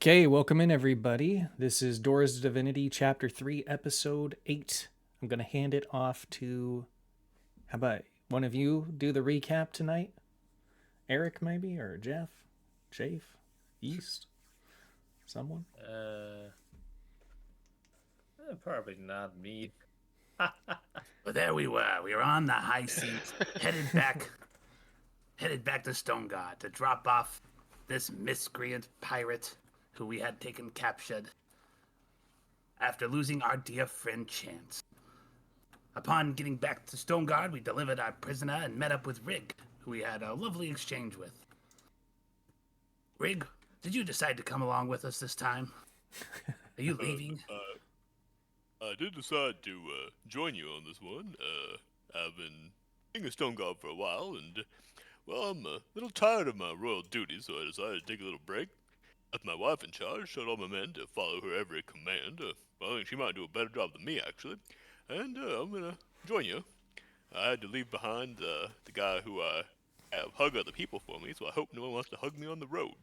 Okay, welcome in everybody. This is Doors of Divinity, Chapter 3, Episode 8. I'm going to hand it off to, how about one of you do the recap tonight? Eric, maybe? Or Jeff? Chafe? East? Someone? Probably not me. But there we were. We were on the high seas, headed back to Stoneguard to drop off this miscreant pirate who we had taken captured after losing our dear friend Chance. Upon getting back to Stoneguard, we delivered our prisoner and met up with Rygg, who we had a lovely exchange with. Rygg, did you decide to come along with us this time? Are you leaving? I did decide to join you on this one. I've been being a stone god for a while, and, well, I'm a little tired of my royal duties, so I decided to take a little break. Left my wife in charge, told all my men to follow her every command. Well, I think she might do a better job than me, actually. And I'm gonna join you. I had to leave behind the guy who I have hug other people for me, so I hope no one wants to hug me on the road.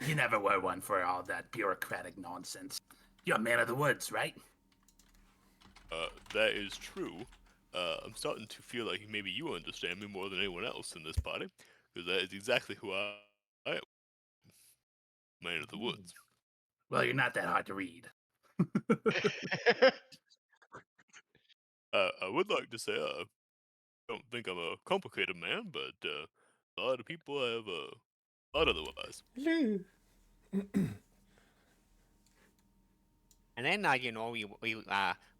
You never were one for all that bureaucratic nonsense. You're a man of the woods, right? That is true. I'm starting to feel like maybe you understand me more than anyone else in this party, because that is exactly who I am. Man of the woods. Well, you're not that hard to read. I would like to say I don't think I'm a complicated man, but a lot of people have thought otherwise. Hello. And then, we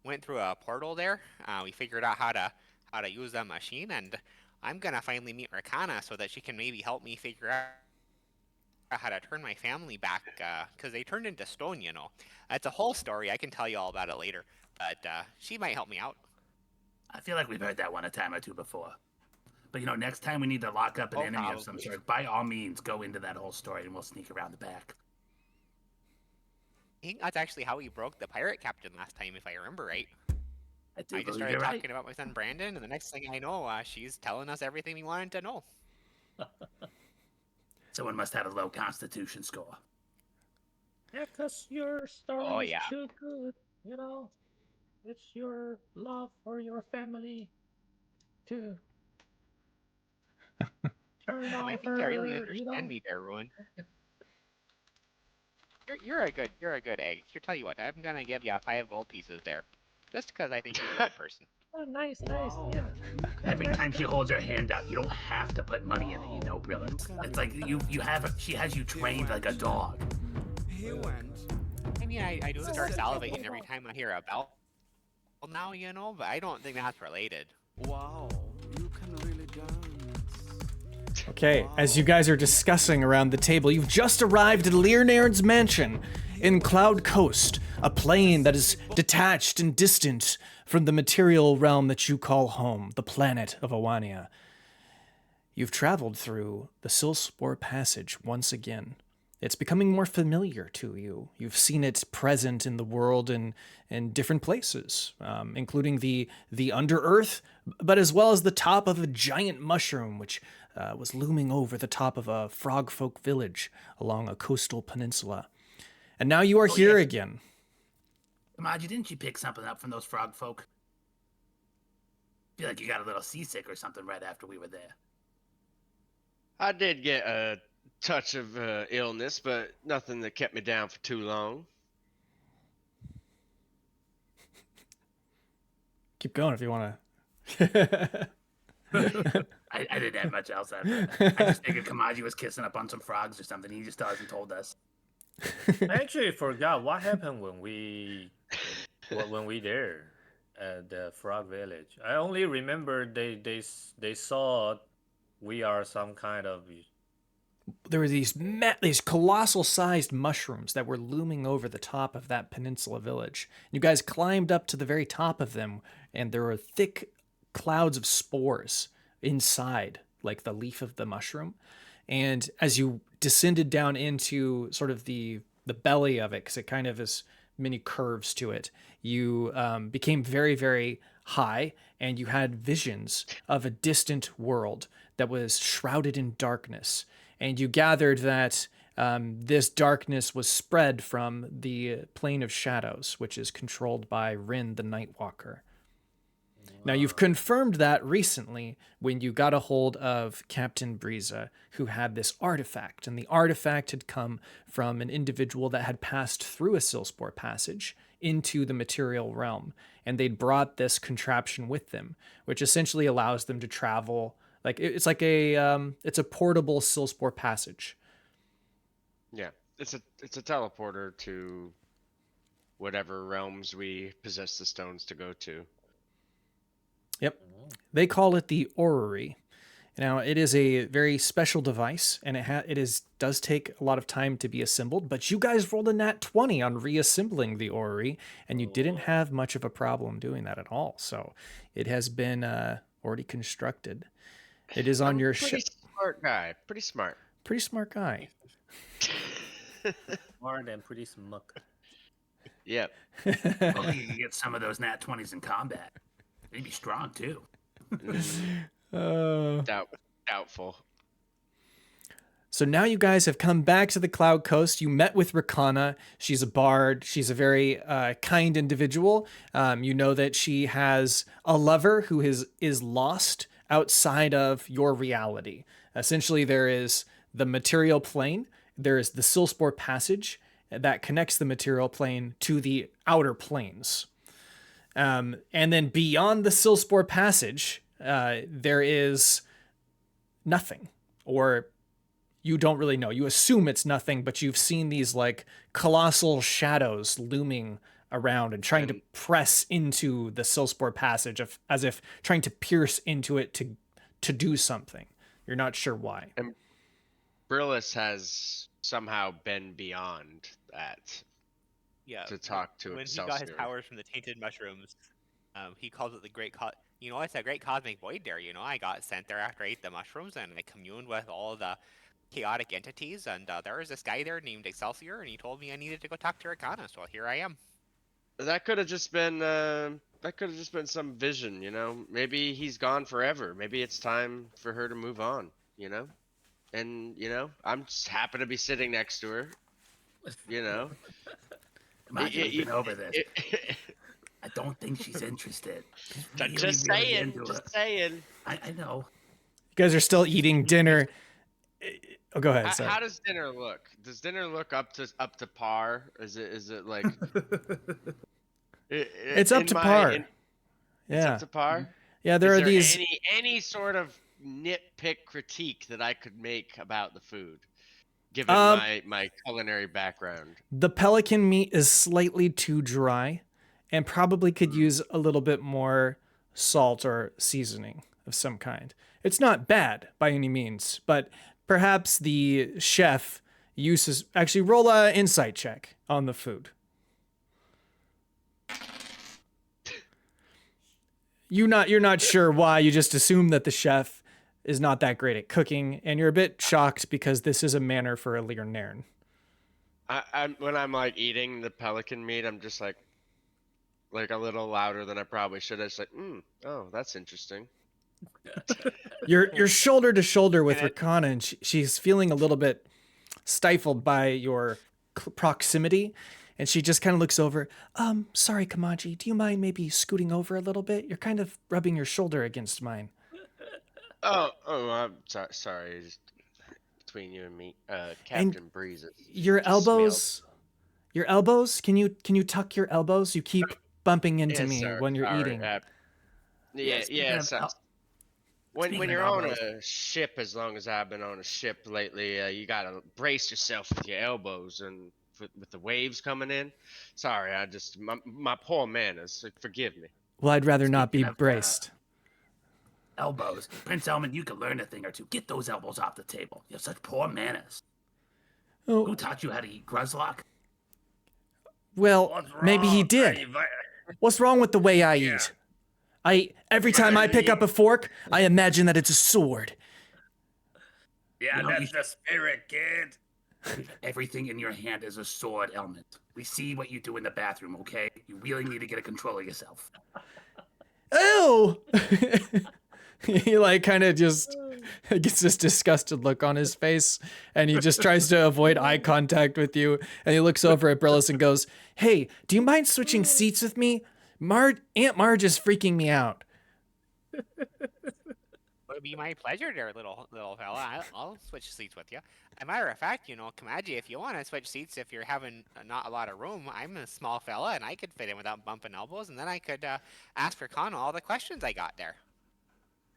went through a portal there. We figured out how to use that machine, and I'm gonna finally meet Recanna so that she can maybe help me figure out how to turn my family back, because they turned into stone, you know. That's a whole story. I can tell you all about it later, but she might help me out. I feel like we've heard that one a time or two before. But next time we need to lock up an enemy of some sort, by all means, go into that whole story and we'll sneak around the back. I think that's actually how we broke the pirate captain last time, if I remember right. I just started talking about my son Brandon, and the next thing I know, she's telling us everything we wanted to know. Someone must have a low constitution score. Yeah, because your story is too good, you know? It's your love for your family to turn off I think you really understand me there, Ruin. You're a good egg. Here, tell you what, I'm gonna give you 5 gold pieces there, just because I think you're a good person. Oh, nice, yeah. Every time she holds her hand out, you don't have to put money in it, Riddles. It's like she has you trained like a dog. I mean, I do start salivating every time I hear a bell now, but I don't think that's related. Wow, you can really dance. Okay, as you guys are discussing around the table, you've just arrived at Ilir Nairne's mansion in Cloudcoast, a plane that is detached and distant from the material realm that you call home, the planet of Awania. You've traveled through the Silspore Passage once again. It's becoming more familiar to you. You've seen it present in the world in different places, including the Under-Earth, but as well as the top of a giant mushroom, which was looming over the top of a frogfolk village along a coastal peninsula. And now you are here again. Kamaji, didn't you pick something up from those frog folk? I feel like you got a little seasick or something right after we were there. I did get a touch of illness, but nothing that kept me down for too long. Keep going if you want to. I didn't have much else after that. I just figured Kamaji was kissing up on some frogs or something. He just hasn't told us. I actually forgot what happened when we there at the Frog Village. I only remember they saw we are some kind of. There were these colossal-sized mushrooms that were looming over the top of that peninsula village. You guys climbed up to the very top of them, and there were thick clouds of spores inside, like the leaf of the mushroom. And as you descended down into sort of the belly of it, because it kind of has many curves to it, you became very, very high, and you had visions of a distant world that was shrouded in darkness. and you gathered that this darkness was spread from the plane of shadows, which is controlled by Rin the Nightwalker. Now, you've confirmed that recently when you got a hold of Captain Breeza, who had this artifact, and the artifact had come from an individual that had passed through a Silspore passage into the material realm, and they'd brought this contraption with them, which essentially allows them to travel. Like it's like it's a portable Silspore passage. Yeah, it's a teleporter to whatever realms we possess the stones to go to. Yep. They call it the Orrery. Now, it is a very special device, and does take a lot of time to be assembled, but you guys rolled a nat 20 on reassembling the Orrery, and you didn't have much of a problem doing that at all. So it has been already constructed. It is on your ship. Pretty smart guy. Pretty smart. Pretty smart guy. Smart and pretty smuck. Yep. Well, you can get some of those nat 20s in combat. They'd be strong too. Doubtful. So now you guys have come back to the Cloudcoast. You met with Recanna. She's a bard. She's a very kind individual. You know that she has a lover who is lost outside of your reality. Essentially, there is the material plane. There is the Silspore passage that connects the material plane to the outer planes. And then beyond the Silspore passage, there is nothing, or you don't really know. You assume it's nothing, but you've seen these like colossal shadows looming around and trying to press into the Silspore passage as if trying to pierce into it to do something. You're not sure why. And Brillis has somehow been beyond that. Yeah. To talk to when Excelsior. He got his powers from the tainted mushrooms. He calls it the great it's a great cosmic void there. I got sent there after I ate the mushrooms, and I communed with all the chaotic entities. And there was this guy there named Excelsior, and he told me I needed to go talk to Recanna. So here I am. That could have just been some vision, Maybe he's gone forever. Maybe it's time for her to move on, And I'm just happy to be sitting next to her. Imagine over this. I don't think she's interested. Just saying. I know. You guys are still eating dinner. Oh, go ahead. Sorry. How does dinner look? Does dinner look up to par? Is it like? It's up to par. It's up to par. Yeah, there are these. Any sort of nitpick critique that I could make about the food, given my culinary background? The pelican meat is slightly too dry, and probably could use a little bit more salt or seasoning of some kind. It's not bad by any means, but perhaps the chef uses... Actually, roll an insight check on the food. You're not sure why. You just assume that the chef is not that great at cooking, and you're a bit shocked because this is a manor for Ilir Nairne. When I'm like eating the pelican meat, I'm just like a little louder than I probably should. It's like, oh, that's interesting. You're shoulder to shoulder with Recanna, and she's feeling a little bit stifled by your proximity, and she just kind of looks over. Sorry, Kamaji, do you mind maybe scooting over a little bit? You're kind of rubbing your shoulder against mine. Oh, I'm sorry. Just between you and me, Captain Breeze. Your elbows. Your elbows? Can you tuck your elbows? You keep bumping into me when you're eating. When you're on a ship, as long as I've been on a ship lately, you gotta brace yourself with your elbows and with the waves coming in. Sorry, my poor manners. Forgive me. Well, I'd rather not be braced. Elbows. Prince Elman, you can learn a thing or two. Get those elbows off the table. You have such poor manners. Oh. Who taught you how to eat Gruzlock? Well, maybe he did. What's wrong with the way I eat? Every time I pick up a fork, I imagine that it's a sword. Yeah, that's the spirit, kid. Everything in your hand is a sword, Elman. We see what you do in the bathroom, okay? You really need to get a control of yourself. Ew! He kind of just He gets this disgusted look on his face, and he just tries to avoid eye contact with you. And he looks over at Brillis and goes, "Hey, do you mind switching seats with me? Aunt Marge is freaking me out." It'll be my pleasure there, little fella. I'll switch seats with you. As a matter of fact, Kamaji, if you want to switch seats, if you're having not a lot of room, I'm a small fella and I could fit in without bumping elbows, and then I could ask Recanna all the questions I got there.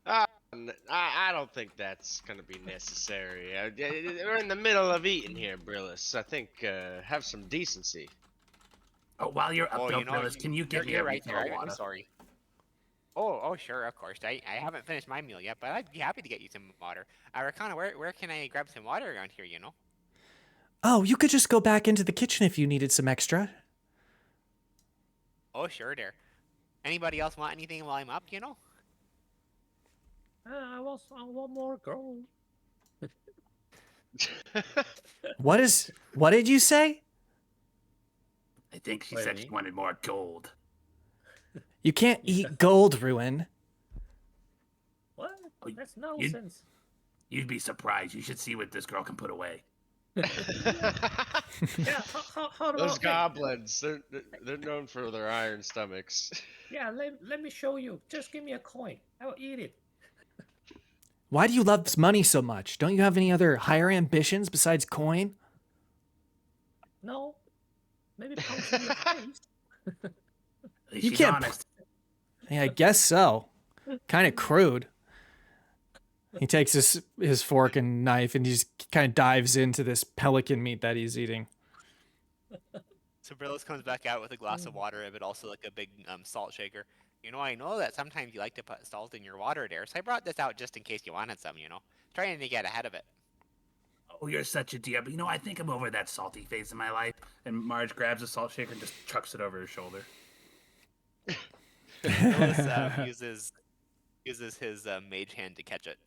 I don't think that's gonna be necessary. We're in the middle of eating here, Brillis. I think have some decency. Oh, while you're up there, Brillis, can you You're get me a right refill there. of I'm water? sorry. Oh, sure, of course. I haven't finished my meal yet, but I'd be happy to get you some water. Recanna, where can I grab some water around here, Oh, you could just go back into the kitchen if you needed some extra. Oh, sure, there. Anybody else want anything while I'm up, I want more gold. What did you say? I think she Wait, said me? she wanted more gold. You can't eat gold, Ruin. What? Oh, That's nonsense. You'd be surprised. You should see what this girl can put away. Yeah, how Those about, goblins, they're known for their iron stomachs. yeah, let me show you. Just give me a coin. I'll eat it. Why do you love money so much? Don't you have any other higher ambitions besides coin? No, maybe punch in your face. At least You she's can't honest. Yeah, I guess so. Kind of crude. He takes his fork and knife and he just kind of dives into this pelican meat that he's eating. So Brillis comes back out with a glass of water, but also like a big salt shaker. I know that sometimes you like to put salt in your water there, so I brought this out just in case you wanted some, Trying to get ahead of it. Oh, you're such a dear. But I think I'm over that salty phase in my life. And Marge grabs a salt shaker and just chucks it over her shoulder. Brillis uses his mage hand to catch it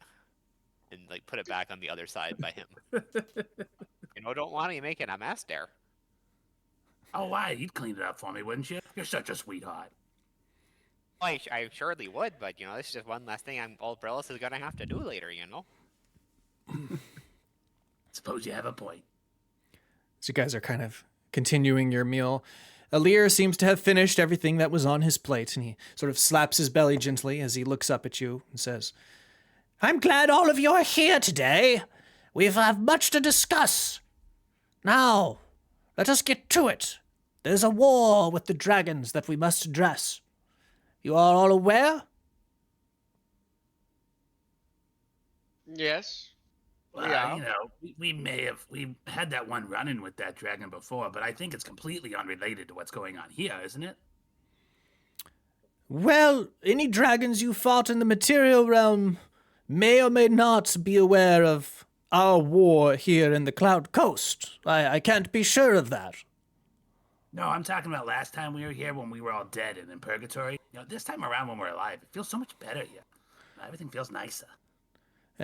and like put it back on the other side by him. Don't want to make it a mess there. Oh, why? You'd clean it up for me, wouldn't you? You're such a sweetheart. I surely would, but this is just one less thing old Brillis is gonna have to do later, Suppose you have a point. So you guys are kind of continuing your meal. Ilir seems to have finished everything that was on his plate, and he sort of slaps his belly gently as he looks up at you and says, "I'm glad all of you are here today. We've much to discuss. Now, let us get to it. There's a war with the dragons that we must address. You are all aware?" Yes. Well, Yeah. we had that one run-in with that dragon before, but I think it's completely unrelated to what's going on here, isn't it? Well, any dragons you fought in the material realm may or may not be aware of our war here in the Cloudcoast. I can't be sure of that. No, I'm talking about last time we were here when we were all dead and in purgatory. This time around when we're alive, it feels so much better here. Everything feels nicer.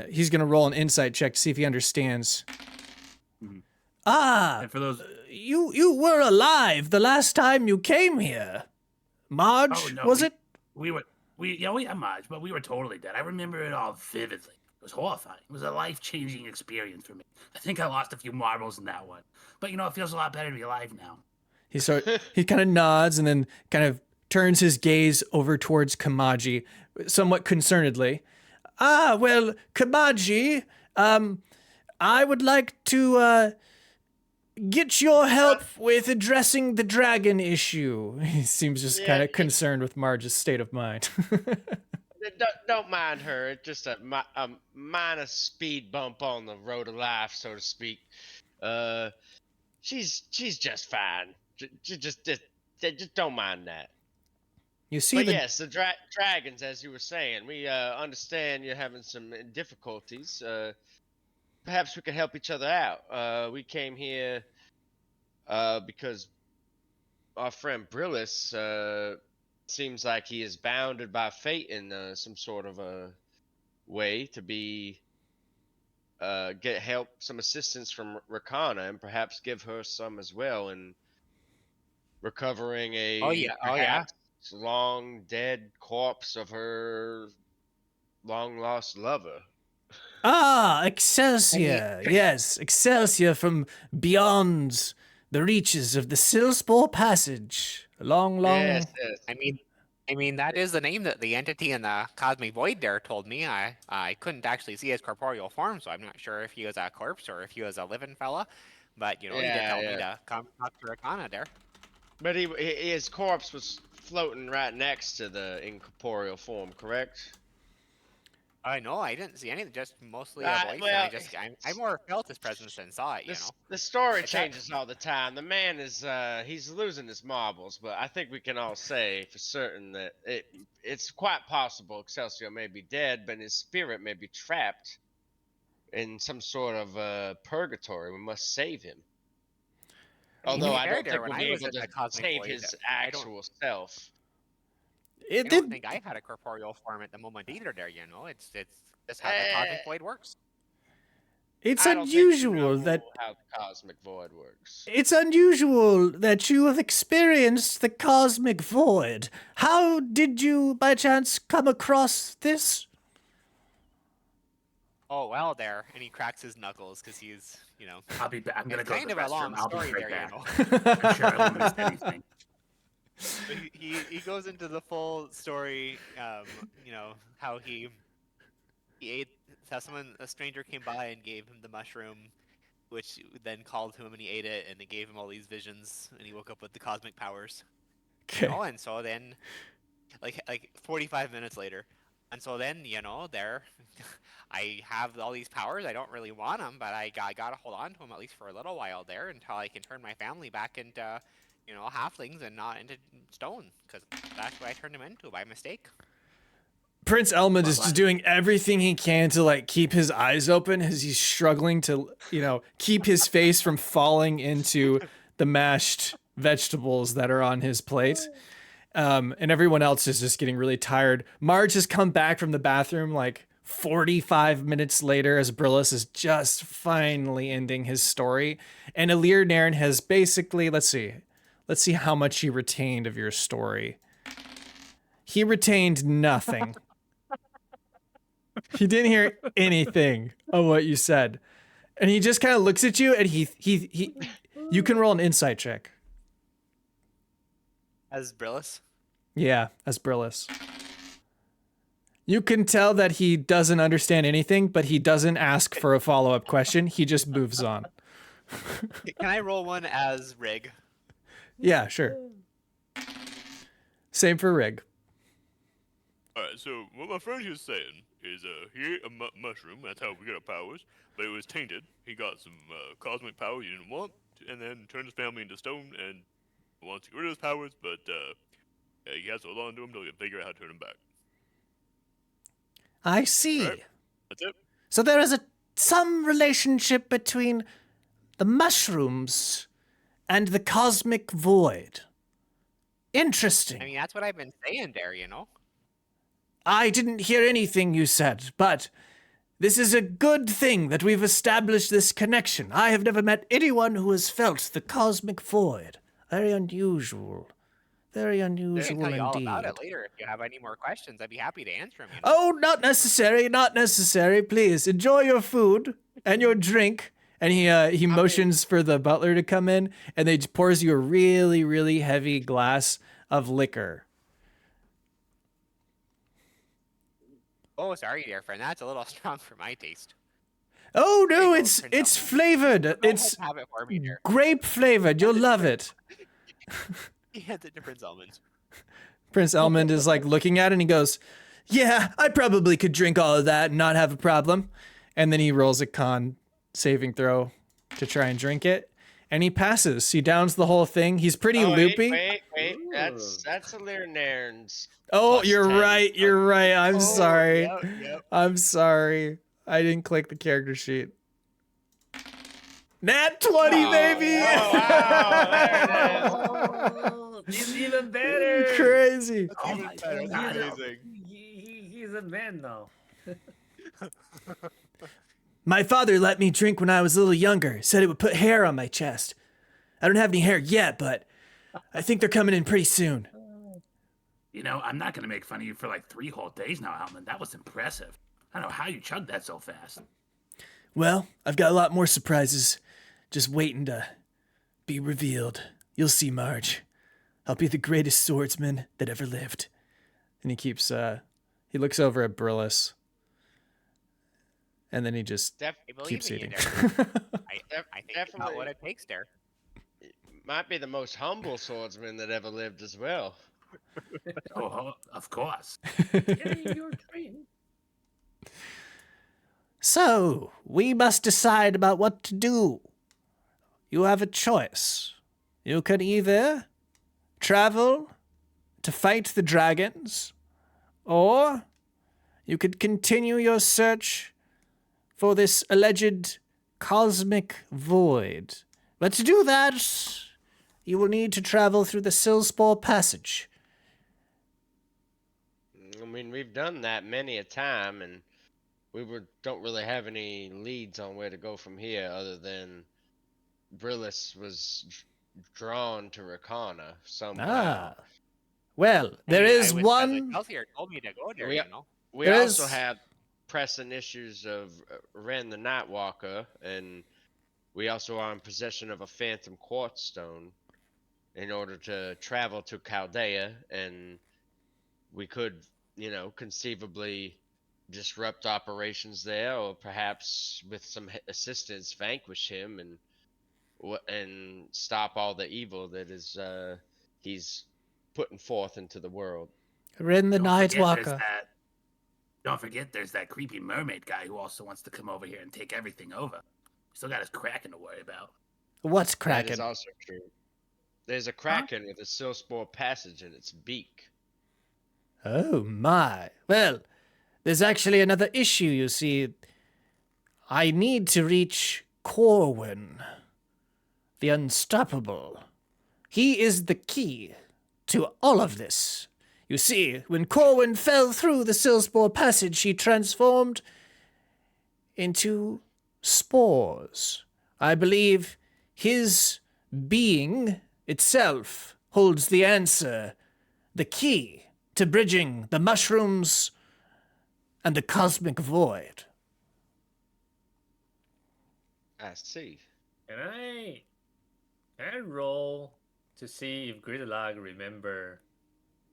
He's going to roll an insight check to see if he understands. Mhm. Ah, And for those, you were alive the last time you came here. Marge, Oh, no, was we- it? we had Marge, but we were totally dead. I remember it all vividly. It was horrifying. It was a life-changing experience for me. I think I lost a few marbles in that one, but it feels a lot better to be alive now. He kind of nods and then kind of turns his gaze over towards Kamaji, somewhat concernedly. Ah, well, Kamaji, I would like to get your help with addressing the dragon issue. He seems just kind of concerned with Marge's state of mind. Don't mind her. It's just a minor speed bump on the road of life, so to speak. She's just fine. Just don't mind that. You see, But yes, the dragons, as you were saying, we understand you're having some difficulties. Perhaps we could help each other out. We came here because our friend Brillis seems like he is bounded by fate in some sort of a way to be get help, some assistance from Recanna, and perhaps give her some as well in recovering a perhaps long dead corpse of her long lost lover. Ah, Excelsior. Yes, Excelsior from beyond the reaches of the Silspore Passage. A long. Yes, yes. I mean that is the name that the entity in the cosmic void there told me. I couldn't actually see his corporeal form, so I'm not sure if he was a corpse or if he was a living fella. But he did tell me to come talk to Recanna there. But his corpse was floating right next to the incorporeal form, correct? No, I didn't see anything. Just mostly a voice. well, and I more felt his presence than saw it. The story changes all the time. The man is he's losing his marbles, but I think we can all say for certain that it's quite possible Excelsior may be dead, but his spirit may be trapped in some sort of purgatory. We must save him. Although I don't think we'll be able to save his actual self. I don't think I had a corporeal form at the moment either. It's just how the cosmic void works. It's I don't think you unusual know that how the cosmic void works. it's unusual that you have experienced the cosmic void. How did you, by chance, come across this? Oh well, there, and he cracks his knuckles because he's, I'll be back. I'm gonna go to kind the of a long restroom. I'll be story right there, back. I'm sure I won't miss anything. But he goes into the full story, how he ate, how a stranger came by and gave him the mushroom, which then called to him and he ate it, and it gave him all these visions, and he woke up with the cosmic powers. Okay. And so then, like 45 minutes later, and so then, there, I have all these powers. I don't really want them, but I gotta hold on to them at least for a little while there until I can turn my family back into halflings and not into stone, because that's what I turned him into by mistake. Prince Elmond is just doing everything he can to keep his eyes open as he's struggling to, keep his face from falling into the mashed vegetables that are on his plate. And everyone else is just getting really tired. Marge has come back from the bathroom 45 minutes later as Brillis is just finally ending his story. And Ilir Nairne has basically, let's see how much he retained of your story. He retained nothing. He didn't hear anything of what you said. And he just kind of looks at you and he you can roll an insight check. As Brillis? Yeah, as Brillis. You can tell that he doesn't understand anything, but he doesn't ask for a follow-up question. He just moves on. Can I roll one as Rygg? Yeah, sure. Same for Rygg. Alright, so what my friend was saying is he ate a mushroom, that's how we got our powers, but it was tainted. He got some cosmic power he didn't want, and then turned his family into stone and wants to get rid of his powers, but he has to hold on to him until he can figure out how to turn him back. I see. Right. That's it. So there is some relationship between the mushrooms and the cosmic void. Interesting. I mean, that's what I've been saying there, I didn't hear anything you said, but this is a good thing that we've established this connection. I have never met anyone who has felt the cosmic void. Very unusual. Very unusual I can tell you all indeed. about it later if you have any more questions. I'd be happy to answer them. Oh, not necessary, not necessary. Please, enjoy your food and your drink. And he motions for the butler to come in, and they pours you a really, really heavy glass of liquor. Oh, sorry, dear friend. That's a little strong for my taste. Oh no, it's flavored. It's have it for me, dear. grape flavored. You'll love it. He hands it to Prince Elmond. Prince Elmond is looking at it and he goes, "Yeah, I probably could drink all of that and not have a problem." And then he rolls a con saving throw to try and drink it, and he passes. He downs the whole thing. He's pretty loopy. Wait. That's Ilir Nairne's. Oh, plus you're 10. right. You're right. I'm sorry. Yep. I'm sorry. I didn't click the character sheet. Nat 20, baby! Oh, wow, He's even better. Crazy. Oh my God. Amazing. He's a man now. My father let me drink when I was a little younger. Said it would put hair on my chest. I don't have any hair yet, but I think they're coming in pretty soon. I'm not going to make fun of you for 3 whole days now, Almond. That was impressive. I don't know how you chugged that so fast. Well, I've got a lot more surprises just waiting to be revealed. You'll see, Marge. I'll be the greatest swordsman that ever lived. And he keeps, he looks over at Brillis. And then he just I believe keeps in you eating. there. I think you got Definitely. what it takes there. Might be the most humble swordsman that ever lived as well. Oh, of course. Carry your train. So, we must decide about what to do. You have a choice. You could either travel to fight the dragons, or you could continue your search for this alleged cosmic void. But to do that, you will need to travel through the Silspore Passage. I mean, we've done that many a time, and don't really have any leads on where to go from here, other than Brillis was drawn to Recanna somehow. Ah. Well, there is one... Elsier told me to go there, We- you know. We There also is- have pressing issues of Ren the Nightwalker, and we also are in possession of a Phantom Quartz Stone in order to travel to Chaldea, and we could, conceivably disrupt operations there, or perhaps with some assistance vanquish him and stop all the evil that is he's putting forth into the world. Ren the Don't forget there's Nightwalker. Don't forget there's that creepy mermaid guy who also wants to come over here and take everything over. Still got his Kraken to worry about. What's That is cracking? also true. There's a Kraken with a Silspore passage in its beak. Oh my. Well, there's actually another issue, you see. I need to reach Corwin, the Unstoppable. He is the key to all of this. You see, when Corwin fell through the Silspore Passage, he transformed into spores. I believe his being itself holds the answer, the key to bridging the mushrooms and the cosmic void. I see. Can I roll to see if Gridlag remember?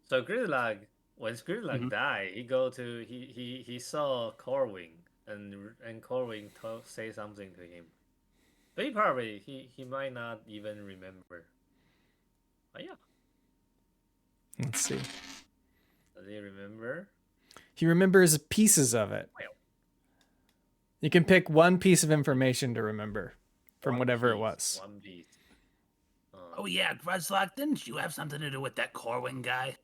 So Gridlag, when Gridlag died, he saw Corwin, and Corwin say something to him. But he might not even remember. Oh yeah, Let's see. does he remember? He remembers pieces of it. Well. You can pick one piece of information to remember from One whatever it piece, was. One piece. Oh yeah, Gruzlock, didn't you have something to do with that Corwin guy?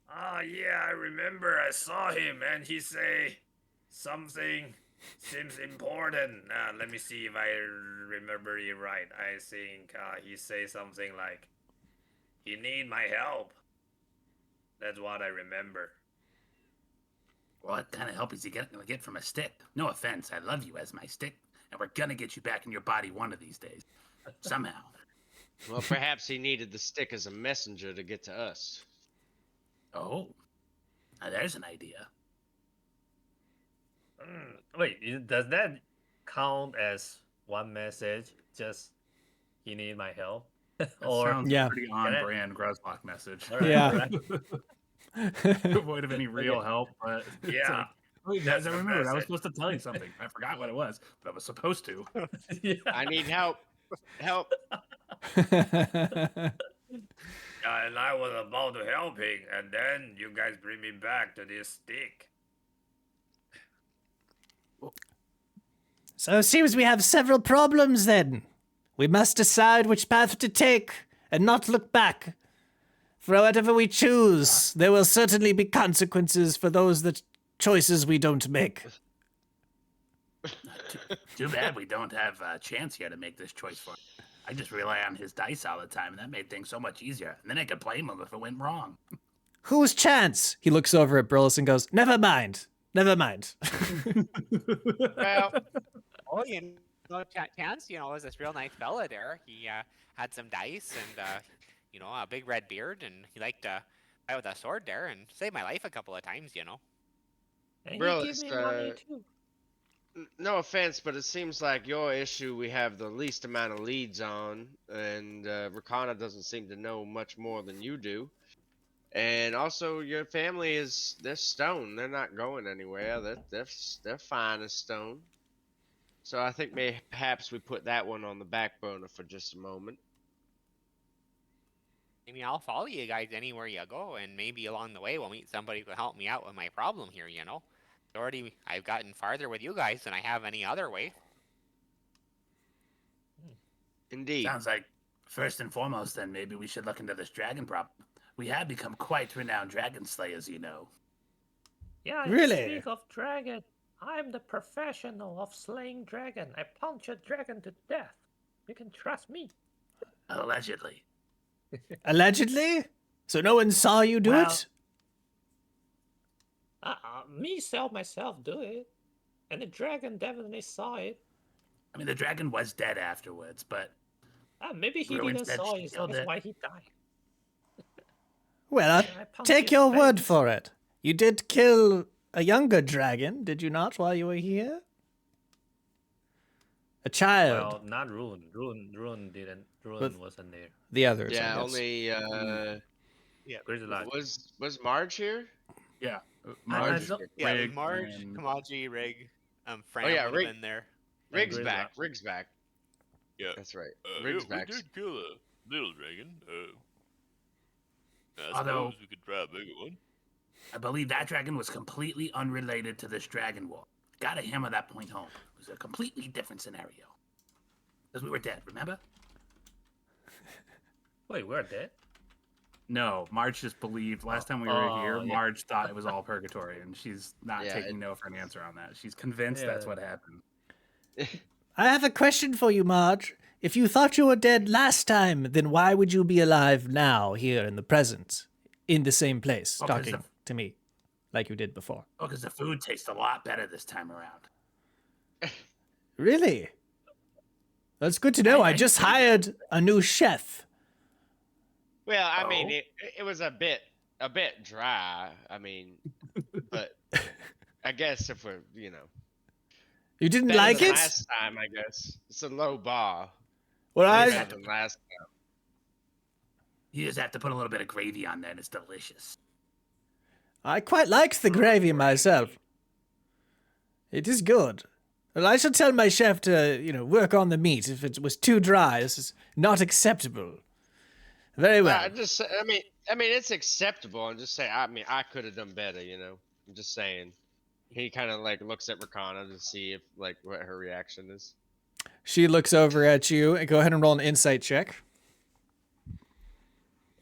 Ah, yeah, I remember. I saw him, and he say something seems important. Let me see if I remember it right. I think he say something like, "He need my help." That's what I remember. What kind of help is he gonna get from a stick? No offense, I love you as my stick, and we're gonna get you back in your body one of these days. Somehow. Well, perhaps he needed the stick as a messenger to get to us. Oh. Now there's an idea. Wait, does that count as one message? Just he need my help, That or sounds Yeah. pretty Can I- on-brand Gruzlock message. All right, Yeah. all right. Devoid of any real help, but it's Yeah. like, oh, you That's guys, I the remembered. I was message. supposed to tell you something. I forgot what it was, but I was supposed to. Yeah. I need help. Help. And I was about to help him, and then you guys bring me back to this stick. So it seems we have several problems then. We must decide which path to take and not look back. For whatever we choose, there will certainly be consequences for those choices we don't make. Too bad we don't have a chance here to make this choice for him. I just rely on his dice all the time, and that made things so much easier. And then I could blame him if it went wrong. Whose chance? He looks over at Brillis and goes, Never mind. Never mind. Well, Oh, Chance, was this real nice fella there. He had some dice and, a big red beard, and he liked to fight with a sword there and saved my life a couple of times, And he Brillis, give me money too. no offense, but it seems like your issue we have the least amount of leads on, and Recanna doesn't seem to know much more than you do. And also, your family they're stone. They're not going anywhere. They're fine as stone. So I think perhaps we put that one on the back burner for just a moment. I mean, I'll follow you guys anywhere you go, and maybe along the way we'll meet somebody who can help me out with my problem here, you know? I've gotten farther with you guys than I have any other way. Indeed. Sounds like, first and foremost, then maybe we should look into this dragon problem. We have become quite renowned dragon slayers, you know. Yeah, Really? speak of dragon. I'm the professional of slaying dragon. I punch a dragon to death. You can trust me. Allegedly. Allegedly? So no one saw you do Well- it? Me myself do it. And the dragon definitely saw it. I mean, the dragon was dead afterwards, but Maybe he Ruin's didn't dead, saw she it. killed That's it. why he died. Well, I I'll punched take his your word face. for it. You did kill a younger dragon, did you not, while you were here? A child. Well, not Ruin. Ruin didn't. Ruin But- wasn't there. The others, I Yeah, guess. only Grizzly Light. was Marge here? Yeah. I Marge, don't- Yeah, Rygg, Marge, and- Kamaji, Rygg, Fram Oh, yeah, would have Rygg. been there. Rigg's Grizzly back. Light. Rigg's back. Yeah. That's right. Yeah, Rigg's we back. did kill a little dragon. I Although- suppose we could try a bigger one. I believe that dragon was completely unrelated to this dragon war. Gotta hammer that point home. It was a completely different scenario. Because we were dead, remember? Wait, we're dead? No, Marge just believed last time we were Oh, here, yeah. Marge thought it was all purgatory, and she's not Yeah, taking no for an answer on that. She's convinced that's Yeah. what happened. I have a question for you, Marge. If you thought you were dead last time, then why would you be alive now, here in the present, in the same place, Oh, 'cause talking the- to me, like you did before? Oh, because the food tastes a lot better this time around. Really? That's good to know. I just hired a new chef. Well, I mean, Oh. it was a bit dry. I mean, but I guess if we're You didn't better like than it? last time, I guess it's a low bar. Well, Better I than last time. You just have to put a little bit of gravy on there, and it's delicious. quite liked the gravy myself. It is good. Well, I shall tell my chef to, work on the meat. If it was too dry, this is not acceptable. Very well. I mean, it's acceptable. I'm just saying. I mean, I could have done better. I'm just saying. He kind of looks at Recanna to see if what her reaction is. She looks over at you and go ahead and roll an insight check.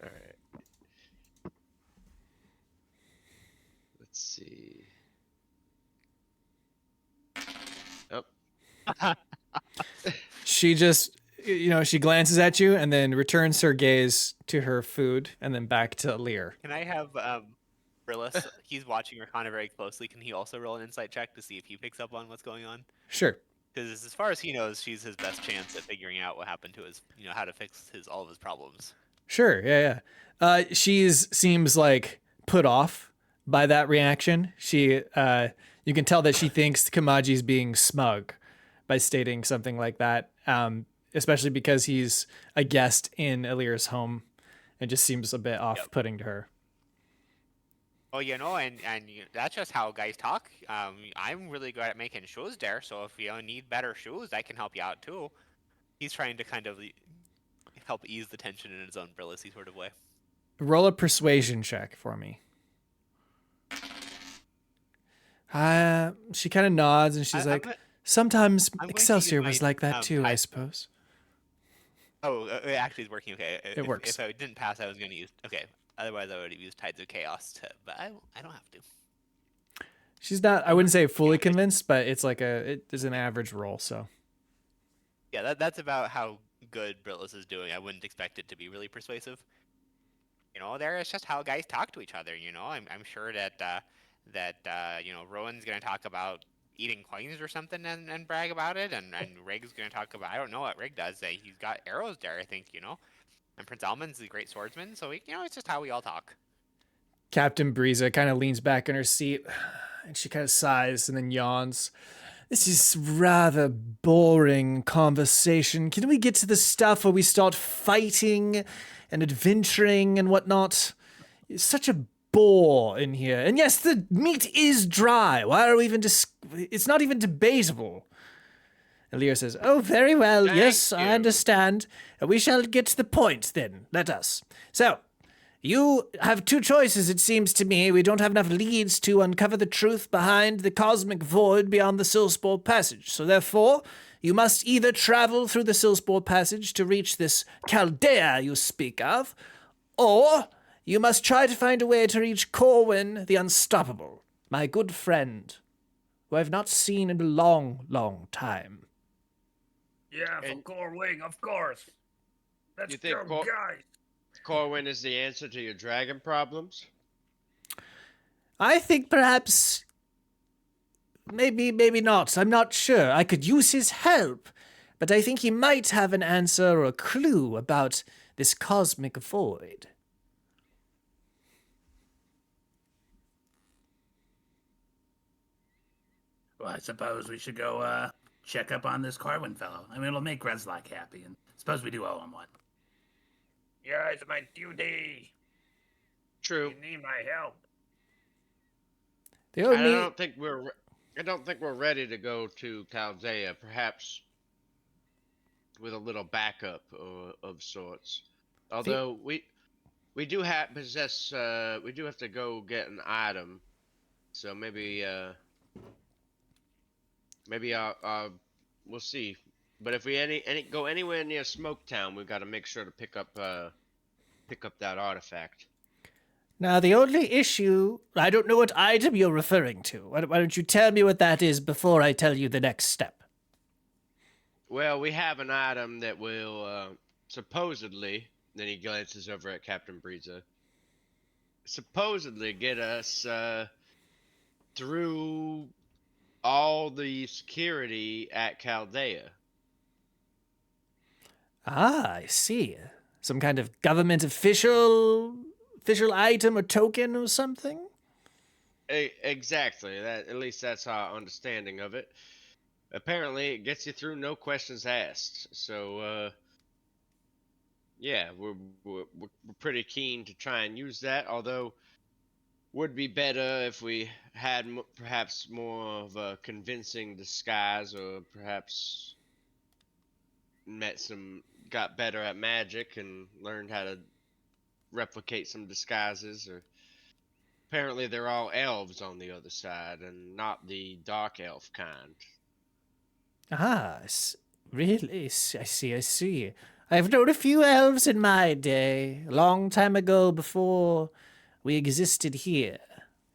All right. Let's see. Oh, She just, she glances at you and then returns her gaze to her food and then back to Ilir. Can I have Brillis? He's watching Recanna very closely. Can he also roll an insight check to see if he picks up on what's going on? Sure. Because as far as he knows, she's his best chance at figuring out what happened to his, how to fix all of his problems. Sure. Yeah. Seems like put off by that reaction. You can tell that she thinks Kamaji's being smug by stating something like that. Especially because he's a guest in Ilir's home. It just seems a bit off-putting to her. Oh, and that's just how guys talk. I'm really good at making shoes there, so if you need better shoes, I can help you out too. He's trying to kind of help ease the tension in his own Brillis sort of way. Roll a persuasion check for me. She kind of nods and she's like, sometimes I'm going to Excelsior use was my, like that too, I I- suppose. Oh, it actually is working okay. It works. If I didn't pass, I was going to use... Okay, otherwise I would have used Tides of Chaos, but I don't have to. She's not, I wouldn't say fully convinced, but it's it is an average roll, so. Yeah, that's about how good Brillis is doing. I wouldn't expect it to be really persuasive. There is just how guys talk to each other. I'm sure that Rowan's gonna talk about eating coins or something and brag about it, and Rygg's gonna talk about, I don't know what Rygg does. He's got arrows there, I think. And Prince Almond's a great swordsman, so it's just how we all talk. Captain Breeza kind of leans back in her seat. And she kind of sighs and then yawns. This is rather boring conversation. Can we get to the stuff where we start fighting and adventuring and whatnot? It's such a bore in here. And yes, the meat is dry. Why are we even it's not even debatable. Ilir says, "Oh, very well. Yes, I understand. We shall get to the point then. Let us. So, you have two choices, it seems to me. We don't have enough leads to uncover the truth behind the cosmic void beyond the Silspore Passage. So therefore, you must either travel through the Silspore Passage to reach this Chaldea you speak of, or you must try to find a way to reach Corwin the Unstoppable, my good friend, who I've not seen in a long, long time." Yeah, from Corwin, of course. Let's You think go, guys. Corwin is the answer to your dragon problems? I think perhaps... maybe not. I'm not sure. I could use his help, but I think he might have an answer or a clue about this cosmic void. Well, I suppose we should go check up on this Corwin fellow. I mean, it'll make Reslak happy, and suppose we do owe him one. Yeah, it's my duty. True. You need my help. The only... I don't think we're ready to go to Chaldea. Perhaps with a little backup of sorts. Although we do have we do have to go get an item. So maybe we'll see. But if we go anywhere near Smoketown, we've got to make sure to pick up that artifact. Now, the only issue... I don't know what item you're referring to. Why don't you tell me what that is before I tell you the next step? Well, we have an item that will supposedly... Then he glances over at Captain Breeza. Supposedly get us through all the security at Chaldea. Ah, I see. Some kind of government official item or token or something? Exactly. At least that's our understanding of it. Apparently, it gets you through no questions asked. So, yeah, we're pretty keen to try and use that. Although, would be better if we had perhaps more of a convincing disguise, or perhaps got better at magic and learned how to replicate some disguises. Or apparently they're all elves on the other side and not the dark elf kind. Ah, really? I see. I've known a few elves in my day, a long time ago before we existed here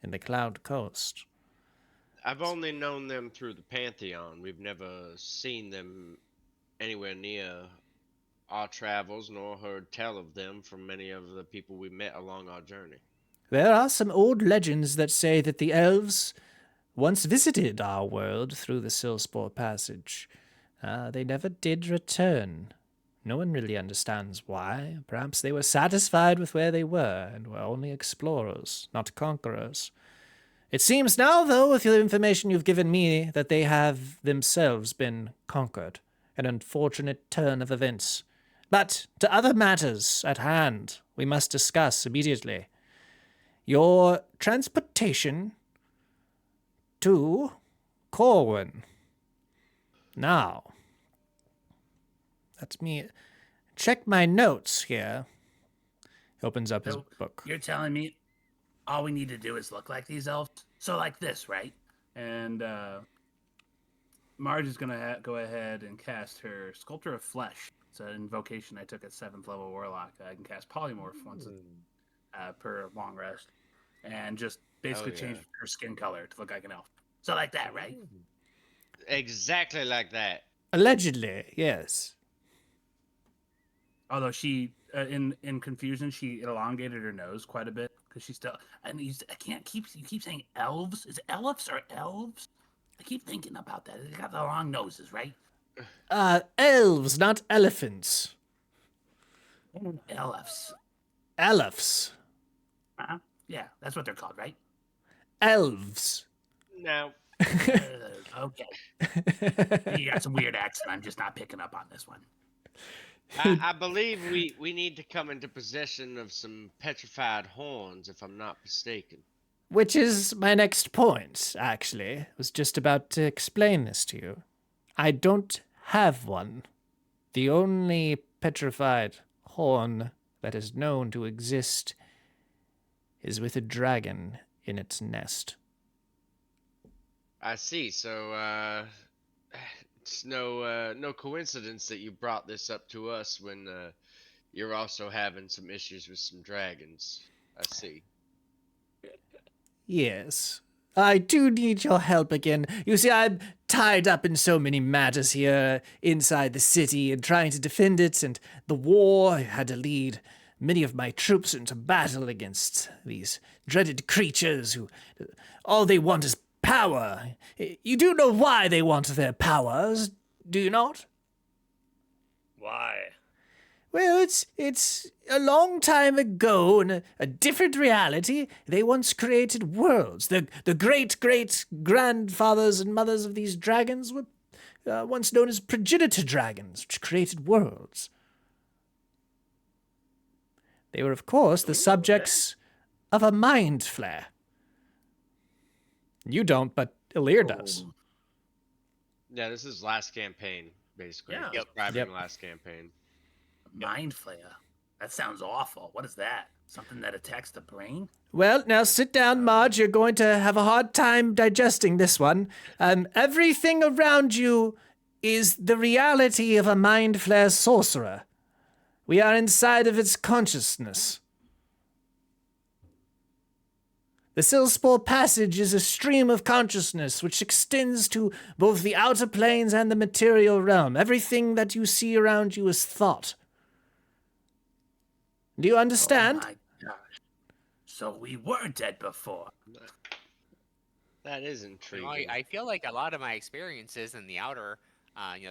in the Cloudcoast. I've only known them through the Pantheon. We've never seen them anywhere near our travels, nor heard tell of them from many of the people we met along our journey. There are some old legends that say that the elves once visited our world through the Silspore Passage. They never did return. No one really understands why. Perhaps they were satisfied with where they were and were only explorers, not conquerors. It seems now, though, with the information you've given me, that they have themselves been conquered. An unfortunate turn of events. But to other matters at hand we must discuss immediately. Your transportation to Corwin. Now, let me check my notes here. He opens up his So, book. You're telling me all we need to do is look like these elves? So like this, right? And Marge is going to go ahead and cast her Sculptor of Flesh. It's an invocation I took at 7th level Warlock. I can cast Polymorph once per long rest. And just basically change her skin color to look like an elf. So like that, right? Exactly like that. Allegedly, yes. Although she, in confusion, she elongated her nose quite a bit because she's still. And you keep saying elves. Is it elves or elves? I keep thinking about that. They got the long noses, right? Elves, not elephants. Elves. Elves. Yeah, that's what they're called, right? Elves. No. Okay. You got some weird accent. I'm just not picking up on this one. I believe we need to come into possession of some petrified horns, if I'm not mistaken. Which is my next point, actually. I was just about to explain this to you. I don't have one. The only petrified horn that is known to exist is with a dragon in its nest. I see. So, it's no coincidence that you brought this up to us when you're also having some issues with some dragons. I see. Yes. I do need your help again. You see, I'm tied up in so many matters here inside the city and trying to defend it, and the war. I had to lead many of my troops into battle against these dreaded creatures who all they want is power. You do know why they want their powers, do you not? Why? Well, it's a long time ago in a different reality. They once created worlds. The great-great-grandfathers and mothers of these dragons were once known as progenitor dragons, which created worlds. They were, of course, the subjects of a mind flare. You don't, but Ilir does. Yeah, this is last campaign, basically. Yeah. Describing last campaign. Mind flayer. That sounds awful. What is that? Something that attacks the brain? Well, now sit down, Marge. You're going to have a hard time digesting this one. Everything around you is the reality of a mind flare sorcerer. We are inside of its consciousness. The Silspore Passage is a stream of consciousness which extends to both the outer planes and the material realm. Everything that you see around you is thought. Do you understand? Oh my gosh. So we were dead before. That is You know, intriguing. I feel like a lot of my experiences in the outer,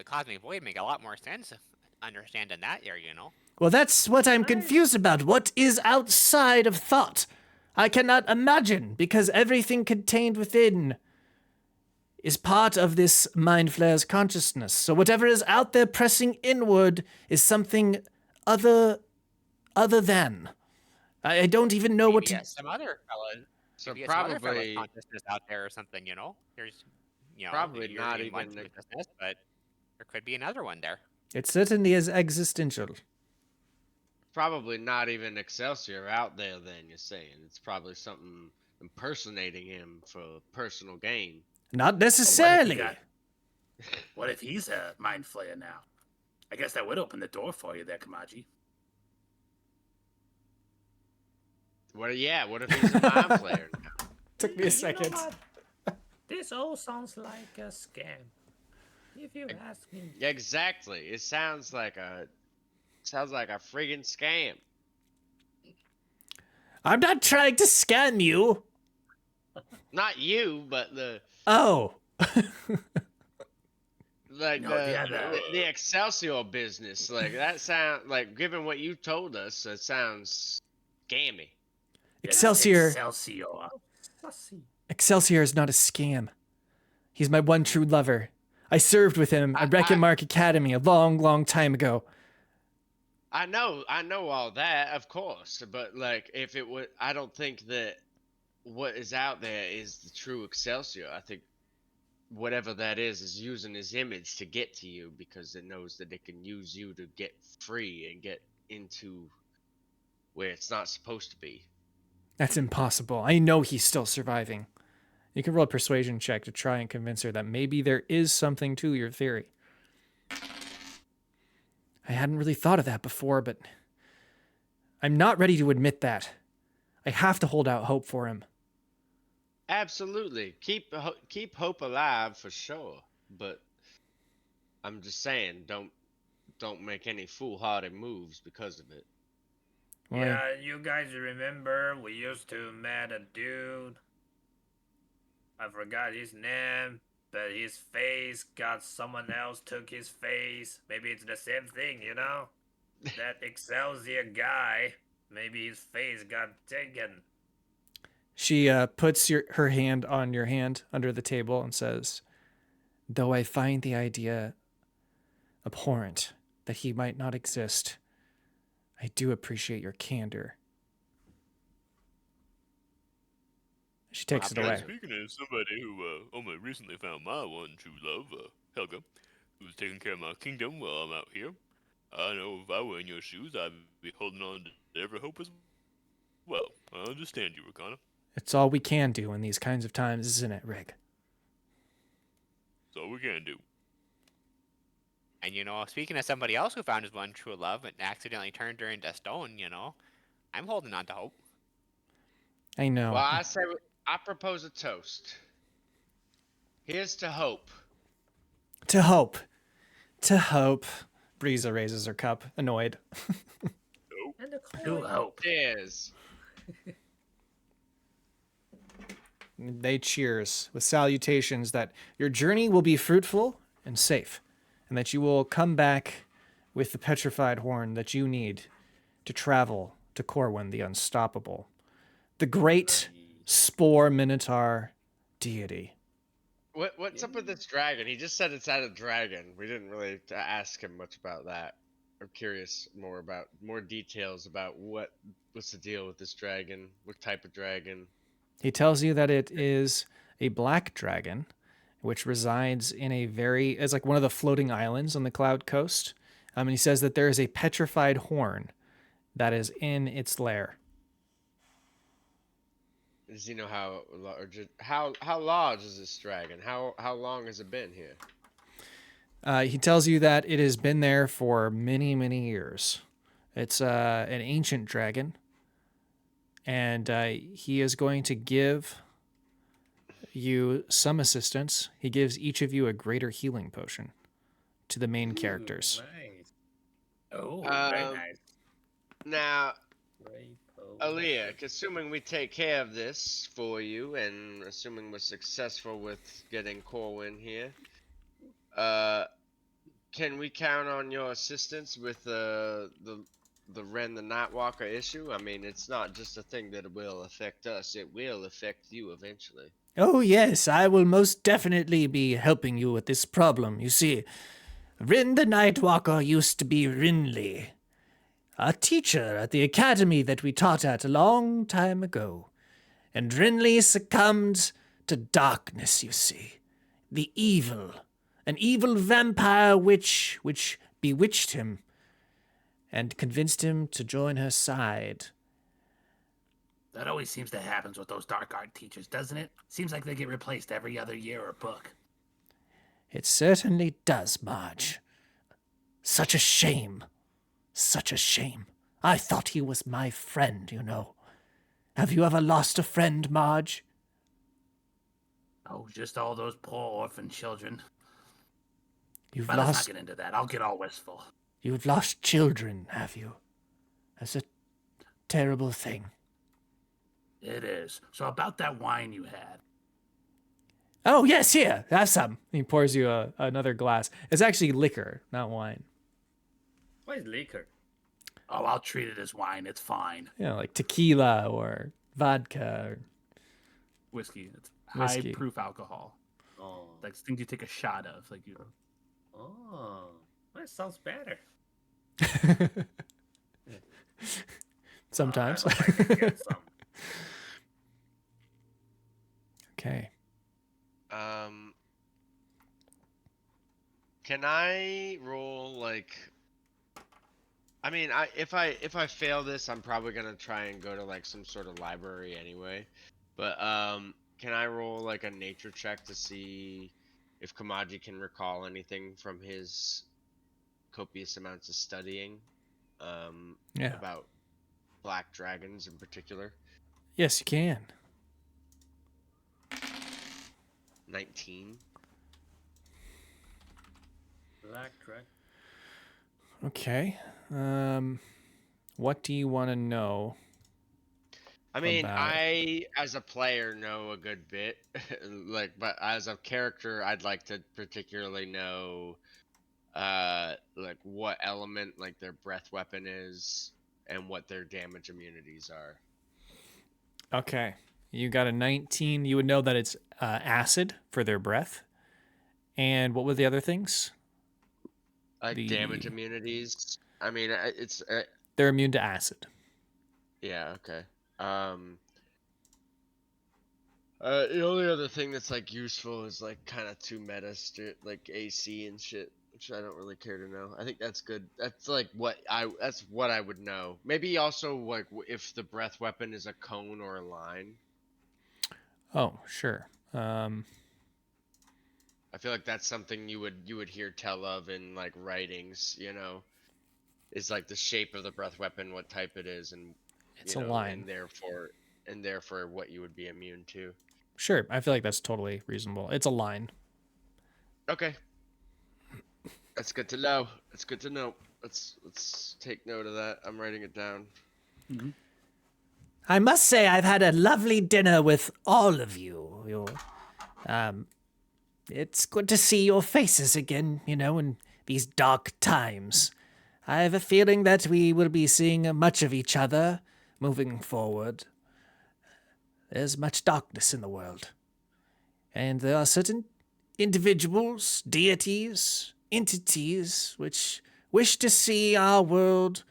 cosmic void make a lot more sense understanding that there, Well, that's what I'm confused about. What is outside of thought? I cannot imagine, because everything contained within is part of this mind flare's consciousness. So whatever is out there pressing inward is something other than. I don't even know what to... some other fella. So Maybe some other fella's probably, consciousness out there or something, There's, Probably you're not in one even the- consciousness, but there could be another one there. It certainly is existential. probably not even Excelsior out there. Then you're saying it's probably something impersonating him for personal gain. Not necessarily. What if he's a mind flayer now? I guess that would open the door for you there, Kamaji. What if he's a mind player now? Took me a second. This all sounds like a scam. If you ask me. Exactly. It sounds like a friggin' scam. I'm not trying to scam you. Not you, but the Oh. the Excelsior business. Like that sound like given what you told us, it sounds scammy. Excelsior. Excelsior. Excelsior is not a scam. He's my one true lover. I served with him at Recanna Academy a long, long time ago. I know all that, of course, but like if it would, I don't think that what is out there is the true Excelsior. I think whatever that is using his image to get to you because it knows that it can use you to get free and get into where it's not supposed to be. That's impossible. I know he's still surviving. You can roll a persuasion check to try and convince her that maybe there is something to your theory. I hadn't really thought of that before, but I'm not ready to admit that. I have to hold out hope for him. Absolutely. Keep hope alive for sure, but I'm just saying don't make any foolhardy moves because of it. Well, Yeah, you guys remember we used to met a dude. I forgot his name, but his face got someone else took his face. Maybe it's the same thing, That Excelsior guy, maybe his face got taken. She puts her hand on your hand under the table and says, "Though I find the idea abhorrent that he might not exist, I do appreciate your candor." She takes it away. Speaking of somebody who only recently found my one true love, Helga, who's taking care of my kingdom while I'm out here, I know if I were in your shoes, I'd be holding on to every hope as well. I understand you, Recanna. It's all we can do in these kinds of times, isn't it, Rygg? That's all we can do. And speaking of somebody else who found his one true love and accidentally turned her into stone, I'm holding on to hope. I know. Well, I propose a toast. Here's to hope. To hope. To hope. Breeza raises her cup, annoyed. To hope. Cheers. They cheers with salutations that your journey will be fruitful and safe, and that you will come back with the petrified horn that you need to travel to Corwin the Unstoppable, the great Spore Minotaur deity. What's up with this dragon? He just said it's at a dragon. We didn't really ask him much about that. I'm curious more details about what's the deal with this dragon? What type of dragon? He tells you that it is a black dragon, which resides in it's like one of the floating islands on the Cloudcoast. And he says that there is a petrified horn that is in its lair. Does he know how large is this dragon? How long has it been here? He tells you that it has been there for many, many years. It's an ancient dragon, and he is going to give you some assistance. He gives each of you a greater healing potion to the main characters. Nice. Oh, very nice. Now, Great Ilir, assuming we take care of this for you, and assuming we're successful with getting Corwin here, can we count on your assistance with the Ren the Nightwalker issue? I mean, it's not just a thing that will affect us; it will affect you eventually. Oh, yes, I will most definitely be helping you with this problem. You see, Rin the Nightwalker used to be Rinley, a teacher at the academy that we taught at a long time ago. And Rinley succumbed to darkness, you see. The evil. An evil vampire witch which bewitched him and convinced him to join her side. That always seems to happen with those dark art teachers, doesn't it? Seems like they get replaced every other year or book. It certainly does, Marge. Such a shame. Such a shame. I thought he was my friend, you know. Have you ever lost a friend, Marge? Oh, just all those poor orphan children. You've But let's lost not get into that. I'll get all wistful. You've lost children, have you? That's a terrible thing. It is. So about that wine you had. Oh, yes, here, have some. He pours you another glass. It's actually liquor, not wine. What is liquor? Oh, I'll treat it as wine. It's fine. You know, like tequila or vodka. Or Whiskey. It's Whiskey. high proof alcohol. Oh. Like things you take a shot of. Like you. Oh. That sounds better. Sometimes. I hope I can get some. Okay. Can I roll like? I mean, if I fail this, I'm probably gonna try and go to like some sort of library anyway. But can I roll like a nature check to see if Kamaji can recall anything from his copious amounts of studying about black dragons in particular? Yes, you can. 19. Black dragon. Okay. What do you want to know? I mean, about I as a player know a good bit, but as a character, I'd like to particularly know, like what element like their breath weapon is and what their damage immunities are. Okay. You got a 19. You would know that it's acid for their breath. And what were the other things? Like damage immunities. I mean, it's They're immune to acid. yeah, okay. The only other thing that's like useful is like kind of 2 meta like AC and shit, which I don't really care to know. I think that's good. That's like what I would know. Maybe also like if the breath weapon is a cone or a line. Oh, sure. I feel like that's something you would hear tell of in like writings, you know. Is like the shape of the breath weapon, what type it is, and It's a line. and therefore what you would be immune to. Sure, I feel like that's totally reasonable. It's a line. Okay. That's good to know. That's good to know. Let's take note of that. I'm writing it down. Mm-hmm. I must say I've had a lovely dinner with all of you. It's good to see your faces again, in these dark times. I have a feeling that we will be seeing much of each other moving forward. There's much darkness in the world. And there are certain individuals, deities, entities, which wish to see our world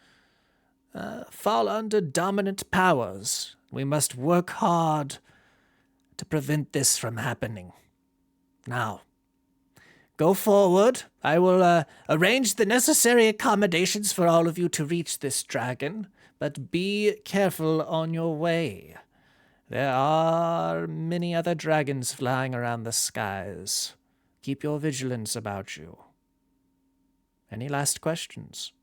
fall under dominant powers. We must work hard to prevent this from happening. Now, go forward. I will arrange the necessary accommodations for all of you to reach this dragon, but be careful on your way. There are many other dragons flying around the skies. Keep your vigilance about you. Any last questions?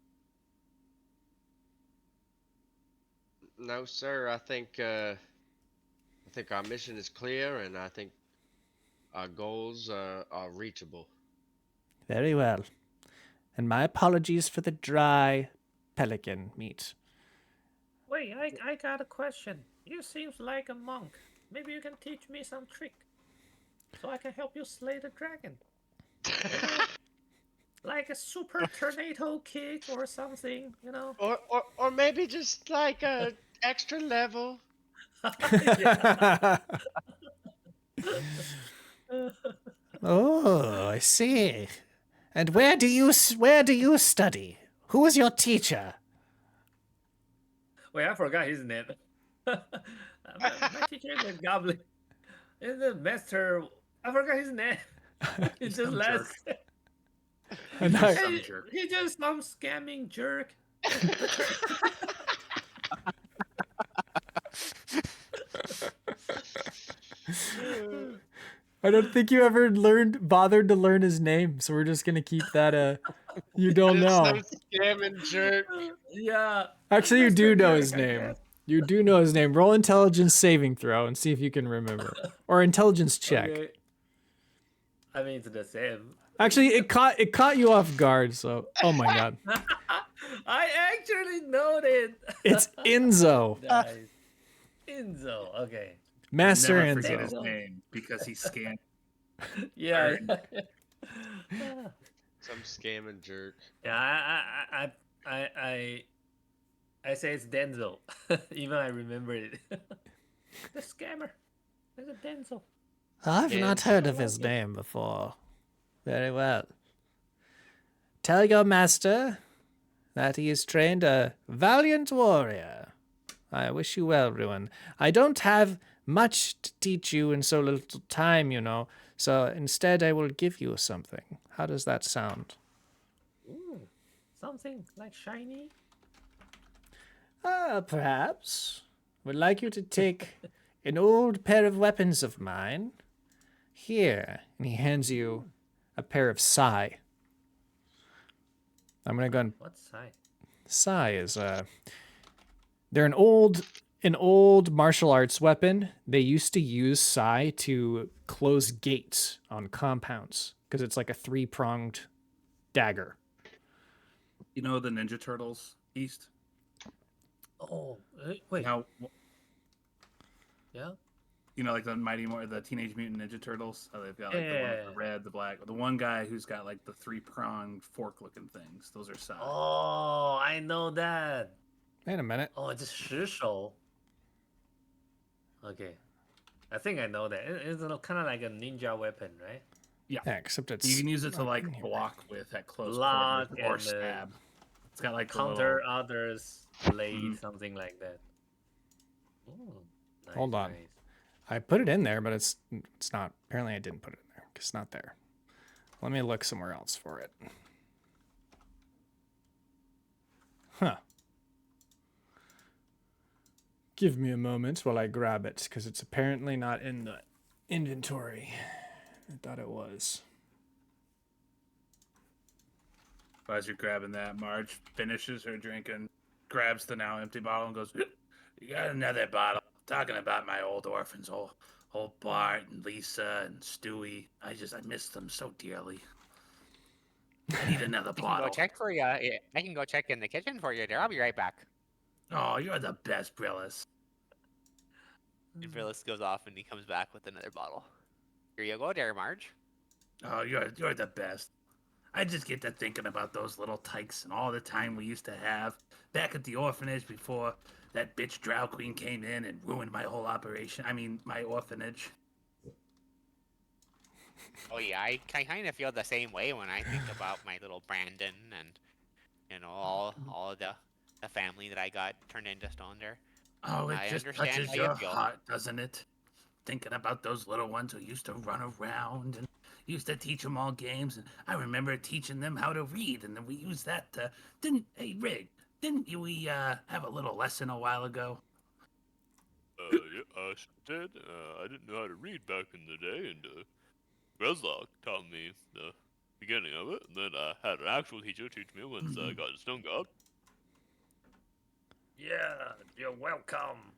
No, sir. I think our mission is clear, and I think our goals are reachable. Very well. And my apologies for the dry pelican meat. Wait, I got a question. You seems like a monk. Maybe you can teach me some trick, so I can help you slay the dragon. Like a super tornado kick or something, Or maybe just like a extra level. Oh, I see. And where do you study? Who is your teacher? Wait, I forgot his name. My teacher is a goblin. Is the master? I forgot his name. He's just last. He's just some scamming jerk. I don't think you ever bothered to learn his name, so we're just gonna keep that. You don't know. Some scamming jerk. Yeah. Actually, you do know his name. You do know his name. Roll intelligence saving throw and see if you can remember, or intelligence check. Okay. I mean, it's the same. Actually, it caught you off guard. So, oh my god, I actually know it. it's Enzo. Nice. Enzo. Okay. Master Never forget Enzo. his name because he's scanned. Yeah. Some scamming jerk. Yeah. I say it's Denzel. Even I remember it. The scammer. There's a Denzel. I've not heard of his name before. Very well. Tell your master that he is trained a valiant warrior. I wish you well, Ruin. I don't have much to teach you in so little time, so instead I will give you something. How does that sound? Ooh, something like shiny. Perhaps. Would like you to take an old pair of weapons of mine. Here. And he hands you a pair of sai. I'm going to go and... What's sai? Sai is, they're an old martial arts weapon. They used to use sai to close gates on compounds, because it's like a 3-pronged dagger. You know the Ninja Turtles, East? Oh, wait. How, Yeah? you know, like the Teenage Mutant Ninja Turtles? How they've got like the one with the red, the black. The one guy who's got like the 3-pronged fork-looking things. Those are sai. Oh, I know that. Wait a minute. Oh, it's 石手. Okay. I think I know that. It's kind of like a ninja weapon, right? Yeah, except it's You can use it to not like in here. block with at close Block quarters or and, stab. It's got like the Counter little, others, blade, Mhm. something like that. Ooh, nice, Hold on. nice. I put it in there, but it's not. Apparently, I didn't put it in there. It's not there. Let me look somewhere else for it. Huh. Give me a moment while I grab it, because it's apparently not in the inventory. I thought it was. as you're grabbing that, Marge finishes her drink and grabs the now empty bottle and goes, "You got another bottle? Talking about my old orphans, old Bart and Lisa and Stewie. I miss them so dearly. I need another I can bottle." go check for you. I can go check in the kitchen for you there. I'll be right back. Oh, you're the best, Brillis. And Phyllis goes off and he comes back with another bottle. Here you go there, Marge. Oh, you're the best. I just get to thinking about those little tykes and all the time we used to have back at the orphanage before that bitch drow queen came in and ruined my whole operation. I mean, my orphanage. Oh yeah, I kind of feel the same way when I think about my little Brandon and all of the family that I got turned into stone there. Oh, it I just understand touches how you your feel. heart, doesn't it? Thinking about those little ones who used to run around and used to teach them all games. And I remember teaching them how to read, and then we used that to... Hey, Rygg, didn't we have a little lesson a while ago? Yeah, I sure did. I didn't know how to read back in the day, and Grezlock taught me the beginning of it, and then I had an actual teacher teach me once I got a stone god. Yeah, you're welcome.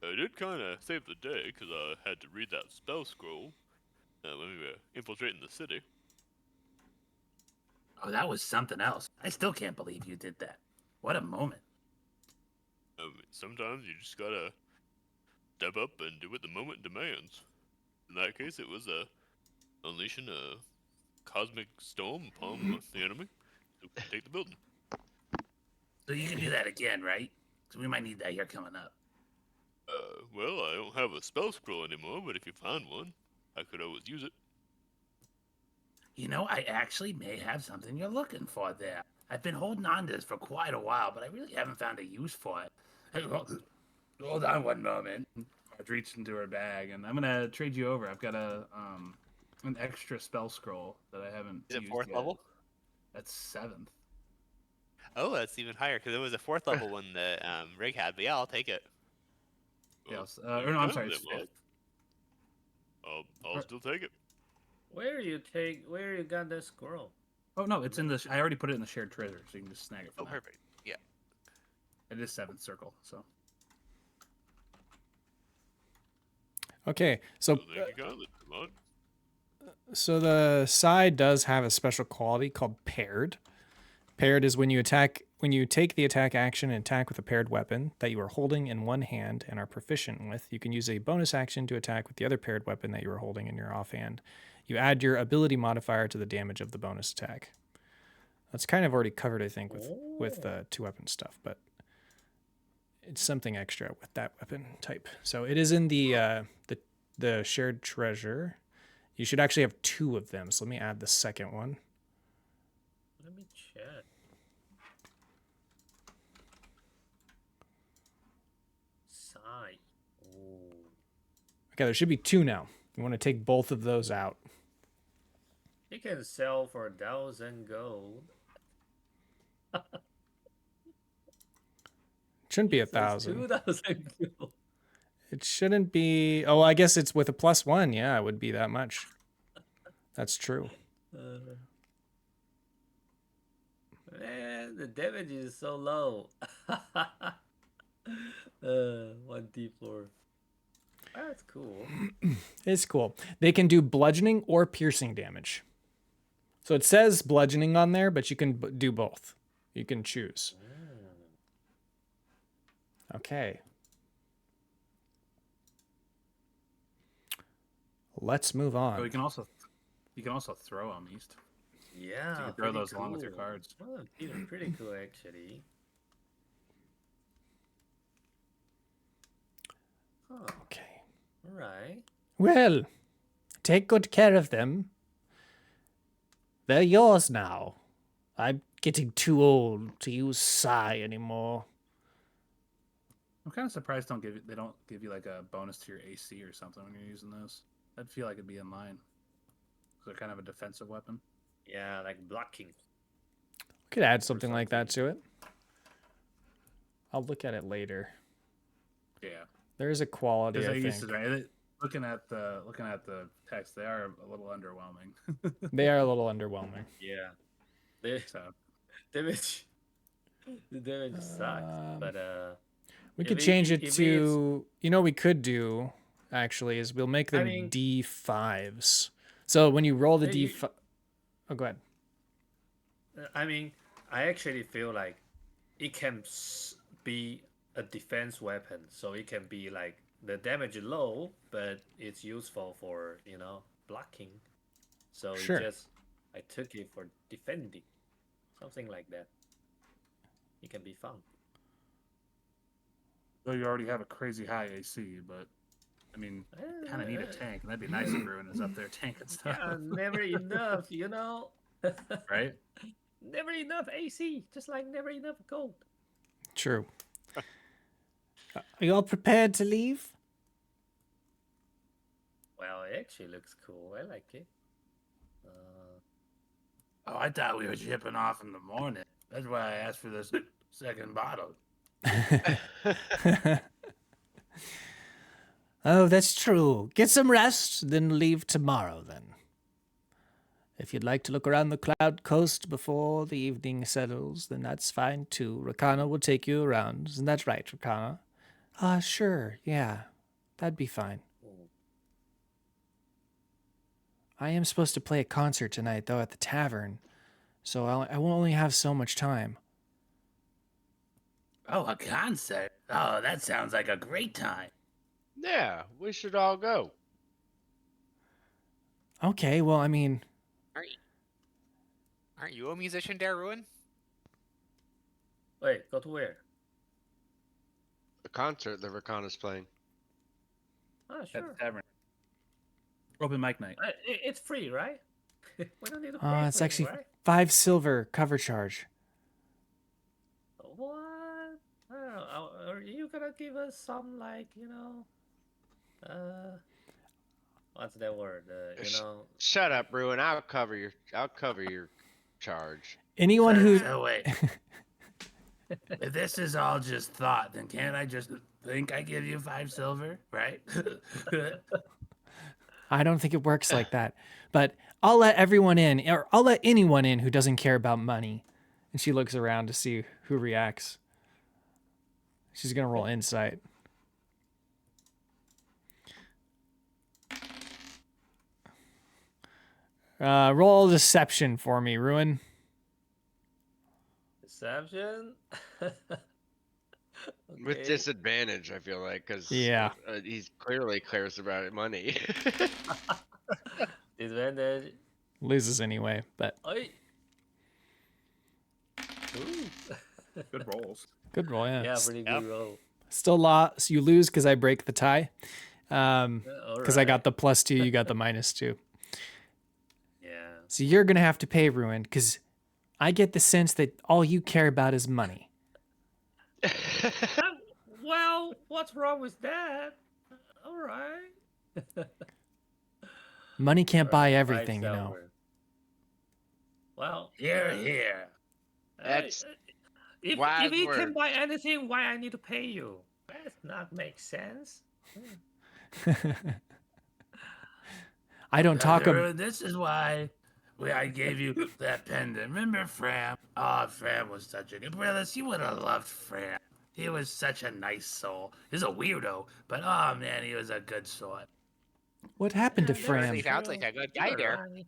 I did kind of save the day, because I had to read that spell scroll when we were infiltrating the city. Oh, that was something else. I still can't believe you did that. What a moment. I mean, sometimes you just gotta step up and do what the moment demands. In that case, it was unleashing a cosmic storm upon the enemy to take the building. So you can do that again, right? So we might need that here coming up. Well, I don't have a spell scroll anymore, but if you find one, I could always use it. You know, I actually may have something you're looking for there. I've been holding on to this for quite a while, but I really haven't found a use for it. Hey, hold on one moment. Marge reached into her bag, and I'm gonna trade you over. I've got an extra spell scroll that I haven't Is it used 4th yet. level? That's 7th. Oh, that's even higher because it was a 4th level one that Rygg had. But yeah, I'll take it. Yes. Or no, I'm sorry, it's 5th. I'll still take it. Where you got that scroll? Oh no, it's in the. I already put it in the shared treasure, so you can just snag it. Oh, From there. perfect. Yeah. It is 7th circle, so. Okay, so Thank you kindly. Come on. so the side does have a special quality called paired. Paired is when you take the attack action and attack with a paired weapon that you are holding in one hand and are proficient with. You can use a bonus action to attack with the other paired weapon that you are holding in your offhand. You add your ability modifier to the damage of the bonus attack. That's kind of already covered, I think, with the 2-weapon stuff, but it's something extra with that weapon type. So it is in the shared treasure. You should actually have 2 of them. So let me add the second one. Let me check. Side. Ooh. Okay, there should be 2 now. You want to take both of those out. You can sell for 1,000 gold. Shouldn't be It says 1,000. 2,000 gold. It shouldn't be. Oh, I guess it's with a +1. Yeah, it would be that much. That's true. Man, the damage is so low. 1d4. That's cool. It's cool. They can do bludgeoning or piercing damage. So it says bludgeoning on there, but you can do both. You can choose. Okay. Let's move on. Oh, you can also throw them, East. Yeah. So you can throw pretty those along with your cool. cards. Oh, pretty cool, actually. Huh. Okay. right. Well, take good care of them. They're yours now. I'm getting too old to use Sai anymore. I'm kind of surprised they don't give you like a bonus to your AC or something when you're using those. I'd feel like it'd be in line. They're kind of a defensive weapon. Yeah, like blocking. Could add something like that to it. I'll look at it later. Yeah. There is a quality, Because I they used to, think. right? Looking at the text, they are a little underwhelming. They are a little underwhelming. Yeah. The So damage. The damage sucks. But We if could it- change it if it's- to... You know what we could do, actually, is we'll make them mean- D5s. So when you roll the you- D5... Oh, go ahead. I mean, I actually feel like it can be a defense weapon, so it can be like the damage is low, but it's useful for blocking. So Sure. I took it for defending, something like that. It can be fun. though you already have a crazy high AC, but I mean, kind of need a tank, and that'd be nice if Ruin is up there tanking stuff, Yeah, never enough, right? Never enough AC, just like never enough gold. True. Are you all prepared to leave? Well, it actually looks cool. I like it. Oh, I thought we were shipping off in the morning. That's why I asked for this second bottle. Oh, that's true. Get some rest, then leave tomorrow, then. If you'd like to look around the Cloudcoast before the evening settles, then that's fine too. Recanna will take you around. Isn't that right, Recanna? Sure, yeah. That'd be fine. I am supposed to play a concert tonight, though, at the Tavern, so I will only have so much time. Oh, a concert? Oh, that sounds like a great time. Yeah, we should all go. Okay, well, I mean, Aren't you a musician, there, Ruin? Wait, go to where? The concert that Recanna's playing. Ah, At sure. the tavern. Open mic night. It's free, right? We don't need to pay it's for it, actually right? 5 silver cover charge. What? I don't know. Are you gonna give us some what's that word? Shut up, Ruin. I'll cover your charge. Anyone who... So wait. If this is all just thought, then can't I just think I give you 5 silver, right? I don't think it works like that. But I'll let everyone in, or I'll let anyone in who doesn't care about money. And she looks around to see who reacts. She's going to roll insight. Roll deception for me, Ruin. Deception. With Okay. disadvantage, I feel like, because Yeah. He's clearly cares about money. Disadvantage. Loses anyway, but Oi. Ooh. Good rolls. good roll, yeah. Yeah, pretty good roll. Still lost. You lose because I break the tie. Because I got the +2, you got the -2. Yeah. So you're going to have to pay Ruin because I get the sense that all you care about is money. Well, what's wrong with that? All right. Money can't buy Five everything, you know. silver. Well, Here. That's if wise you can words. buy anything, why I need to pay you? That does not make sense. I don't talk about... Ruin, this is why I gave you that pendant. Remember Fram? Oh, Fram was such a good brother. You would have loved Fram. He was such a nice soul. He was a weirdo, but oh man, he was a good sort. What happened to Yeah, Fram? He sounds like a good guy You're there. right.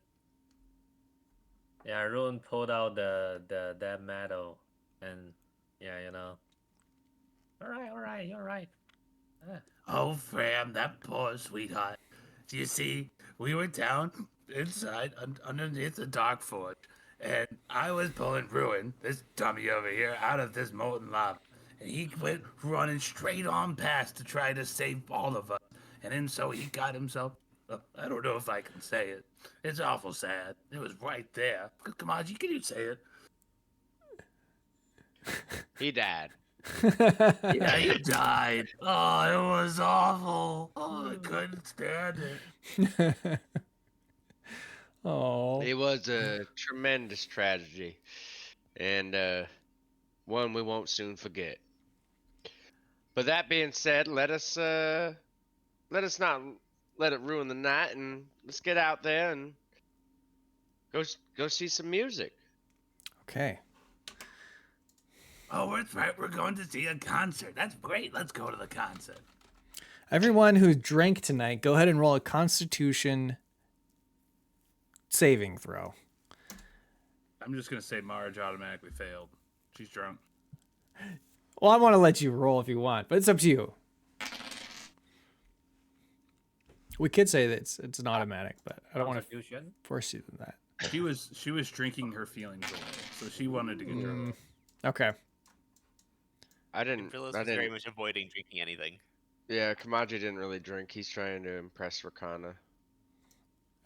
Yeah, Ruin pulled out that medal, and yeah, All right, you're right. Oh, Fram, that poor sweetheart. Do you see, we were down inside underneath the dark forge, and I was pulling Ruin, this dummy over here, out of this molten lava. And he went running straight on past to try to save all of us. and then so he got himself. I don't know if I can say it. It's awful sad. It was right there. Kamaji, can you say it? He died. Yeah, he died. Oh, it was awful. Oh, I couldn't stand it. Oh. It was a tremendous tragedy, and one we won't soon forget. But that being said, let us not let it ruin the night, and let's get out there and go see some music. Okay. Oh, that's right. We're going to see a concert. That's great. Let's go to the concert. Everyone who drank tonight, go ahead and roll a Constitution saving throw. I'm just gonna say Marge automatically failed. She's drunk. Well, I want to let you roll if you want, but it's up to you. We could say that it's an automatic, but I don't want to Constitution. force you to that. She was drinking her feelings away, so she wanted to get drunk. Okay. I didn't. Phyllis I was very didn't. much avoiding drinking anything. Yeah, Kamaji didn't really drink. He's trying to impress Recanna.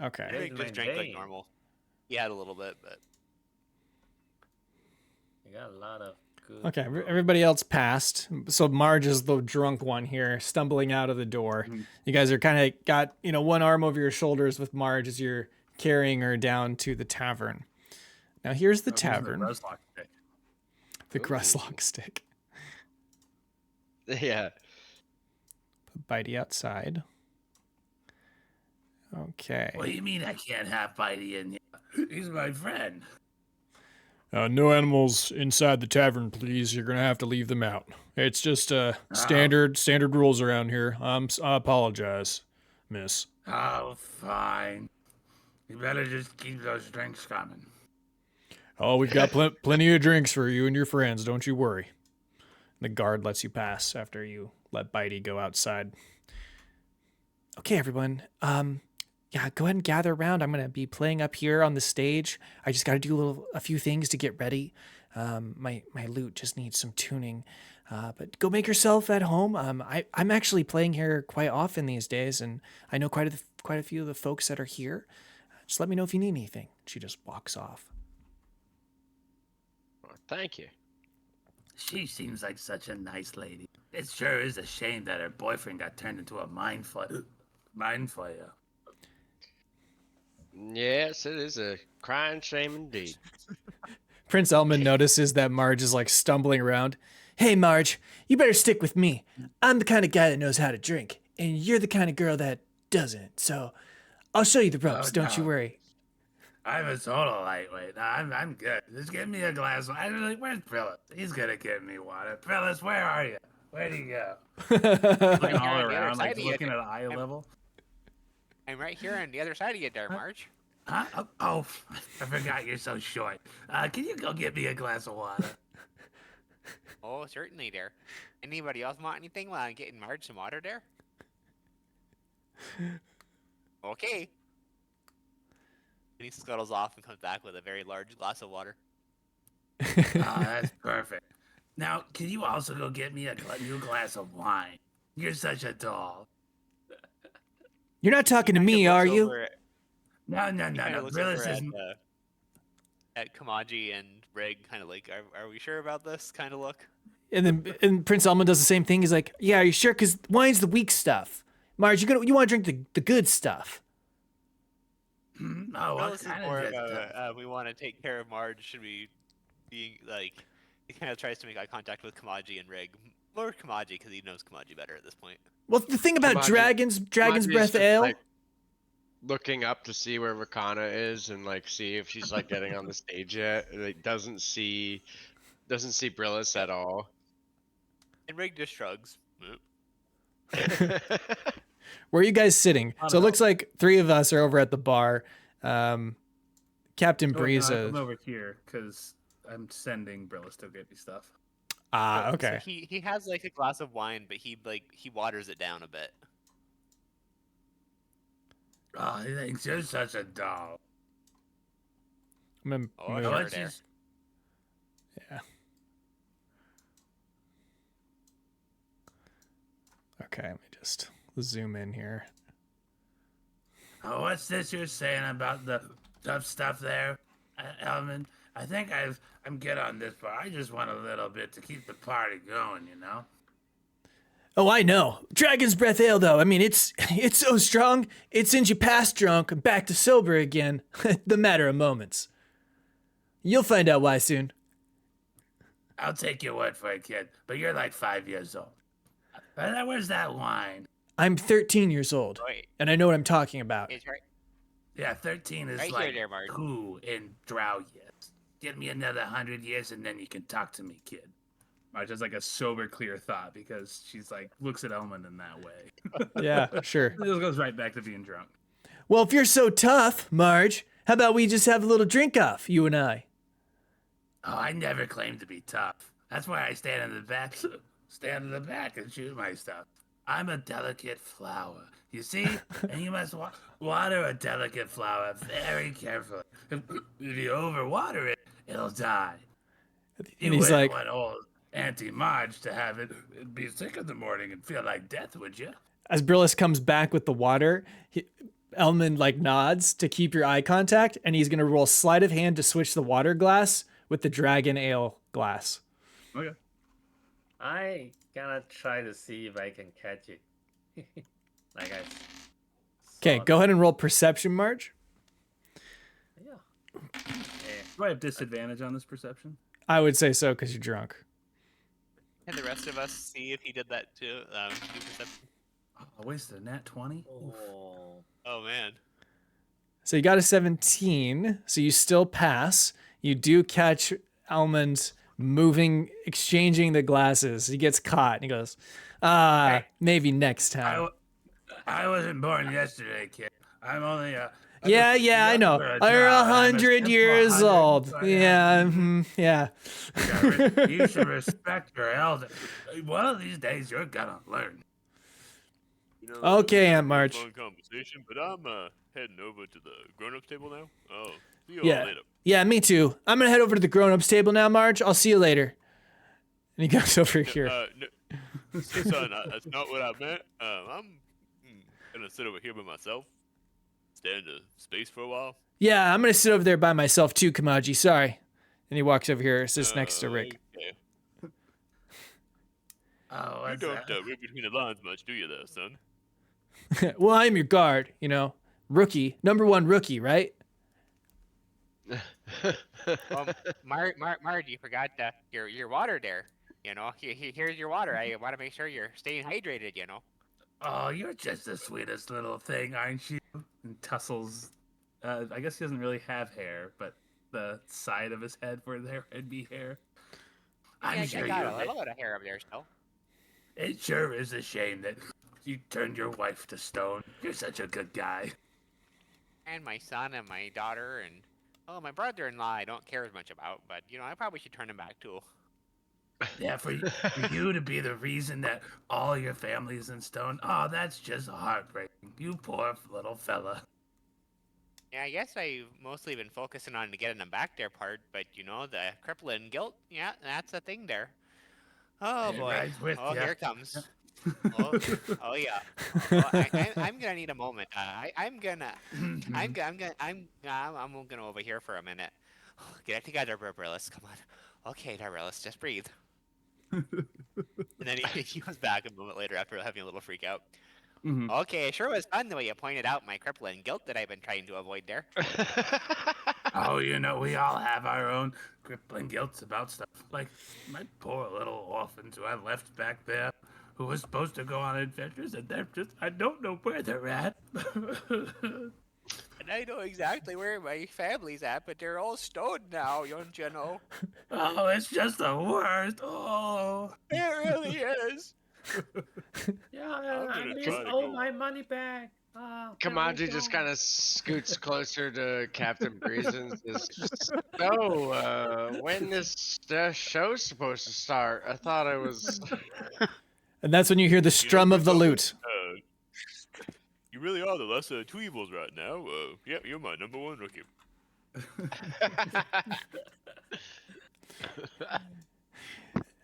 Okay. Hey. Rick just drank like maintain. normal. He had a little bit, but You got a lot of good. Okay. Everybody else passed. So Marge is the drunk one here, stumbling out of the door. You guys are kind of got, one arm over your shoulders with Marge as you're carrying her down to the tavern. Now here's the tavern. The Gruslock stick. Yeah. Put Bitey outside. Okay. What do you mean I can't have Bitey in here? He's my friend. No animals inside the tavern, please. You're gonna have to leave them out. It's just standard rules around here. I apologize, miss. Oh, fine. You better just keep those drinks coming. Oh, we've got plenty of drinks for you and your friends. Don't you worry. The guard lets you pass after you let Bitey go outside. Okay, everyone. Yeah, go ahead and gather around. I'm gonna be playing up here on the stage. I just got to do a few things to get ready. My lute just needs some tuning. But go make yourself at home. I'm actually playing here quite often these days, and I know quite a few of the folks that are here. Just let me know if you need anything. She just walks off. Well, thank you. She seems like such a nice lady. It sure is a shame that her boyfriend got turned into a mind flayer. Yes, it is a crying shame indeed. Prince Elman notices that Marge is like stumbling around. Hey, Marge, you better stick with me. I'm the kind of guy that knows how to drink, and you're the kind of girl that doesn't. So I'll show you the ropes. Oh, don't you no. worry. I'm a total lightweight. No, I'm good. Just give me a glass of I'm like, where's Prillis? He's gonna give me water. Prillis, where are you? Where'd he go? Looking all You're on the other around, like side of you. looking at eye level. I'm right here on the other side of you there, Marge. Huh? Oh, I forgot you're so short. Can you go get me a glass of water? Oh, certainly there. Anybody else want anything while I'm getting Marge some water there? Okay. And he scuttles off and comes back with a very large glass of water. Oh, that's perfect. Now, can you also go get me a new glass of wine? You're such a doll. You're not talking to me, are you? No. Looks Prillis over isn't. at Kamaji and Rygg, kind of like, are we sure about this? Kind of look. And Prince Elman does the same thing. He's like, yeah, are you sure? Because wine's the weak stuff. Marge, you want to drink the good stuff. Oh, what This is kind more of of good stuff? a, we want to take care of Marge. Should we be like? He kind of tries to make eye contact with Kamaji and Rygg. More Kamaji because he knows Kamaji better at this point. Well, the thing about Dragon's Kamaji's Breath just, Ale. like, looking up to see where Recanna is and like see if she's like getting on the stage yet. Like doesn't see Brillis at all. And Rygg just shrugs. Where are you guys sitting? So it looks like three of us are over at the bar. Captain Breeza. I'm over here because I'm sending Brillis to get me stuff. Ah, So okay. he has like a glass of wine, but he waters it down a bit. Oh, he thinks you're such a doll. I'm gonna Oh, move- sure. What's there. his- Yeah. Okay, let me just zoom in here. Oh, what's this you're saying about the tough stuff there, Elman? I think I'm good on this, but I just want a little bit to keep the party going, you know? Oh, I know. Dragon's Breath Ale, though. I mean, it's so strong, it sends you past drunk and back to sober again. The matter of moments. You'll find out why soon. I'll take your word for it, kid, but you're like 5 years old. Where's that wine? I'm 13 years old, Wait, and I know what I'm talking about. it's right. Yeah, 13 is Right here, like there, Marge. 2 in drow years. Give me another 100 years and then you can talk to me, kid. Marge has like a sober, clear thought because she's like looks at Elman in that way. Yeah, sure. It just goes right back to being drunk. Well, if you're so tough, Marge, how about we just have a little drink off, you and I? Oh, I never claimed to be tough. That's why I stand in the back, and shoot my stuff. I'm a delicate flower, you see? And you must water a delicate flower very carefully. If you overwater it, it'll die. And You he's wouldn't like, want old Auntie Marge to have it be sick in the morning and feel like death, would you? as Brillis comes back with the water, Elman like nods to keep your eye contact, and he's gonna roll sleight of hand to switch the water glass with the dragon ale glass. Okay. I gonna try to see if I can catch it. Like I. Okay, saw go ahead and roll perception, Marge. Yeah. Do I have disadvantage on this perception? I would say so because you're drunk. And the rest of us see if he did that too. Do perception. Oh, I wasted a nat 20. Oh. Oh man. So you got a 17, so you still pass. You do catch Elman's exchanging the glasses. He gets caught and he goes, Hey. maybe next time. I wasn't born yesterday, kid. I'm only a. Yeah, I know. You're 100 years old. Yeah, yeah. You should respect your elder. One of these days, you're gonna learn. You know, Okay, this Aunt is a Marge. Fun conversation, but I'm heading over to the grown-ups table now. Oh, see you Yeah. all later. Yeah, me too. I'm gonna head over to the grown-ups table now, Marge. I'll see you later. And he goes over here. No, son, that's not what I meant. I'm gonna sit over here by myself, stand in space for a while. Yeah, I'm gonna sit over there by myself too, Kamaji. Sorry. And he walks over here, sits next to Rick. Okay. Oh, You what's don't that? read between the lines much, do you, there, son? Well, I'm your guard, rookie, #1 rookie, right? Marge, you forgot your water there. Here's your water. I want to make sure you're staying hydrated. Oh, you're just the sweetest little thing, aren't you? And tussles. I guess he doesn't really have hair, but the side of his head where there would be hair. I'm I sure got a you. little bit of hair up there still. It sure is a shame that you turned your wife to stone. You're such a good guy. And my son and my daughter and my brother-in-law I don't care as much about, but I probably should turn him back too. Yeah, for you to be the reason that all your family's in stone. Oh, that's just heartbreaking. You poor little fella. Yeah, I guess I've mostly been focusing on getting them back there part, but the crippling guilt, yeah, that's a thing there. Oh It boy! rides with Oh, ya. here it comes. Oh yeah. I'm gonna need a moment. I'm gonna over here for a minute. Get it together, Brillis. Come on. Okay, Brillis, just breathe. And then he comes back a moment later after having a little freak out. Mhm. Okay, it sure was fun the way you pointed out my crippling guilt that I've been trying to avoid there. Oh, we all have our own crippling guilts about stuff. Like my poor little orphans who I left back there, who was supposed to go on adventures, and I don't know where they're at. And I know exactly where my family's at, but they're all stoned now, don't you know? Oh, it's just the worst. Oh. It really is. Yeah, I'm I gonna miss try to all go. my money back. Kamaji just kind of scoots closer to Captain Breeze and says, "So, when this show's supposed to start? I thought I was." And that's when you hear the strum of the lute. You really are the lesser of two evils right now. Yeah, you're my #1 rookie.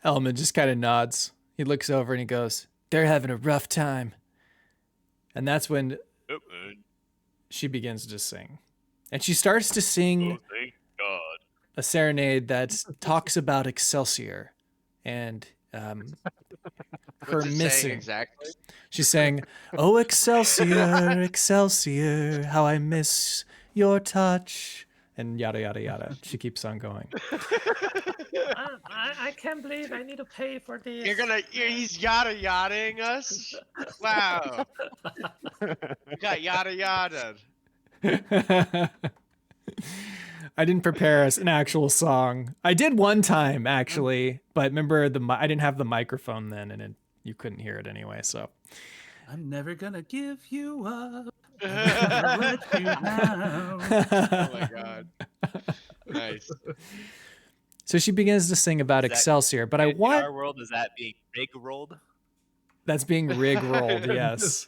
Elman just kind of nods. He looks over and he goes, "They're having a rough time. And that's when Yep, and she begins to sing. And she starts to sing oh, thank God. a serenade that talks about Excelsior and her What's it saying missing. exactly? She sang, "Oh Excelsior, Excelsior, how I miss your touch," and yada yada yada. She keeps on going. I can't believe I need to pay for this. He's yada yadaing us? Wow. You got yada yada. I didn't prepare us an actual song. I did one time actually, but remember I didn't have the microphone then, and you couldn't hear it anyway. So I'm never gonna give you up. Never let you down. Oh my God. Nice. So she begins to sing about Is that- Excelsior, but I In want our world, is that being big rolled? that's being rig rolled. Yes,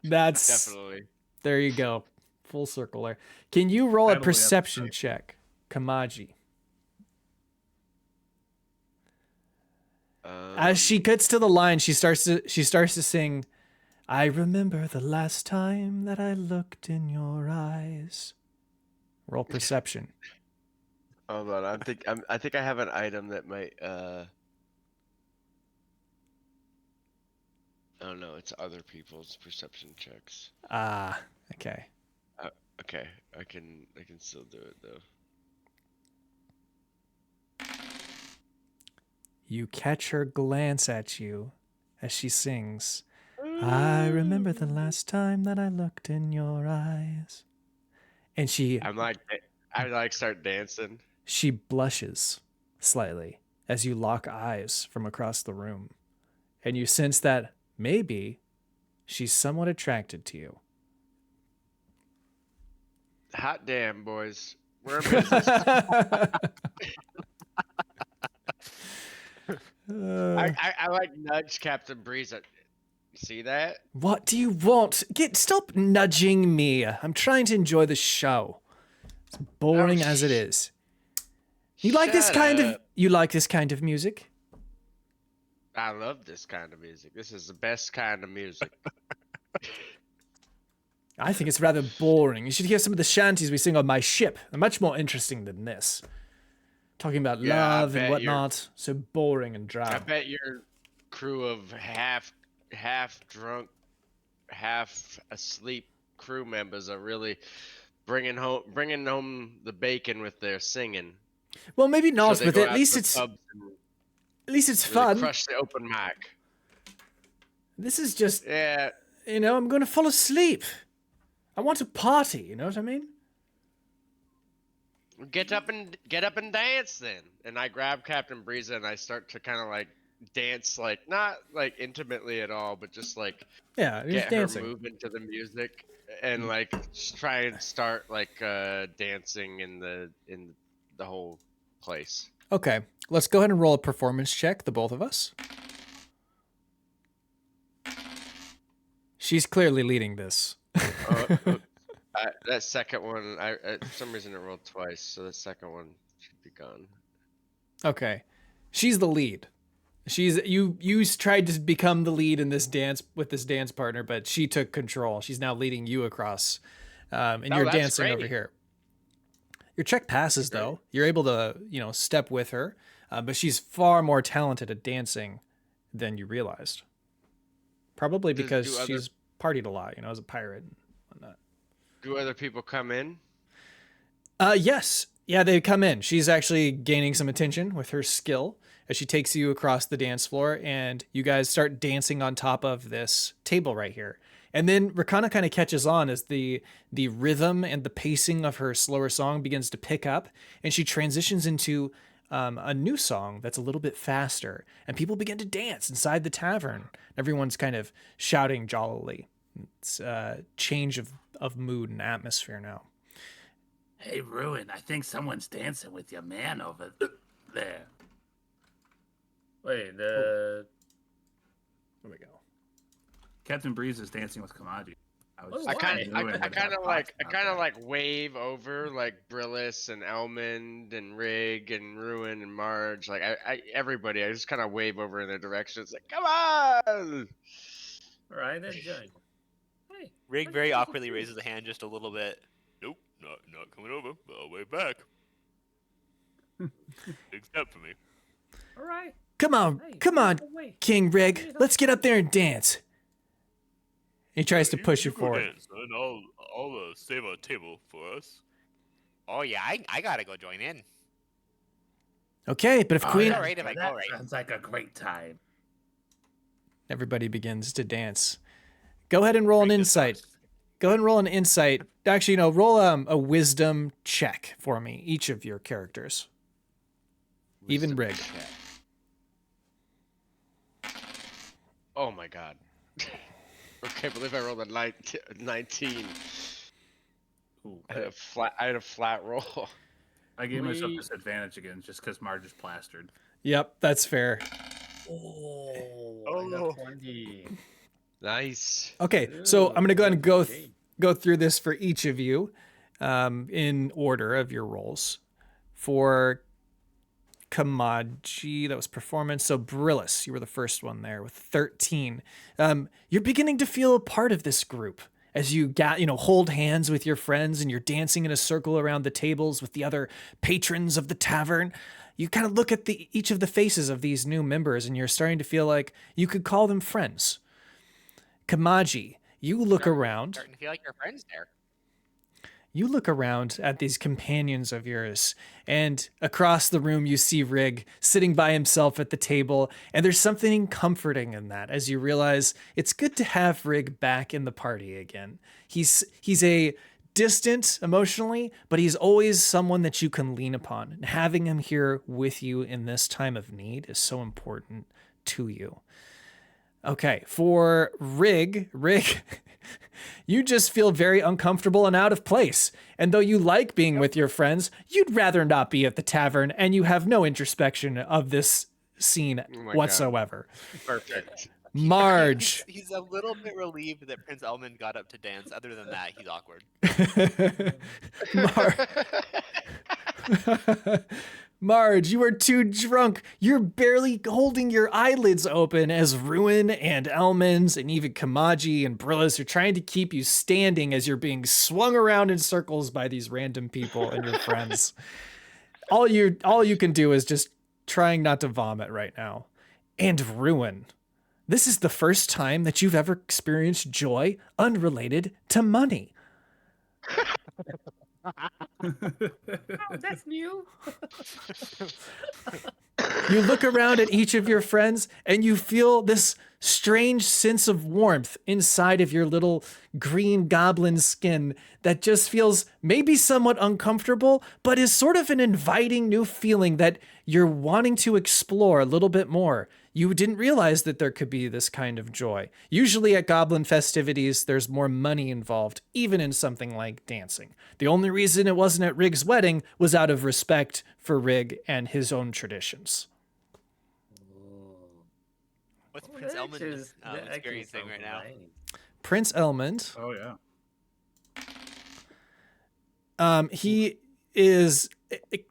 that's Definitely. there. You go, full circle there. Can you roll a Title of the perception episode. check, Kamaji? As she gets to the line, she starts to sing, "I remember the last time that I looked in your eyes." Roll perception. Hold on, I think I have an item that might oh no, it's other people's perception checks. Ah, okay. Okay, I can still do it though. You catch her glance at you as she sings, "I remember the last time that I looked in your eyes." And I start dancing. she blushes slightly as you lock eyes from across the room. And you sense that maybe she's somewhat attracted to you. Hot damn, boys. We're in business. I like nudge Captain Breeze. See that? What do you want? Stop nudging me. I'm trying to enjoy the show. It's boring as it is. You like this kind of music? I love this kind of music. This is the best kind of music. I think it's rather boring. You should hear some of the shanties we sing on my ship. They're much more interesting than this. Talking about Yeah, I love and bet whatnot. So boring and dry. I bet your crew of half drunk, half asleep crew members are really bringing home the bacon with their singing. Well, maybe not, they but go at out least to the it's pubs and really fun. crush the open mic. This is just, Yeah. I'm going to fall asleep. I want to party, you know what I mean? Get up and dance then. And I grab Captain Breeza and I start to kind of like dance, like not like intimately at all, but just like Yeah, he's get dancing. her moving to the music and like just try and start like dancing in the whole place. Okay, let's go ahead and roll a performance check, the both of us. She's clearly leading this. That second one, for some reason it rolled twice, so the second one should be gone. Okay, she's the lead. You tried to become the lead in this dance with this dance partner, but she took control. She's now leading you across, and you're that's dancing great. over here. Your check passes though. You're able to step with her, but she's far more talented at dancing than you realized. Probably because she's partied a lot, as a pirate and whatnot. Do other people come in? Yes. Yeah, they come in. She's actually gaining some attention with her skill as she takes you across the dance floor, and you guys start dancing on top of this table right here. And then Recanna kind of catches on as the rhythm and the pacing of her slower song begins to pick up, and she transitions into a new song that's a little bit faster, and people begin to dance inside the tavern. Everyone's kind of shouting jollily. It's a change of mood and atmosphere now. Hey, Ruin, I think someone's dancing with your man over there. Wait, There we go. Captain Breeze is dancing with Kamaji. I kind of like wave over like Brillis and Elmond and Rygg and Ruin and Marge, like everybody. I just kind of wave over in their direction. It's like, come on! all right, then, John. Rygg very awkwardly raises a hand just a little bit. Nope, not coming over. I'll wait back. Big step for me. All right. Come on, King Rygg. Let's get up there and dance. He tries to push you go forward. dance, and I'll save a table for us. Oh yeah, I gotta go join in. Okay, but if Queen... all right if I go, right? Sounds like a great time. Everybody begins to dance. Go ahead and roll an insight. Go ahead and roll an insight. Actually, no, roll a wisdom check for me, each of your characters. Even Rygg. Oh my god. Okay, I believe I rolled a 19. Ooh, I had a flat roll. I gave myself disadvantage again just because Marge is plastered. Yep, that's fair. I got 20. Nice. Okay, so I'm gonna go ahead and go through this for each of you, in order of your rolls. For Kamaji, that was performance. So Brillis, you were the first one there with 13. You're beginning to feel a part of this group as you hold hands with your friends and you're dancing in a circle around the tables with the other patrons of the tavern. You kind of look at each of the faces of these new members and you're starting to feel like you could call them friends. Kamaji, you look around. Starting to feel like your friends there. You look around at these companions of yours, and across the room you see Rygg sitting by himself at the table, and there's something comforting in that as you realize it's good to have Rygg back in the party again. He's a distant emotionally, but he's always someone that you can lean upon. And having him here with you in this time of need is so important to you. Okay, for Rygg, you just feel very uncomfortable and out of place. And though you like being with your friends, you'd rather not be at the tavern, and you have no introspection of this scene whatsoever. Perfect. Marge. He's a little bit relieved that Prince Elman got up to dance. Other than that, he's awkward. Marge, you are too drunk. You're barely holding your eyelids open as Ruin and Elmans and even Kamaji and Brillis are trying to keep you standing as you're being swung around in circles by these random people and your friends. All you can do is just trying not to vomit right now. And Ruin, this is the first time that you've ever experienced joy unrelated to money. That's new. You look around at each of your friends and you feel this strange sense of warmth inside of your little green goblin skin that just feels maybe somewhat uncomfortable, but is sort of an inviting new feeling that you're wanting to explore a little bit more. You didn't realize that there could be this kind of joy. Usually at goblin festivities, there's more money involved, even in something like dancing. The only reason it wasn't at Rygg's wedding was out of respect for Rygg and his own traditions. What's Prince Elman experiencing right now? Prince Elmond. Oh, yeah. He is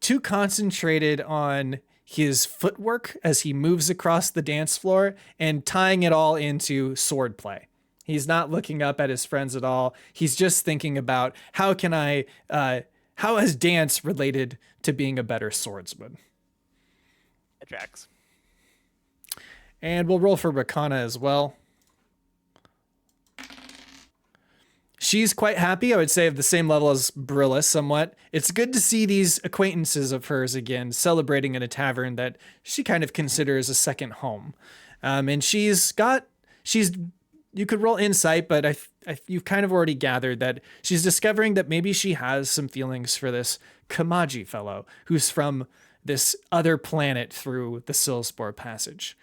too concentrated on his footwork as he moves across the dance floor and tying it all into swordplay. He's not looking up at his friends at all. He's just thinking about how has dance related to being a better swordsman? It tracks. And we'll roll for Recanna as well. She's quite happy, I would say, of the same level as Brillis somewhat. It's good to see these acquaintances of hers again, celebrating in a tavern that she kind of considers a second home. And you could roll insight, but you've kind of already gathered that she's discovering that maybe she has some feelings for this Kamaji fellow who's from this other planet through the Silspore Passage.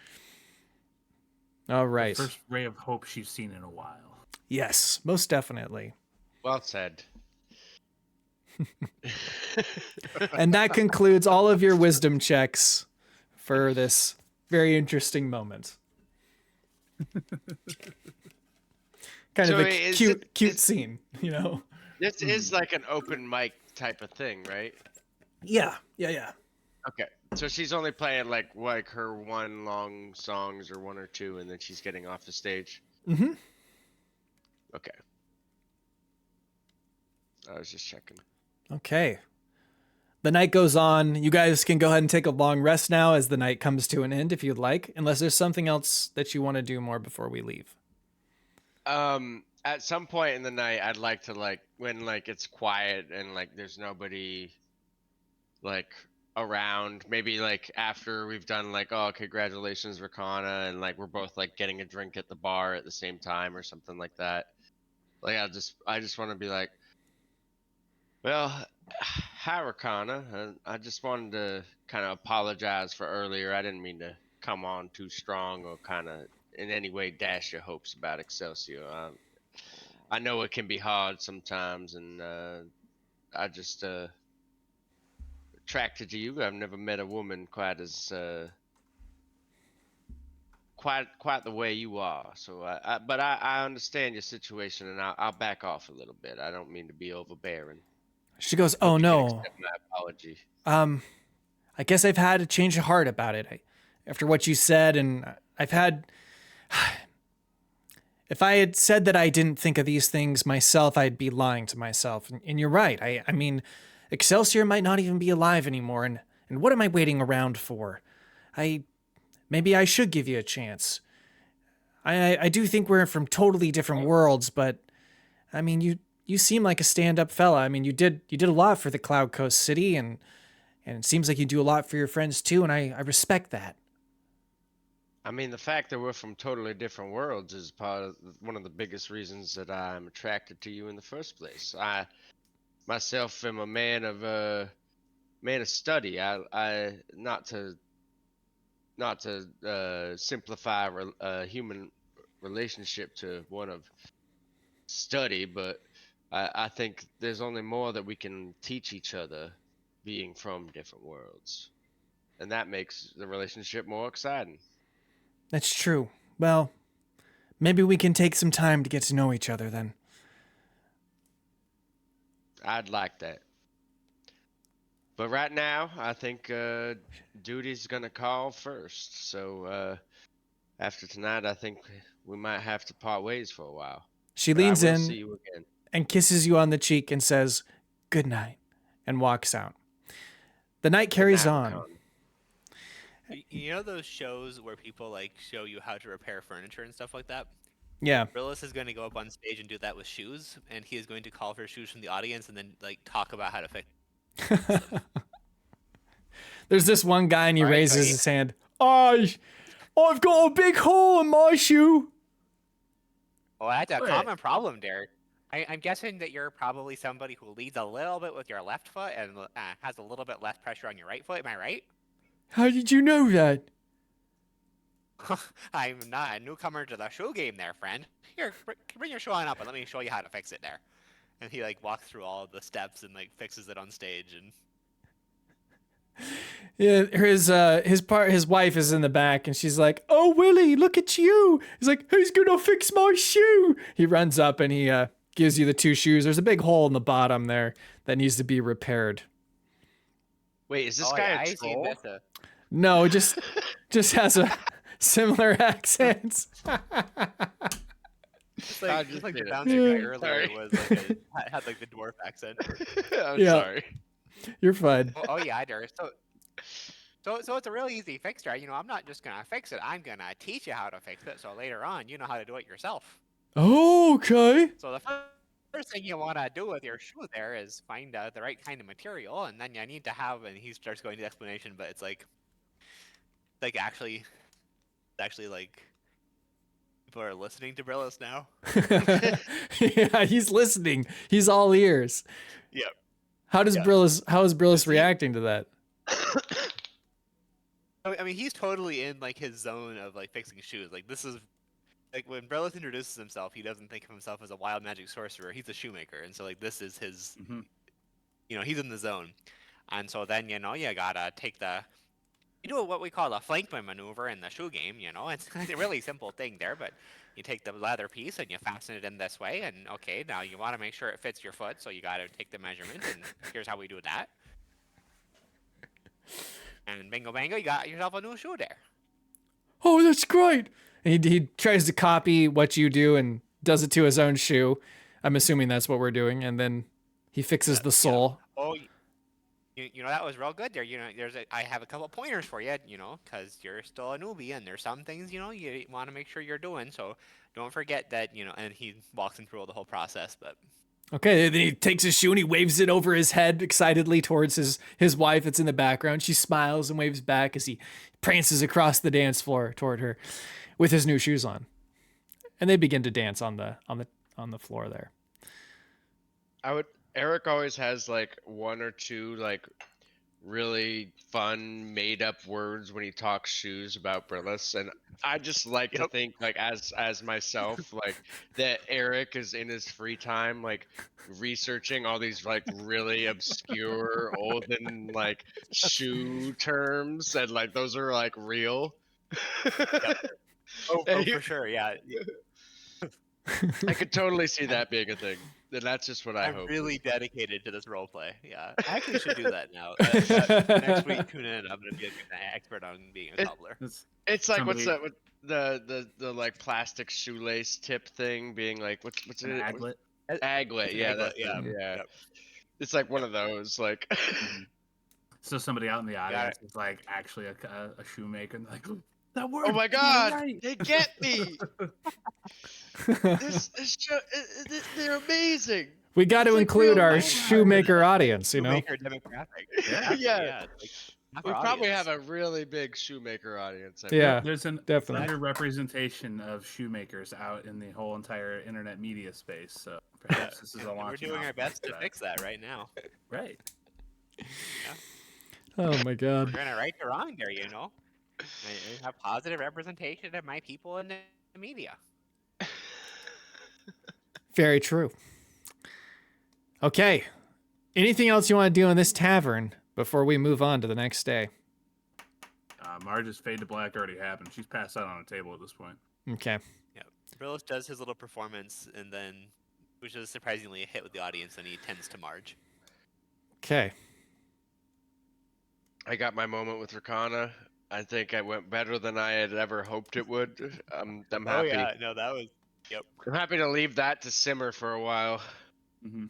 All right. The first ray of hope she's seen in a while. Yes, most definitely. Well said. And that concludes all of your wisdom checks for this very interesting moment. Kind of a cute scene, you know? This is like an open mic type of thing, right? Yeah. Okay. So she's only playing like her one long songs or one or two, and then she's getting off the stage. Mm-hmm. Okay. I was just checking. Okay. The night goes on. You guys can go ahead and take a long rest now as the night comes to an end if you'd like, unless there's something else that you want to do more before we leave. At some point in the night, I'd like to when it's quiet and there's nobody around. Maybe after we've done oh, congratulations, Recanna, and we're both getting a drink at the bar at the same time or something like that. I just want to be well, hi, Recanna. I just wanted to kind of apologize for earlier. I didn't mean to come on too strong or kind of in any way dash your hopes about Excelsior. I know it can be hard sometimes, and I just attracted to you. I've never met a woman quite as quite the way you are. So, but I understand your situation, and I'll back off a little bit. I don't mean to be overbearing. She goes, "Oh Hope you can no. accept my apology." I guess I've had a change of heart about it. After what you said, and I've had... If I had said that I didn't think of these things myself, I'd be lying to myself. And you're right. I mean, Excelsior might not even be alive anymore, and what am I waiting around for? Maybe I should give you a chance. I do think we're from totally different worlds, but I mean, you seem like a stand-up fella. I mean, you did a lot for the Cloudcoast city, and it seems like you do a lot for your friends too, and I respect that. I mean, the fact that we're from totally different worlds is one of the biggest reasons that I'm attracted to you in the first place. I myself am a man of study. I not to simplify a human relationship to one of study, but I think there's only more that we can teach each other being from different worlds, and that makes the relationship more exciting. That's true. Well, maybe we can take some time to get to know each other then. I'd like that. But right now, I think duty's gonna call first. So after tonight, I think we might have to part ways for a while. She But leans I will in see you again. and kisses you on the cheek and says, "Good night," and walks out. The night carries Good night, on. Recanna. You know those shows where people show you how to repair furniture and stuff like that? Yeah. Riddles is going to go up on stage and do that with shoes, and he is going to call for shoes from the audience and then talk about how to fix them. There's this one guy and he All right, raises so his hand. I've got a big hole in my shoe. Well, that's a Wait. common problem, Derek. I'm guessing that you're probably somebody who leads a little bit with your left foot and has a little bit less pressure on your right foot. Am I right? How did you know that? I'm not a newcomer to the shoe game there, friend. Here, bring your shoe on up and let me show you how to fix it there. And he walks through all of the steps and fixes it on stage. And Yeah, his wife is in the back and she's like, "Oh, Willie, look at you." He's like, "Who's gonna fix my shoe?" He runs up and he gives you the two shoes. There's a big hole in the bottom there that needs to be repaired. Wait, is this oh, guy yeah, a I see troll? this. No, just has a similar accent. Just I like, just the did it. bouncer guy Yeah. earlier Sorry. was had the dwarf accent. I'm Yeah. sorry. You're fine. Oh yeah, Derek. So it's a really easy fix, right? I'm not just gonna fix it. I'm gonna teach you how to fix it, so later on you know how to do it yourself. Oh, okay. So the first thing you want to do with your shoe there is find the right kind of material, and then you need to have. And he starts going to the explanation, but it's actually people are listening to Brillis now. Yeah, he's listening. He's all ears. Yep. How is Yeah. Brillis reacting to that? I mean, he's totally in his zone of fixing shoes. This is when Brillis introduces himself, he doesn't think of himself as a wild magic sorcerer. He's a shoemaker, and so this is his. Mhm. He's in the zone, and so then you gotta take you do what we call a flankman maneuver in the shoe game. It's a really simple thing there, but you take the leather piece and you fasten it in this way, and okay, now you want to make sure it fits your foot, so you gotta take the measurement, and here's how we do that. And bingo bango, you got yourself a new shoe there. Oh, that's great. And he tries to copy what you do and does it to his own shoe. I'm assuming that's what we're doing. And then He fixes the soul. Oh, you know, that was real good there. You know, I have a couple pointers for you, you know, because you're still a newbie and there's some things, you know, you want to make sure you're doing. So don't forget that, you know, and he walks him through the whole process. But Okay, then he takes his shoe and he waves it over his head excitedly towards his wife that's in the background. She smiles and waves back as he prances across the dance floor toward her with his new shoes on. And they begin to dance on the floor there. Eric always has like one or two like really fun made up words when he talks shoes about Brillis, and I just like to think like as myself like that Eric is in his free time like researching all these like really obscure olden like shoe terms, and like those are like real. oh, for sure, yeah. I could totally see that being a thing. And that's just what I I'm hope. really dedicated to this role play. Yeah, I actually should do that now. Next week, tune in. I'm gonna be an expert on being a cobbler. It's like what's that? What the like plastic shoelace tip thing being like what's An it? aglet. Aglet, yeah, Aglet, yeah. Yep. It's like one of those like. So somebody out in the audience is like actually a shoemaker, and they're like, that word. Oh my you're god, right." they get me. this show, they're amazing. We got to like include real our life. shoemaker audience, you know. Shoemaker demographic. Yeah. Like, We probably have a really big shoemaker audience. I Yeah. There's an Definitely. underrepresentation of shoemakers out in the whole entire internet media space. So perhaps this is a We're launching doing our off best to point for fix that right now. Right. Oh my We're god. gonna right the wrong there, you know. I have positive representation of my people in the media. Very true. Okay. Anything else you want to do in this tavern before we move on to the next day? Marge's fade to black already happened. She's passed out on a table at this point. Okay. Yeah, Riddles does his little performance, and then, which is surprisingly a hit with the audience, and he tends to Marge. Okay. I got my moment with Recanna. I think it went better than I had ever hoped it would. I'm happy. Oh yeah, no, that was. Yep. I'm happy to leave that to simmer for a while. Mm-hmm.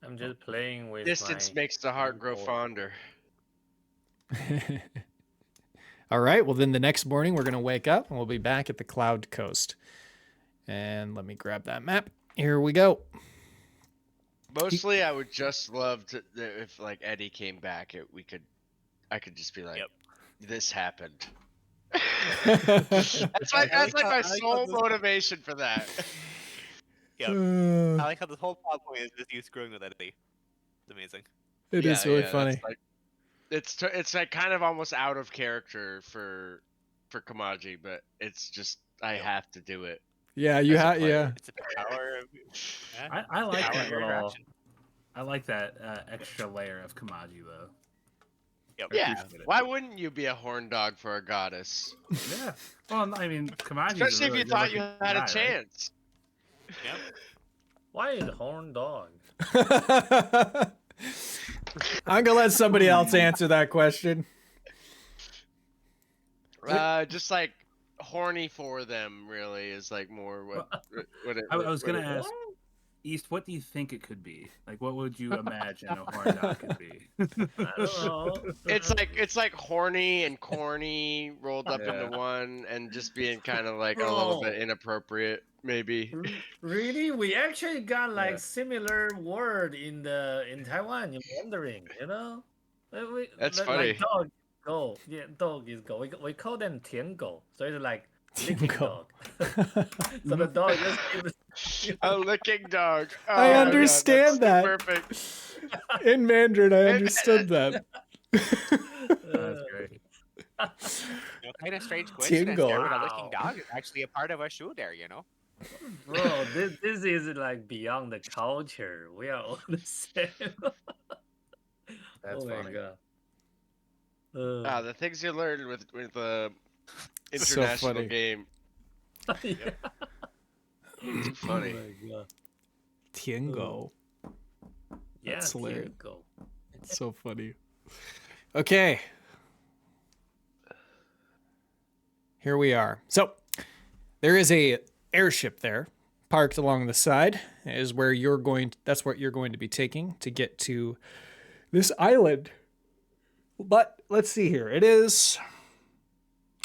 I'm just playing with Distance my makes the heart grow board. fonder. All right. Well, then the next morning we're going to wake up and we'll be back at the Cloudcoast. And let me grab that map. Here we go. Mostly, I would just love to if like Eddie came back. I could just be like, Yep. "This happened." that's like my sole motivation for that. Yep. I like how this whole plot point is just you screwing with Eddie. It's amazing. It is really funny. That's like, it's like kind of almost out of character for Kamaji, but it's just I have to do it. Yeah, you as a have. player. Yeah. It's the power of. Yeah. I like Power that of little. interaction. I like that extra layer of Kamaji though. Yep. Yeah. appreciate it. Why wouldn't you be a horn dog for a goddess? Yeah. Well, I mean, Kamaji. Especially if you thought you had a chance. Yep. Why is horn dog? I'm gonna let somebody else answer that question. Just like horny for them, really is like more what it. I was what gonna it- ask, East, what do you think it could be? Like, what would you imagine a horn dog could be? I don't know. It's like horny and corny rolled up Yeah. into one, and just being kind of like a little Bro. bit inappropriate, maybe. Really? We actually got like Yeah. similar word in Taiwan in Mandarin, you know? That's like funny. dog, go. Yeah, dog is go. We call them 舔狗, so it's like licking 舔狗. dog. So the dog just gives A licking dog. Oh I my God, understand that's that. Perfect. In Mandarin, I understood that. That's great. You know, kind of strange coincidence Tingle. there, but a licking Wow. dog is actually a part of a shoe there, you know? Bro, this is like beyond the culture. We are all the same. That's oh my funny. god. The things you learn with the So international funny. game. Yeah. Too funny. Oh my god. Tiango. Yeah, That's hilarious. 舔狗. It's so funny. Okay. Here we are. So there is a airship there parked along the side is where that's what you're going to be taking to get to this island. But let's see here. It is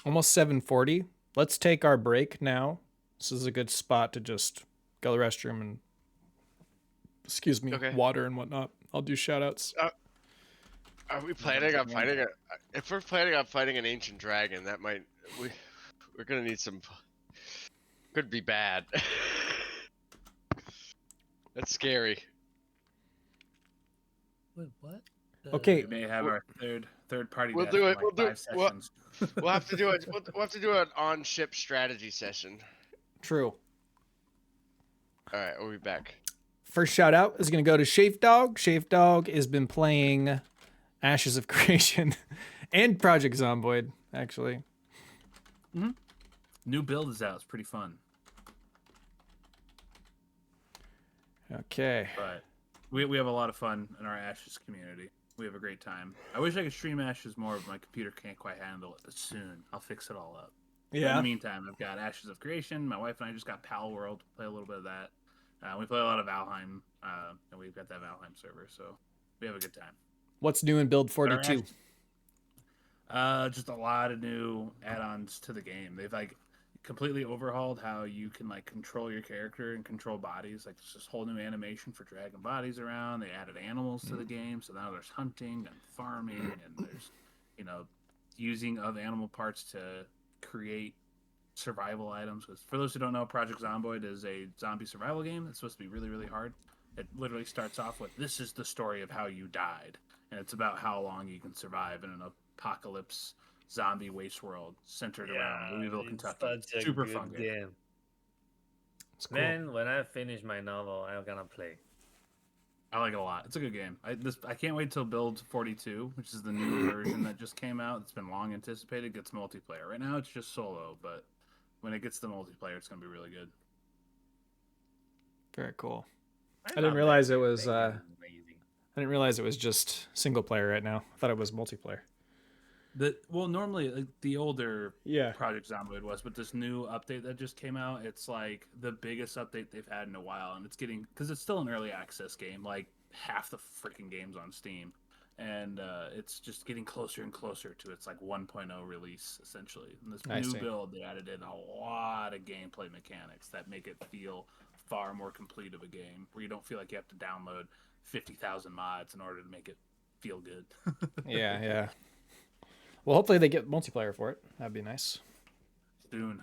almost 7:40. Let's take our break now. This is a good spot to just go to the restroom and, excuse me, Okay. water and whatnot. I'll do shout outs. Are we planning on fighting a? If we're planning on fighting an ancient dragon, that might we're gonna need some. Could be bad. That's scary. Wait, what? Okay. We may have our third party. We'll death do in it. like We'll do 5 it. sessions. We'll have to do it. We'll have to do an on-ship strategy session. True. All right, we'll be back. First shout out is going to go to Shafe Dog. Shafe Dog has been playing Ashes of Creation and Project Zomboid, actually. New build is out. It's pretty fun. Okay. But we have a lot of fun in our Ashes community. We have a great time. I wish I could stream Ashes more, but my computer can't quite handle it. But soon, I'll fix it all up. But in the meantime, I've got Ashes of Creation. My wife and I just got Pal World. Play a little bit of that. We play a lot of Valheim, and we've got that Valheim server, so we have a good time. What's new in Build 42? Just a lot of new add-ons to the game. They've like completely overhauled how you can like control your character and control bodies. Like, there's this whole new animation for dragging bodies around. They added animals to the game, so now there's hunting and farming, and there's using of animal parts to create survival items. For those who don't know, Project Zomboid is a zombie survival game. It's supposed to be really, really hard. It literally starts off with, this is the story of how you died, and it's about how long you can survive in an apocalypse zombie waste world centered around Louisville, Kentucky. Super fun game. Cool. Man, when I finish my novel, I'm gonna play. I like it a lot. It's a good game. I can't wait till Build 42, which is the new version that just came out. It's been long anticipated. Gets multiplayer. Right now it's just solo, but when it gets to multiplayer, it's gonna be really good. Very cool. I didn't realize it was. I didn't realize it was just single player right now. I thought it was multiplayer. Normally like, the older Yeah. Project Zomboid was, but this new update that just came out, it's like the biggest update they've had in a while, and it's getting, because it's still an early access game, like half the freaking games on Steam, and it's just getting closer and closer to its like 1.0 release essentially. And this new build, they added in a lot of gameplay mechanics that make it feel far more complete of a game, where you don't feel like you have to download 50,000 mods in order to make it feel good. Yeah. Well, hopefully they get multiplayer for it. That'd be nice. Soon.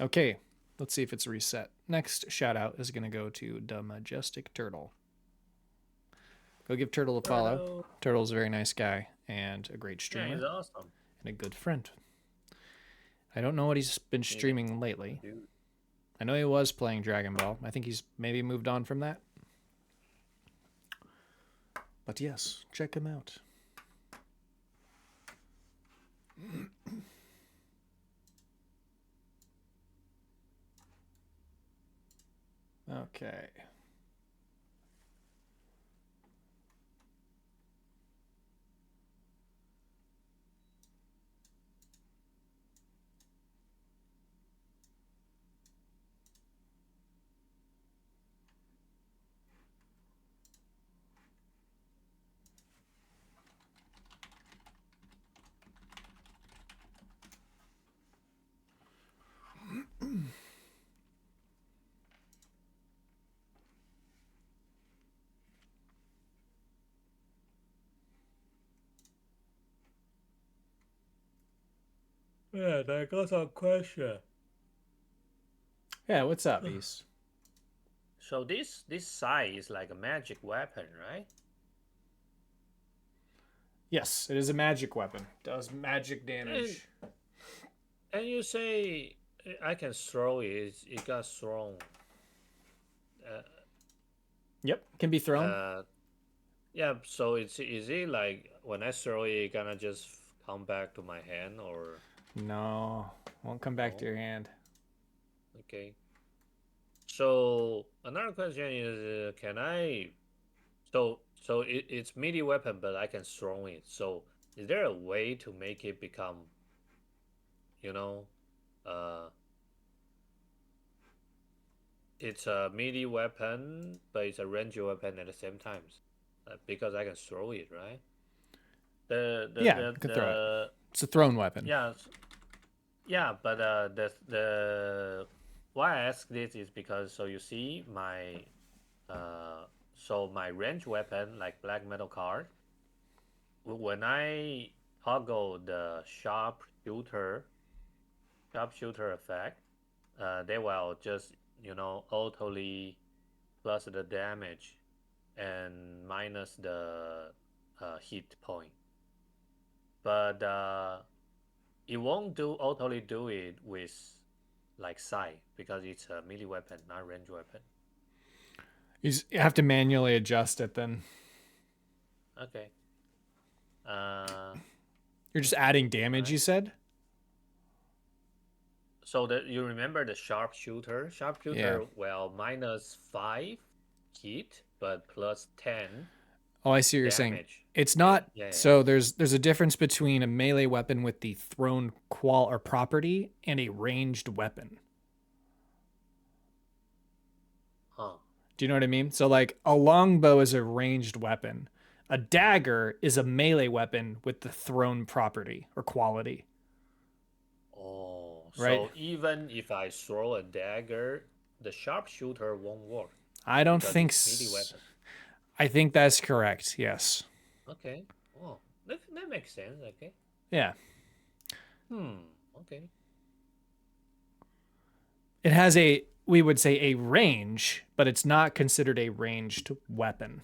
Okay, let's see if it's reset. Next shout out is going to go to the Majestic Turtle. Go give Turtle a follow. Turtle's a very nice guy and a great streamer. Yeah, he's awesome. And a good friend. I don't know what he's been streaming lately. I know he was playing Dragon Ball. I think he's maybe moved on from that. But yes, check him out. Okay. Yeah, I got a question. Yeah, what's up, Beast? So this sai is like a magic weapon, right? Yes, it is a magic weapon. Does magic damage. And you say I can throw it. It got thrown. Yep, can be thrown. Yeah. So is it like when I throw it, it gonna just come back to my hand, or? No, won't come back to your hand. Okay. So another question is, can I? So it's melee weapon, but I can throw it. So is there a way to make it become, it's a melee weapon, but it's a ranged weapon at the same time, because I can throw it, right? You can throw it. It's a thrown weapon. Yeah, but the why I ask this is because so you see my my range weapon like black metal card, when I toggle the sharpshooter effect, they will just autoly plus the damage and minus the hit point, but it won't autoly do it with like scythe because it's a melee weapon, not range weapon. You have to manually adjust it then. Okay. You're just adding damage, right. you said? So that you remember the sharpshooter? Sharpshooter, well, -5 hit, but +10. Oh, I see what you're saying. damage. It's not Yeah. so there's a difference between a melee weapon with the thrown qual or property and a ranged weapon. Huh. Do you know what I mean? So like a longbow is a ranged weapon. A dagger is a melee weapon with the thrown property or quality. Oh, Right. so even if I throw a dagger, the sharpshooter won't work. I don't because think it's melee weapon. I think that's correct. Yes. Okay. Oh, that makes sense. Okay. Yeah. Okay. It has we would say a range, but it's not considered a ranged weapon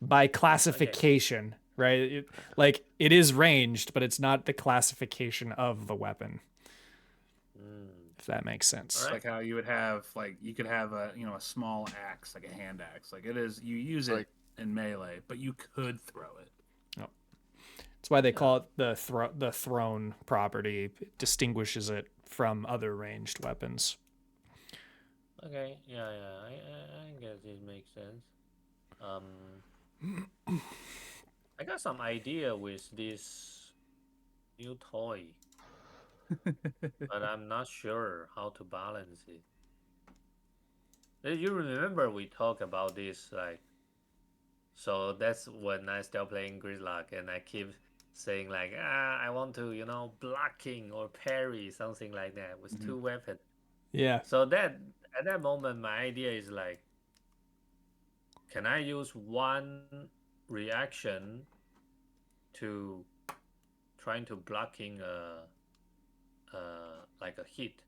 by classification, right? It is ranged, but it's not the classification of the weapon. If that makes sense. All right. Like how you would have, like you could have a a small axe, like a hand axe. Like it is, you use it in melee, but you could throw it. That's why they call it the thrown property. It distinguishes it from other ranged weapons. Okay. Yeah. I guess it makes sense. I got some idea with this new toy, but I'm not sure how to balance it. You remember we talked about this, like, so that's when I still playing Gridlock, and I keep saying like, I want to, blocking or parry, something like that with two weapons. Yeah. So that at that moment, my idea is like, can I use one reaction to trying to blocking like a hit,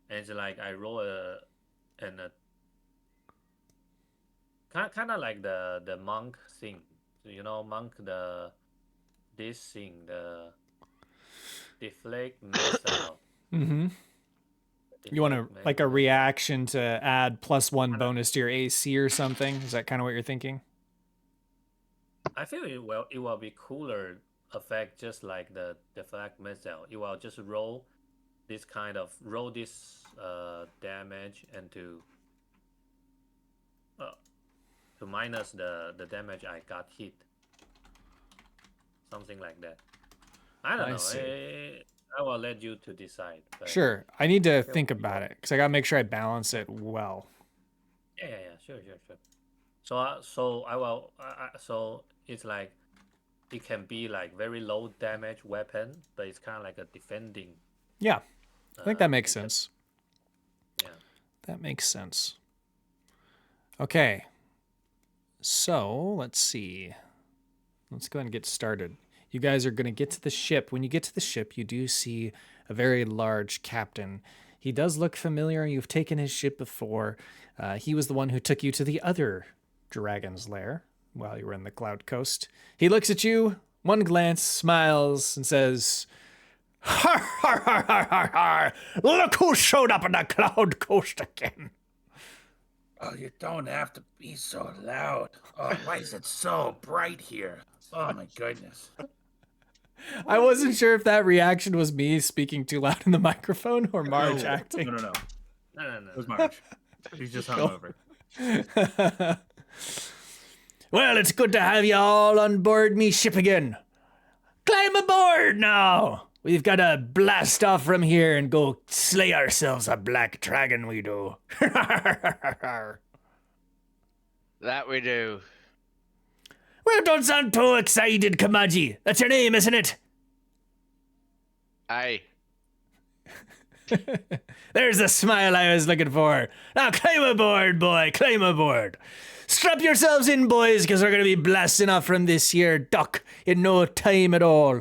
and it's like I roll kind of like the monk thing, monk this thing, the deflect missile. Mm-hmm. You want to like a reaction to add +1 bonus to your AC or something? Is that kind of what you're thinking? I feel it will be cooler effect, just like the deflect missile. You will just roll this damage and to minus the damage I got hit. Something like that. I don't know. See. I will let you to decide. But Sure. I need to think about it because I got to make sure I balance it well. Yeah. Sure. So I will. So it's like it can be like very low damage weapon, but it's kind of like a defending. Yeah, I think that makes sense. Yeah. That makes sense. Okay. So let's see. Let's go ahead and get started. You guys are going to get to the ship. When you get to the ship, you do see a very large captain. He does look familiar. You've taken his ship before. He was the one who took you to the other dragon's lair while you were in the Cloudcoast. He looks at you, one glance, smiles, and says, "Har, har, har, har, har, har. Look who showed up on the Cloudcoast again." Oh, you don't have to be so loud. Oh, why is it so bright here? Oh my goodness. I wasn't sure if that reaction was me speaking too loud in the microphone or Marge acting. No. No. It was Marge. She's just hungover. Well, it's good to have you all on board me ship again. Climb aboard now. We've got to blast off from here and go slay ourselves a black dragon, we do. That we do. Well, don't sound too excited, Kamaji. That's your name, isn't it? Aye. There's the smile I was looking for. Now climb aboard, boy, climb aboard. Strap yourselves in, boys, because we're going to be blasting off from this here dock in no time at all.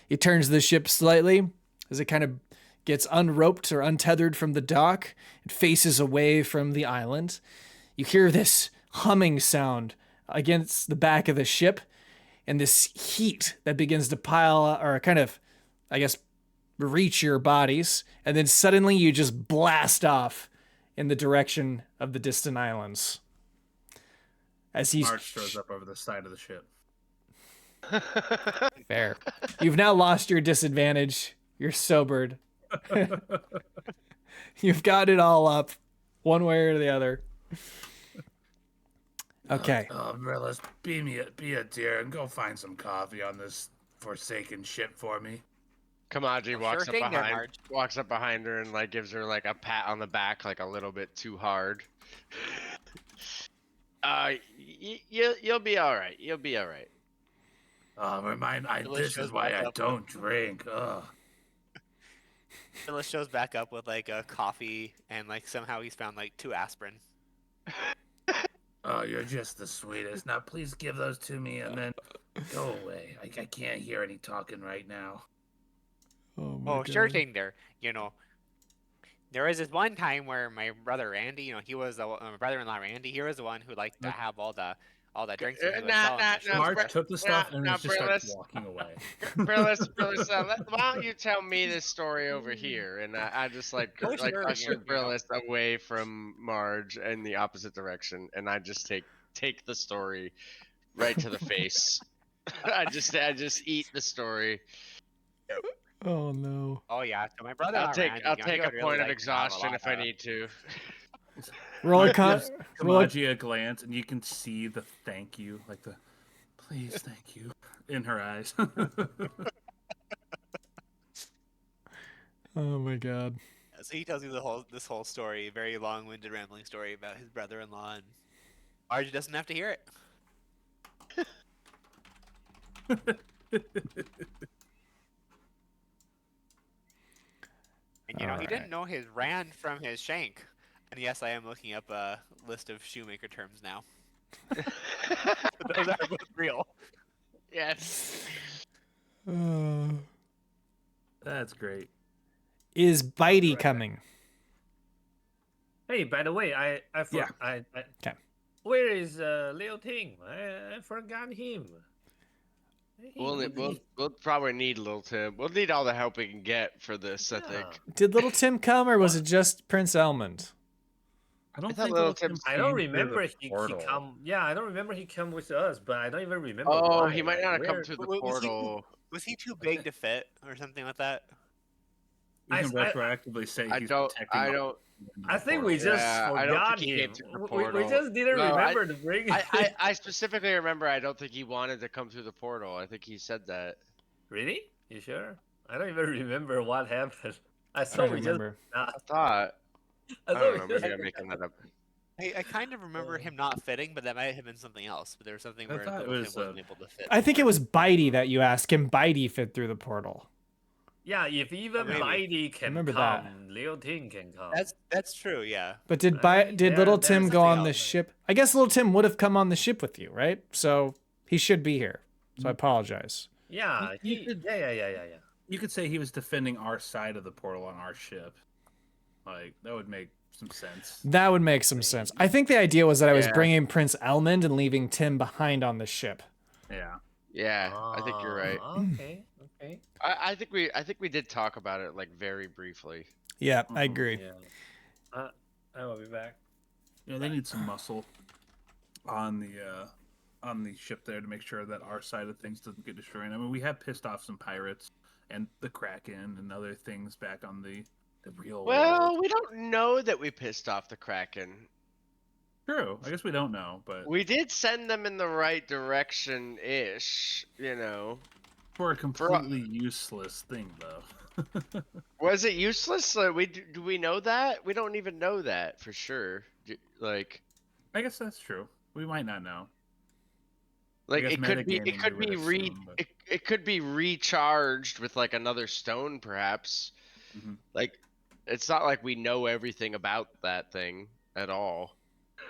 He turns the ship slightly as it kind of gets unroped or untethered from the dock. It faces away from the island. You hear this humming sound against the back of the ship, and this heat that begins to pile or kind of, I guess, reach your bodies, and then suddenly you just blast off in the direction of the distant islands. As he March throws up over the side of the ship. Fair. You've now lost your disadvantage. You're sobered. You've got it all up, one way or the other. Okay. Oh, Riddles, be a dear and go find some coffee on this forsaken ship for me. Kamaji walks sure up thing there, behind, Marge. walks up behind her and like gives her like a pat on the back, like a little bit too hard. You'll be all right. You'll be all right. This is why I don't drink. Ugh. Phyllis shows back up with like a coffee and like somehow he's found like 2 aspirin. Oh, you're just the sweetest. Now please give those to me and then go away. I can't hear any talking right now. Oh, sure thing there. You know, there was this one time where my brother Randy, you know, he was my brother-in-law Randy. He was the one who liked to have all the drinks. when he was selling the shows. March took the stuff and now, just started Brillis. walking away. Brillis, why don't you tell me this story over here? And I just like Oh, sure, usher you know. Brillis away from Marge in the opposite direction, and I just take the story right to the face. I just eat the story. Oh no. Oh yeah, so my brother. I'll take Randy, a you know, he would point really of like to have a exhaustion lot if I of- need to. Roll a March con. gives Roll a, Kamaji a glance, and you can see the thank you, like the please, thank you, in her eyes. oh my god. So he tells you this whole story, very long-winded, rambling story about his brother-in-law, and Marge doesn't have to hear it. And you know, he didn't know his rand from his shank. And yes, I am looking up a list of shoemaker terms now. Those are both real. Yes. That's great. Is Bitey coming? Hey, by the way, I Yeah. Okay. Where is Leo Ting? I forgot him. We'll probably need Little Tim. We'll need all the help we can get for this, I think. Did little Tim come, or was it just Prince Elmond? I don't thought think Little Little Tim's- Tim I don't came through the remember he portal. come. Yeah, I don't remember he come with us, but I don't even remember. Oh, why. he might not have come Where- through the Was he- portal. Was he too big to fit, or something like that? We can I- retroactively say I he's don't. protecting I the don't. I think we portal. just Yeah, I don't forgot think he came him. through the We portal. just didn't No, remember to bring. I specifically remember. I don't think he wanted to come through the portal. I think he said that. Really? You sure? I don't even remember what happened. I I saw don't we remember. I thought. I don't know. Maybe I'm making that up. I kind of remember him not fitting, but that might have been something else. But there was something I where thought it Little was, Tim wasn't able to fit. I think it was Bitey that you asked. Can Bitey fit through the portal? Yeah, if even Maybe. Bitey can Remember come, that. Leo Ting can come. That's true. Yeah. But did Right, did little there's Tim go something on the else. ship? I guess little Tim would have come on the ship with you, right? So he should be here. So I apologize. Yeah, yeah. You could say he was defending our side of the portal on our ship. Like, that would make some sense. That would make some sense. I think the idea was that I was Yeah. bringing Prince Elmond and leaving Tim behind on the ship. Yeah. Yeah, I think you're right. Okay. I think we did talk about it like very briefly. Yeah, I agree. Yeah. I will be back. You know, they need some muscle on the ship there to make sure that our side of things doesn't get destroyed. I mean, we have pissed off some pirates and the Kraken and other things back on the real Well, world. we don't know that we pissed off the Kraken. True. I guess we don't know, but We did send them in the right direction ish, you know. For a completely useless thing, though. Was it useless? Like, do we know that? We don't even know that for sure. Like, I guess that's true. We might not know. like guess it could be metagaming, we would assume, but- it could be recharged with like another stone, perhaps. Mhm. Like, it's not like we know everything about that thing at all.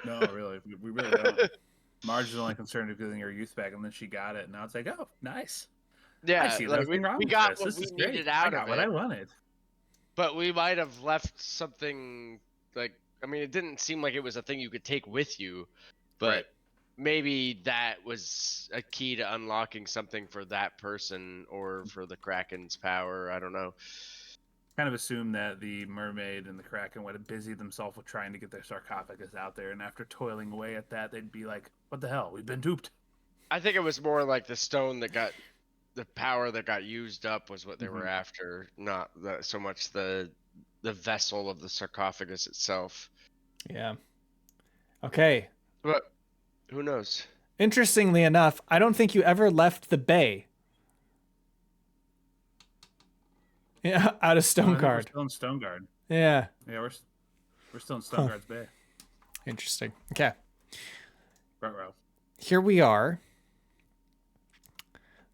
No, really, we really don't. Marge is only concerned with getting her youth back, and then she got it. And now it's like, oh, nice. Yeah, I see like nothing wrong we with got this. what This we is great. needed I out got of what it. I wanted. But we might have left something like, I mean, it didn't seem like it was a thing you could take with you, but Right. maybe that was a key to unlocking something for that person or for the Kraken's power. I don't know. Kind of assume that the mermaid and the Kraken would have busied themselves with trying to get their sarcophagus out there, and after toiling away at that, they'd be like, "What the hell? We've been duped." I think it was more like the stone that got the power that got used up was what they were after, not so much the vessel of the sarcophagus itself. Yeah. Okay. But who knows? Interestingly enough, I don't think you ever left the bay. Yeah, out of I think Stoneguard. We're still in Stoneguard. Yeah. Yeah, we're still in Stoneguard's Bay. Interesting. Okay. Ruh-roh. Here we are.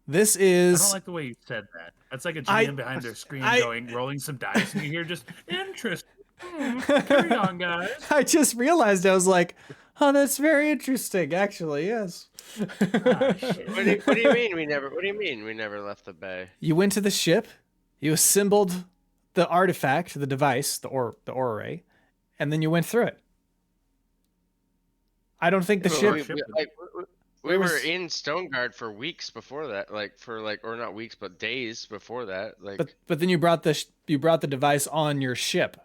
This I is. don't like the way you said that. That's like a I- GM behind their screen I- rolling some dice, and you hear just interest. Carry on, guys. I just realized I was like, oh, that's very interesting, actually, yes. Ah, shit. What do you mean we never? What do you mean we never left the bay? You went to the ship, you assembled the artifact, the device, the orrery, and then you went through it. I don't think the Well, ship. we were was- in Stoneguard for weeks before that, or not weeks, but days before that. Like, But then you brought the device on your ship,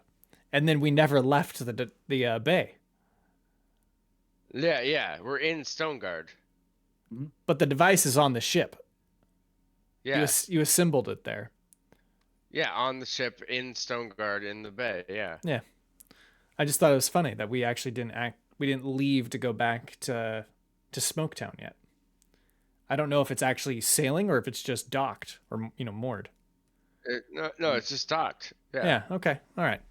and then we never left the bay. yeah, we're in Stoneguard. But the device is on the ship. Yeah, You assembled it there. yeah, on the ship in Stoneguard in the bay. Yeah. Yeah. I just thought it was funny that we actually didn't leave to go back to Smoketown yet. I don't know if it's actually sailing or if it's just docked or moored. No, it's just docked. Yeah. Okay. All right.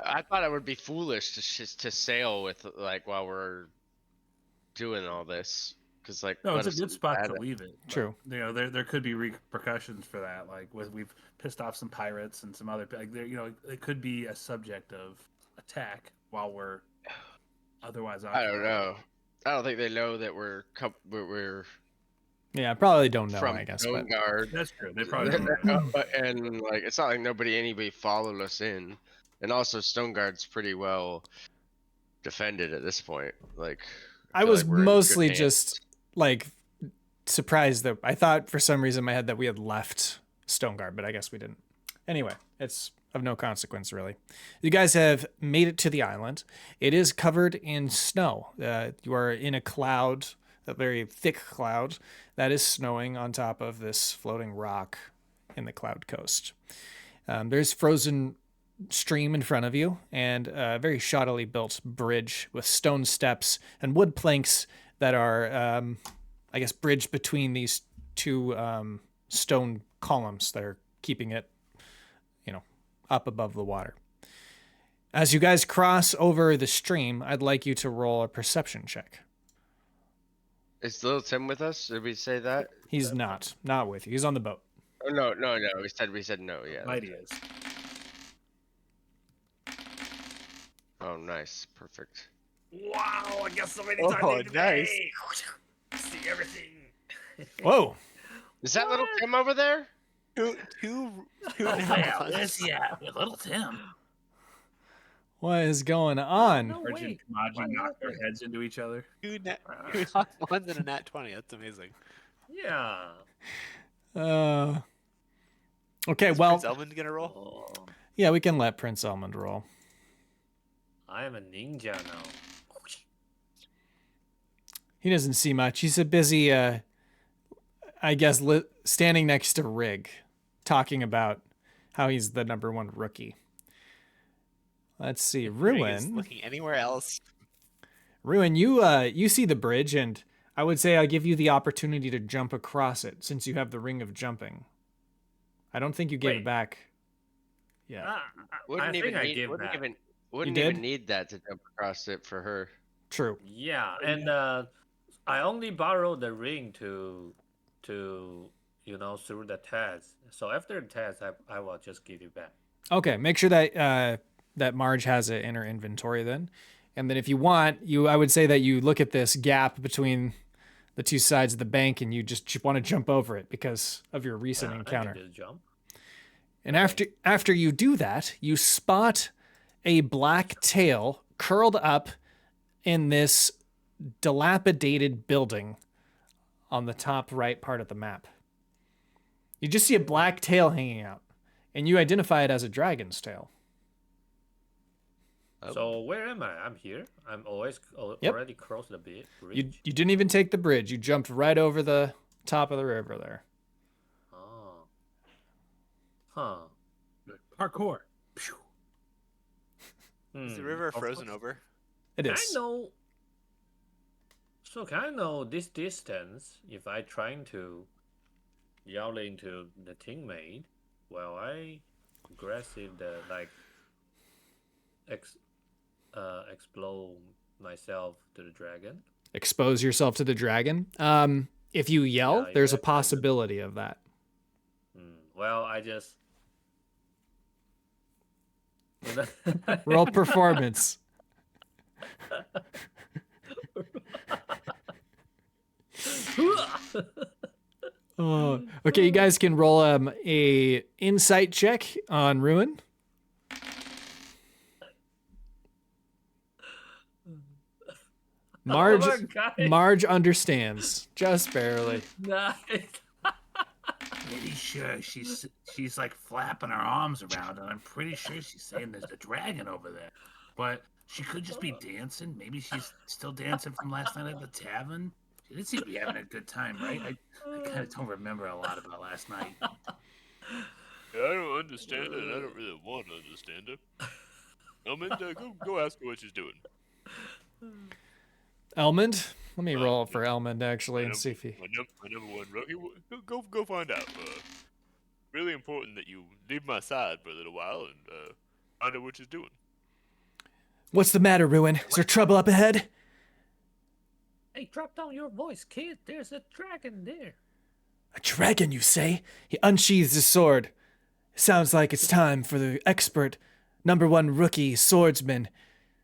I thought it would be foolish to sail with while we're doing all this, because No, what it's a if good something spot bad to happens? leave it. but, True. There could be repercussions for that. Like we've pissed off some pirates and some other it could be a subject of attack while we're otherwise I don't occupied. know. I don't think they know that we're Yeah. I probably don't know. from I guess. But Stoneguard. That's true. They probably don't know. And it's not like anybody followed us in, and also Stoneguard's pretty well defended at this point. Like, I feel was like we're in good mostly hands. just surprised that I thought for some reason in my head that we had left Stoneguard, but I guess we didn't. Anyway, it's of no consequence really. You guys have made it to the island. It is covered in snow. You are in a cloud, a very thick cloud that is snowing on top of this floating rock in the Cloudcoast. There's frozen stream in front of you and a very shoddily built bridge with stone steps and wood planks that are, I guess, bridged between these two stone columns that are keeping it, up above the water. As you guys cross over the stream, I'd like you to roll a perception check. Is little Tim with us? Did we say that? He's not with you. He's on the boat. Oh, no. We said no. Yeah. Mighty is. Oh, nice. Perfect. Wow, I got so many Oh, times nice. today. See everything. Whoa! Is that little Tim over there? Two Where's he at? With little Tim. What is going on? Marge and Kamaji knock their heads into each other. two nat ones and a nat 20. That's amazing. Yeah. Okay, well, Is Elvin gonna roll? Oh, yeah, we can let Prince Almond roll. I am a ninja now. He doesn't see much. He's a busy, I guess, standing next to Rygg, talking about how he's the #1 rookie. Let's see, Rygg is Ruin. looking anywhere else. Ruin, you see the bridge, and I would say I give you the opportunity to jump across it since you have the ring of jumping. I don't think you gave it Wait. back. Yeah. I Wouldn't think even I need, give wouldn't that. even did? wouldn't even need that to jump across it for her. True. Yeah, and I only borrowed the ring to through the test. So after the test, I will just give you back. Okay, make sure that that Marge has it in her inventory then. And then if you want, I would say that you look at this gap between the two sides of the bank and you just want to jump over it because of your recent Yeah, encounter. I can just jump. And after you do that, you spot a black tail curled up in this dilapidated building on the top right part of the map. You just see a black tail hanging out, and you identify it as a dragon's tail. So where am I? I'm here. I'm Yep. already crossed the bridge. You didn't even take the bridge. You jumped right over the top of the river there. Oh. Huh. Parkour. Is the river frozen over? It Can is. I know? So can I know this distance if I trying to yell into the teammate while I aggressive the explode myself to the dragon? Expose yourself to the dragon. If you yell, Yeah, there's a exactly. possibility of that. Well, I just Roll performance. Oh, okay, you guys can roll a insight check on Ruin. Marge, Oh my God. Marge understands just barely. Nice. Pretty sure she's like flapping her arms around, and I'm pretty sure she's saying there's a dragon over there. But she could just be dancing. Maybe she's still dancing from last night at the tavern. She did seem to be having a good time, right? I kind of don't remember a lot about last night. Yeah, I don't understand it, and I don't really want to understand it. Elmond, go ask her what she's doing. Elmond? Let me roll for Elmond actually and see if he. My number one rookie. Go find out. Really important that you leave my side for a little while and find out what she's doing. What's the matter, Ruin? Is there trouble up ahead? Hey, drop down your voice, kid. There's a dragon there. A dragon, you say? He unsheathes his sword. Sounds like it's time for the expert, #1 rookie swordsman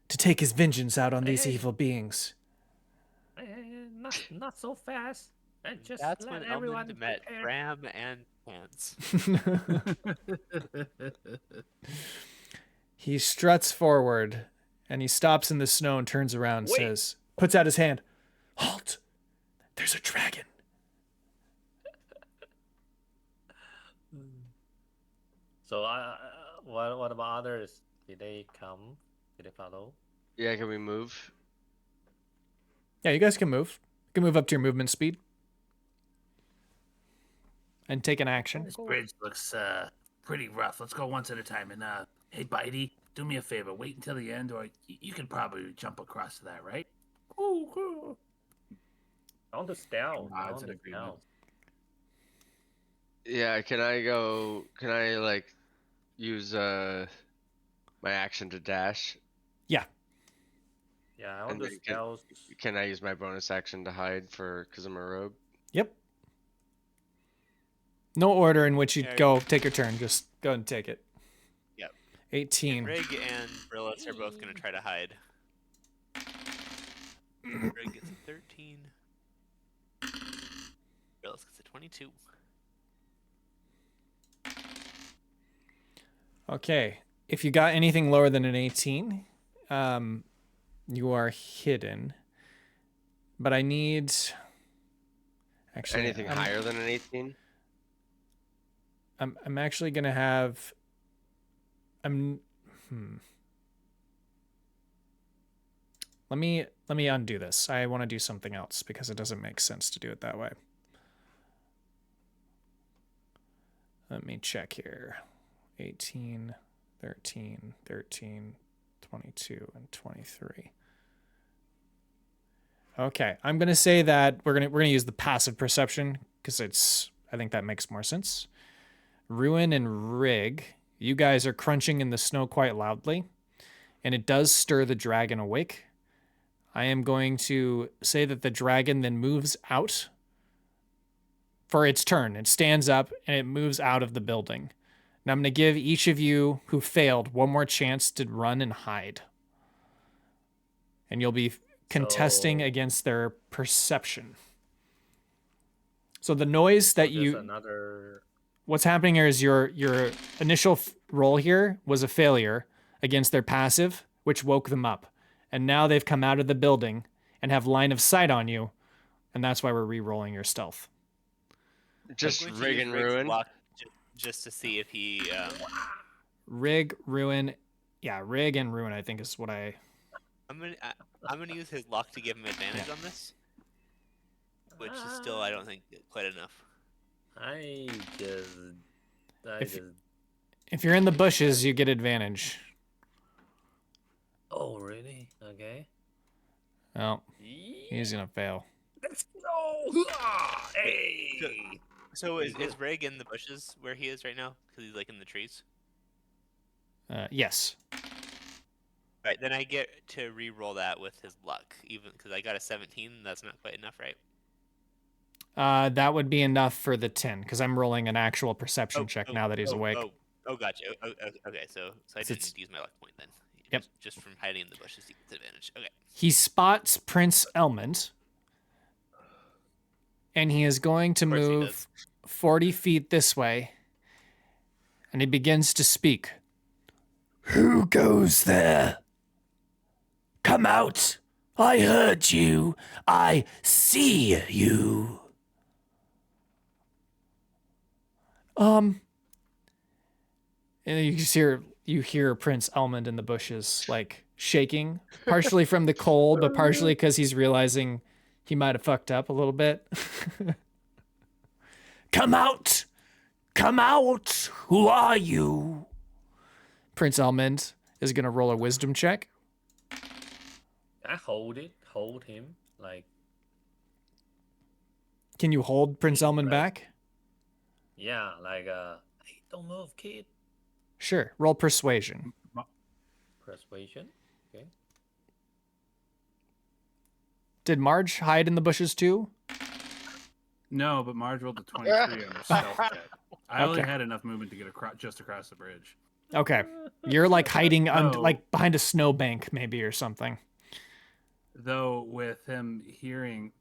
to take his vengeance out on these evil beings. Not so fast. And just That's let when everyone Elmond met prepare. Fram and Pants. He struts forward and he stops in the snow and turns around and puts out his hand. Halt! There's a dragon. So, what about others? Did they come? Did they follow? Yeah, can we move? Yeah, you guys can move. You can move up to your movement speed. And take an action. This bridge looks pretty rough. Let's go once at a time. And hey, Bitey, do me a favor. Wait until the end, or you can probably jump across to that, right? Cool. On the stealth. Odds On and the agreements. stealth. Yeah, can I like use my action to dash? Yeah. Yeah, on And the then stealth. Can I use my bonus action to hide because I'm a rogue? Yep. No order in which you Yeah. go take your turn. Just go ahead and take it. Yep. 18. Rygg and Riddles are both going to try to hide. Rygg gets a 13. Riddles gets a 22. Okay. If you got anything lower than an 18, you are hidden. But I need... Actually, Anything higher than an 18? I'm actually going to have... Let me undo this. I want to do something else because it doesn't make sense to do it that way. Let me check here. 18, 13, 22, and 23. Okay, I'm gonna say that we're gonna use the passive perception because I think that makes more sense. Ruin and Rygg, you guys are crunching in the snow quite loudly, and it does stir the dragon awake. I am going to say that the dragon then moves out for its turn. It stands up and it moves out of the building. Now I'm going to give each of you who failed one more chance to run and hide. And you'll be contesting against their perception. So the noise that what's happening here is your initial roll here was a failure against their passive, which woke them up. And now they've come out of the building and have line of sight on you, and that's why we're re-rolling your stealth. Just Rygg and Ruin. Just to see if he. Rygg, Ruin, yeah, Rygg and Ruin. I think is what I'm gonna use his luck to give him advantage on this, which is still I don't think quite enough. If you're in the bushes, you get advantage. Oh, really? Okay. Oh, he's gonna fail. Let's go! Hey! So is Rygg in the bushes where he is right now? Because he's like in the trees. Yes. Right, then I get to re-roll that with his luck, even because I got a 17. That's not quite enough, right? That would be enough for the 10 because I'm rolling an actual perception check now that he's awake. Gotcha. Okay, so I didn't need to use my luck point then. Yep. Just from hiding in the bushes, he gets advantage. Okay. He spots Prince Elmond, and he is going to move 40 feet this way, and he begins to speak. Who goes there? Come out. I heard you. I see you. And you hear Prince Elmond in the bushes, like, shaking, partially from the cold, but partially because he's realizing he might have fucked up a little bit. Come out! Come out! Who are you? Prince Elmond is going to roll a wisdom check. I hold him, like... Can you hold Prince Elmond back? Yeah, like, hey, don't move, kid. Sure, roll persuasion. Persuasion, okay. Did Marge hide in the bushes too? No, but Marge rolled a 23 on her stealth check. I only had enough movement to get just across the bridge. Okay, you're like hiding like behind a snowbank maybe or something. Though with him hearing,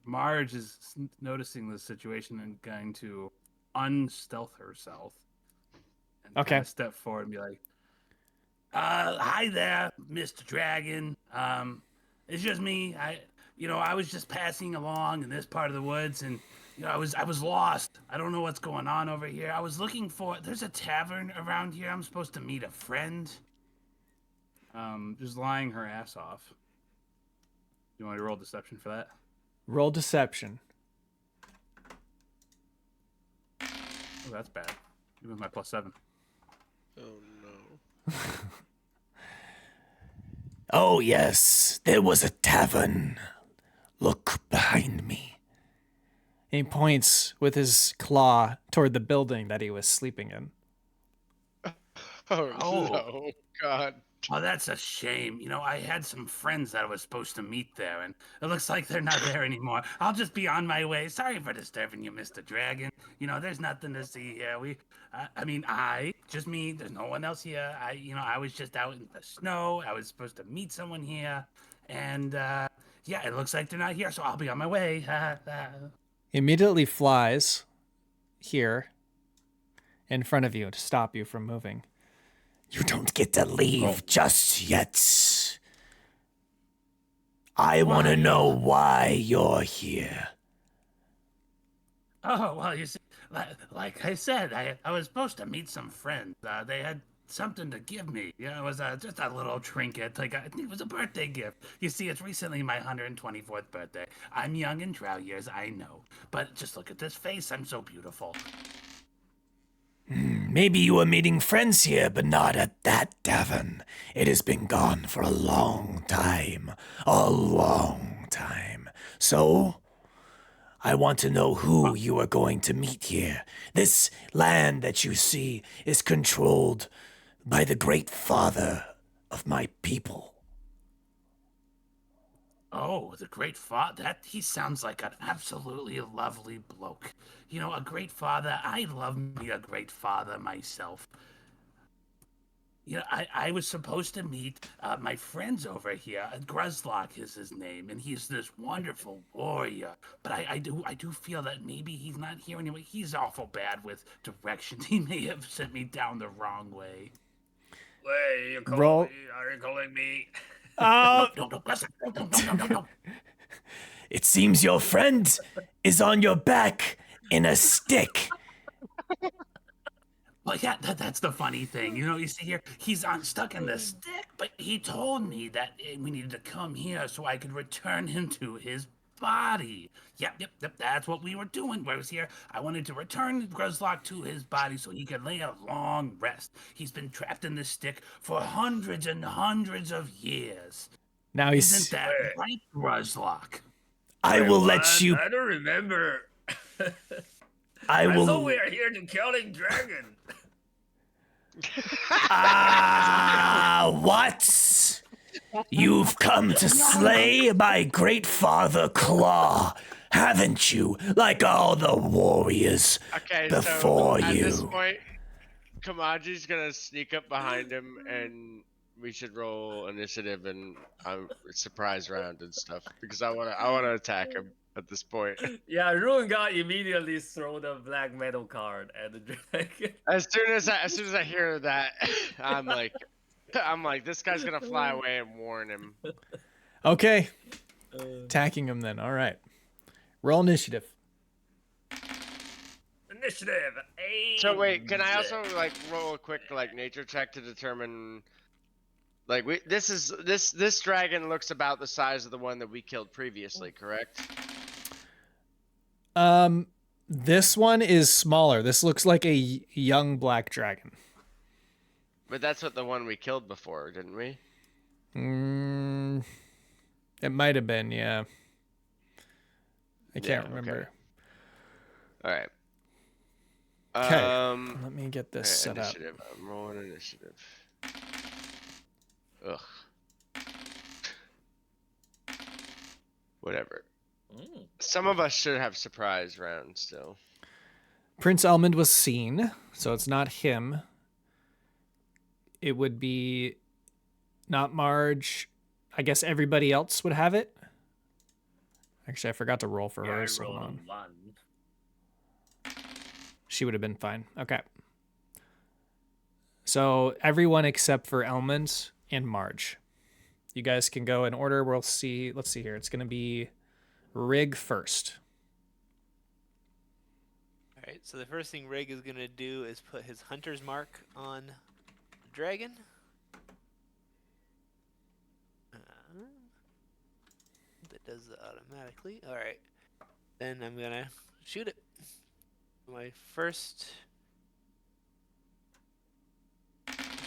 Marge is noticing the situation and going to unstealth herself. And kind of step forward and be like, hi there, Mr. Dragon. It's just me. I was just passing along in this part of the woods, and I was lost. I don't know what's going on over here. I was looking for. There's a tavern around here. I'm supposed to meet a friend. Just lying her ass off. You want me to roll deception for that? Roll deception. Oh, that's bad. Even with my +7. Oh no. Oh yes, there was a tavern. Look behind me. And he points with his claw toward the building that he was sleeping in. Oh no, God. Oh, that's a shame. I had some friends that I was supposed to meet there, and it looks like they're not there anymore. I'll just be on my way. Sorry for disturbing you, Mr. Dragon. There's nothing to see here. Just me. There's no one else here. I was just out in the snow. I was supposed to meet someone here, and it looks like they're not here, so I'll be on my way. He immediately flies here in front of you to stop you from moving. You don't get to leave just yet. I want to know why you're here. Oh, well, you see, like I said, I was supposed to meet some friends. They had something to give me. It was just a little trinket. I think it was a birthday gift. You see, it's recently my 124th birthday. I'm young in drow years, I know. But just look at this face. I'm so beautiful. Maybe you were meeting friends here, but not at that tavern. It has been gone for a long time. A long So, I want to know who you are going to meet here. This land that you see is controlled by the great father of my people. Oh, the great father. That he sounds like an absolutely lovely bloke. You know, a great father. I love me a great father myself. You know, I was supposed to meet my friends over here. Gruzlock is his name, and he's this wonderful warrior. But I do feel that maybe he's not here anymore. He's awful bad with directions. He may have sent me down the wrong way. Wait, you call Roll. me? Are you calling me? No, Gruzlock, no. It seems your friend is on your back in a stick. Well, yeah, that's the funny thing. You know, you see here, he's stuck in the stick, but he told me that we needed to come here so I could return him to his body. Yep, that's what we were doing. I was here. I wanted to return Gruzlock to his body so he could lay a long rest. He's been trapped in this stick for hundreds and hundreds of years. Now Isn't that right, Gruzlock? I will let What? you. I don't remember. I I thought will. we are here to killing dragon. What? You've come to slay my great father Claw, haven't you? Like all the warriors Okay, before so at you. this point, Kamaji's gonna sneak up behind him, and we should roll initiative and surprise round and stuff because I wanna attack him at this point. Yeah, Ruin God immediately throw the black metal card at the dragon. As soon as I hear that, I'm like, this guy's gonna fly away and warn him. Okay. Attacking him then. All right. Roll initiative. Initiative. So wait, can I also like roll a quick like nature check to determine? Like this dragon looks about the size of the one that we killed previously, correct? This one is smaller. This looks like a young black dragon. But that's what the one we killed before, didn't we? It might have been, yeah. I can't remember. Okay. All right. Okay. Let me get this set up. Initiative. I'm rolling initiative. Ugh. Whatever. Some of us should have surprise rounds still. Prince Elmond was seen, so it's not him. It would be not Marge. I guess everybody else would have it. Actually, I forgot to roll for Yeah, her. I So hold rolled on. a 1. She would have been fine. Okay. So everyone except for Elmond and Marge. You guys can go in order. We'll see. Let's see here. It's going to be Rygg first. Alright, so the first thing Rygg is going to do is put his hunter's mark on the dragon. That does it automatically. Alright. Then I'm going to shoot it. My first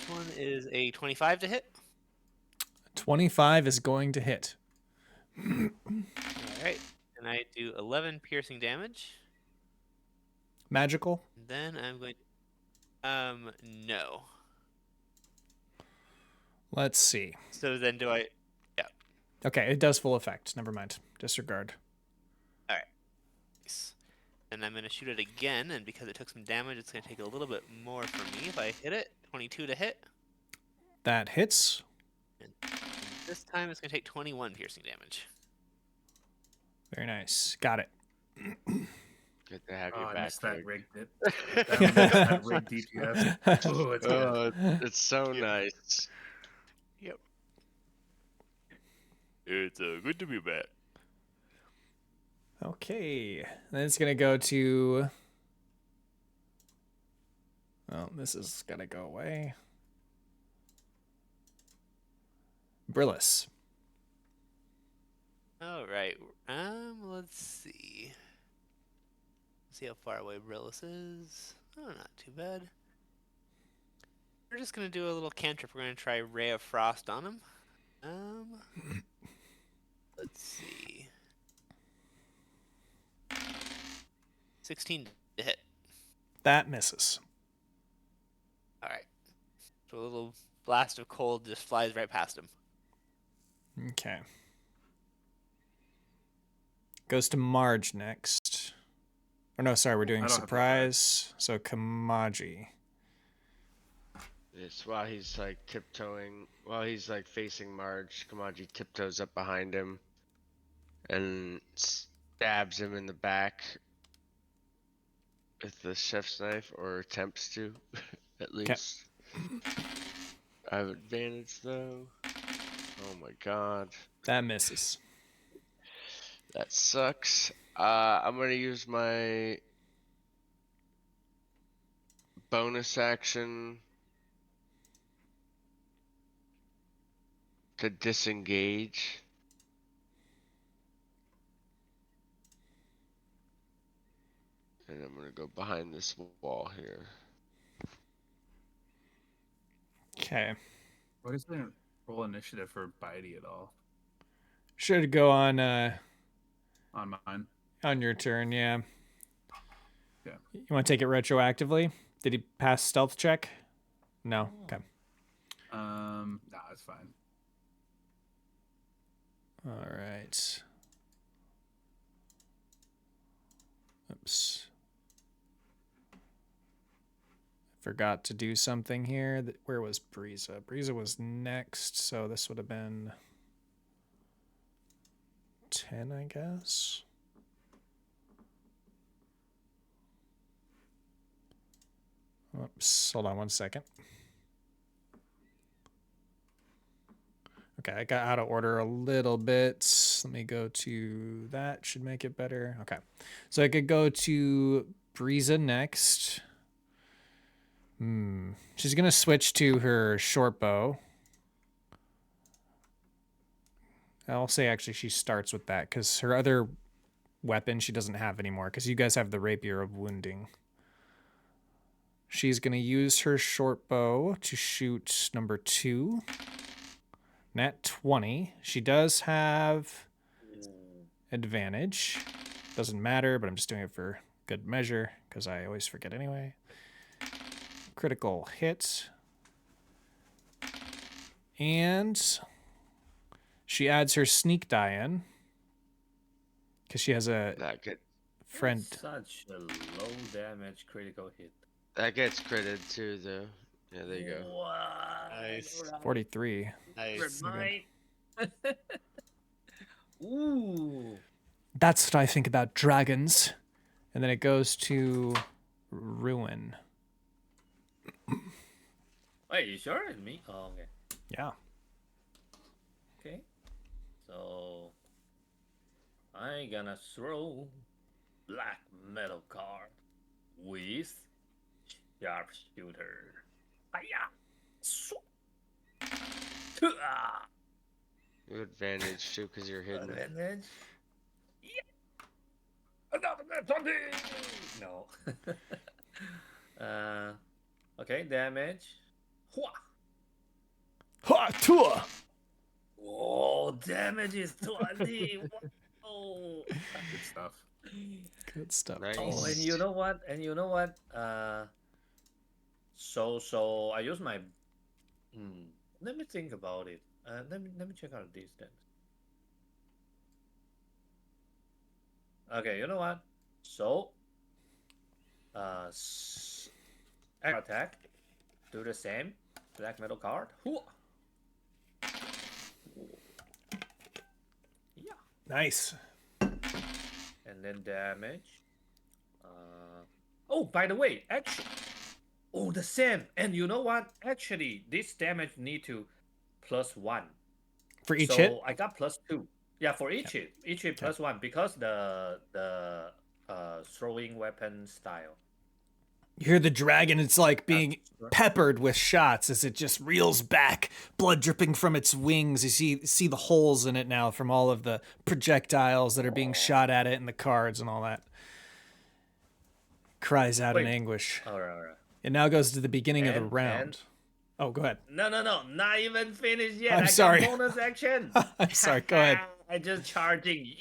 one is a 25 to hit. 25 is going to hit. Alright. And I do 11 piercing damage. Magical? Then I'm going no. Let's see. So then do I... Yeah. Okay, it does full effect. Never mind. Disregard. Alright. Nice. And I'm going to shoot it again, and because it took some damage, it's going to take a little bit more from me if I hit it. 22 to hit. That hits. And this time it's going to take 21 piercing damage. Very nice. Got it. Good to have you I back. missed that Rygg. rig dip. That rig DPS. Oh, it's good. It's so nice. Yep. It's good to be back. Okay. Then it's going to go to... Oh, this is going to go away. Brillis. Alright. Let's see. See how far away Brillis is. Oh, not too bad. We're just gonna do a little cantrip. We're gonna try Ray of Frost on him. Let's see. 16 to hit. That misses. All right. So a little blast of cold just flies right past him. Okay. Goes to Marge next. Or no, sorry, we're doing I don't have to surprise. So Kamaji. It's while he's like tiptoeing, while he's like facing Marge, Kamaji tiptoes up behind him and stabs him in the back with the chef's knife, or attempts to, at least. I have advantage though. Oh my god. That misses. That sucks. I'm gonna use my bonus action to disengage. And I'm gonna go behind this wall here. Okay. What is the roll initiative for Bitey at all Should go on on mine? on your turn, yeah. Yeah. You want to take it retroactively? Did he pass stealth check? No. Okay. Nah, it's fine. All right. Oops. Forgot to do something here. Where was Breeza? Breeza was next, so this would have been 10, I guess. Oops. Hold on one second. Okay, I got out of order a little bit. Let me go to that. Should make it better. Okay. So I could go to Breeza next. She's going to switch to her short bow. I'll say actually she starts with that because her other weapon she doesn't have anymore because you guys have the Rapier of Wounding. She's going to use her short bow to shoot number 2. Nat 20. She does have advantage. Doesn't matter, but I'm just doing it for good measure because I always forget anyway. Critical hit. And she adds her sneak die in because she has a That get friend. Such a low damage critical hit. that gets critted too, though. Yeah, there you go. What? Nice. Alright. 43. Nice. Mine. Ooh. That's what I think about dragons. And then it goes to Ruin. Wait, you sure it's me? Oh, okay. Yeah. Okay. So I'm gonna throw black metal card with sharpshooter. Hiya! You advantage too, because you're hidden. Advantage. Yeah. Another net 20. No. Okay, damage. Hua. Ha! Tua! Oh, damage is 20. Whoa. Good stuff. Good stuff. Nice. Oh, and you know what? So I use my. Let me think about it. Let me check out the distance. Okay, you know what? So, attack. Do the same. Black metal card. Hoo. Yeah. Nice. And then damage. Oh, by the way, actually. Oh, the same. And you know what? Actually, this damage need to +1. For each so hit? I got +2. Yeah, for each hit. Each hit +1 because the throwing weapon style. You hear the dragon, it's like being peppered with shots as it just reels back, blood dripping from its wings. You see the holes in it now from all of the projectiles that are being shot at it and the cards and all that. Cries out in anguish. All right. It now goes to the beginning of the And- round. Oh, go ahead. No, not even finished yet. I'm I sorry. got bonus action. I'm sorry, go ahead. I just charging.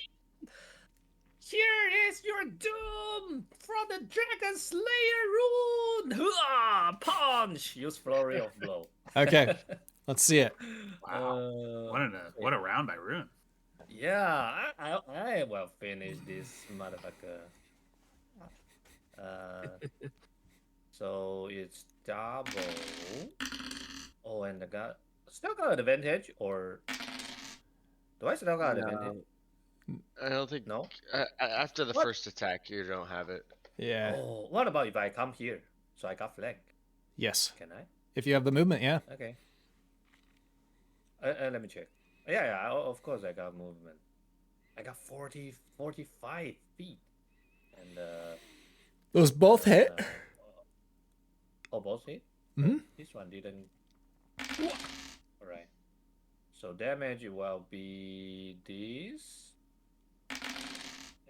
Here is your doom from the Dragon Slayer rune. Hooah! Punch. Use flurry of blow. Okay, let's see it. Wow. What a round by Rune. Yeah, I will finish this motherfucker. So it's double. Oh, and I still got advantage, or do I still got advantage? I don't think. No. After the What? first attack, you don't have it. Yeah. Oh, what about if I come here? So I got flank. Yes. Can I? If you have the movement, yeah. Okay. Let me check. Yeah, of course I got movement. I got 45 feet. And Those both hit. both hit? Mm-hmm. This one didn't. Alright. So damage will be this.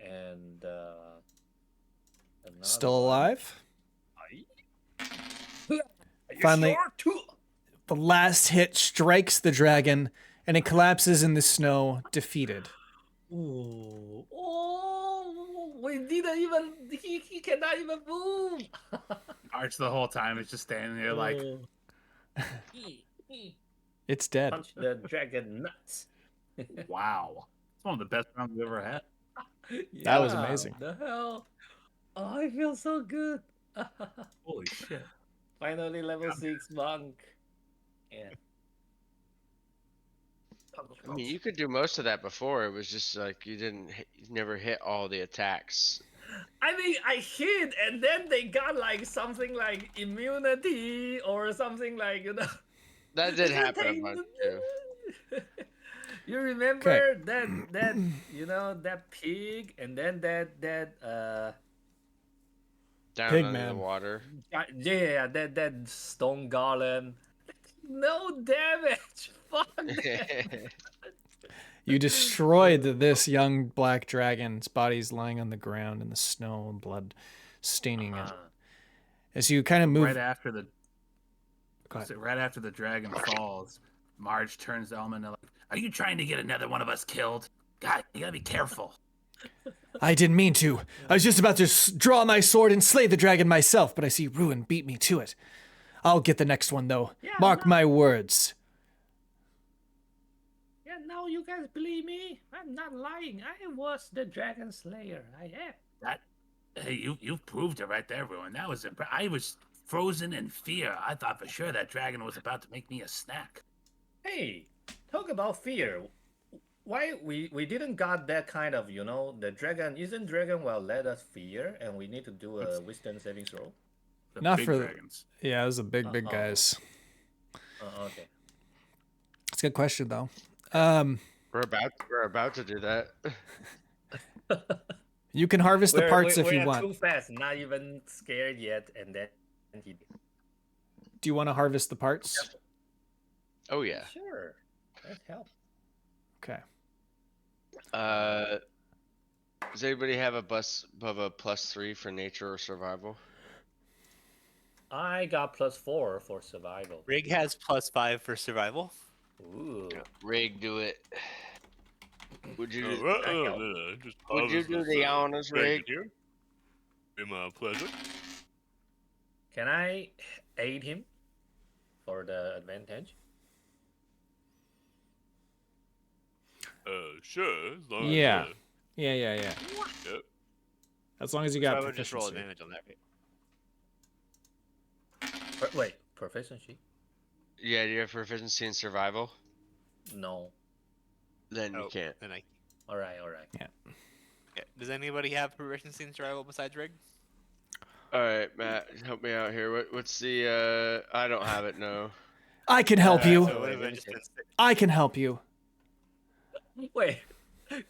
And another Still one. alive. Are you Finally- sure? Two. The last hit strikes the dragon, and it collapses in the snow, defeated. Ooh. Oh, we didn't even. He cannot even move. Arch the whole time is just standing there like, It's dead. Punch the dragon nuts. wow. It's one of the best rounds we've ever had. That was Yeah, amazing. The hell? Oh, I feel so good. Holy shit. Finally, level 6 monk. Yeah. I mean, you could do most of that before. It was just like you never hit all the attacks. I mean, I hit, and then they got like something like immunity or something like, you know. That did It happen a takes- bunch too. You remember that you know, that pig, and then that Down Pig under the man. water. yeah, that stone golem. No damage. Fuck that. You destroyed this young black dragon. Its body's lying on the ground in the snow and blood staining it. As you kind of move. Right after the Go ahead. so right after the dragon falls, Marge turns to Elman and like, "Are you trying to get another one of us killed? God, you gotta be careful." I didn't mean to. I was just about to draw my sword and slay the dragon myself, but I see Ruin beat me to it. I'll get the next one, though. Yeah, Mark no. my words. Yeah, now you guys believe me? I'm not lying. I was the dragon slayer. I am. That hey, you've proved it right there, Ruin. That was I was frozen in fear. I thought for sure that dragon was about to make me a snack. Hey, talk about fear. Why we didn't got that kind of, you know, the dragon isn't dragon will let us fear, and we need to do a wisdom saving throw. The Not big for- dragons. Yeah, those are big Uh-oh. guys. Okay. It's a good question, though. We're about to do that. You can harvest the parts if you we're want. too fast, not even scared yet, and then he. Do you want to harvest the parts? Oh yeah. Sure, that helps. Okay. Does anybody have a +3 for nature or survival? I got +4 for survival. Rygg has +5 for survival. Ooh. Rygg, do it. Would you? Just Would you harvest do this, the honors, dragon Rygg? here. Be my pleasure. Can I aid him for the advantage? Sure. As long Yeah. as, Yeah. yep. As long as you So got I would just roll proficiency. advantage on that. Wait, proficiency? Yeah, do you have proficiency in survival? No. Then you Oh, can't. then I. All right. Okay. Does anybody have proficiency in survival besides Rygg? All right, Matt, help me out here. What's the? I don't have it. No. I can help you. So what if I just did I can help you. Wait,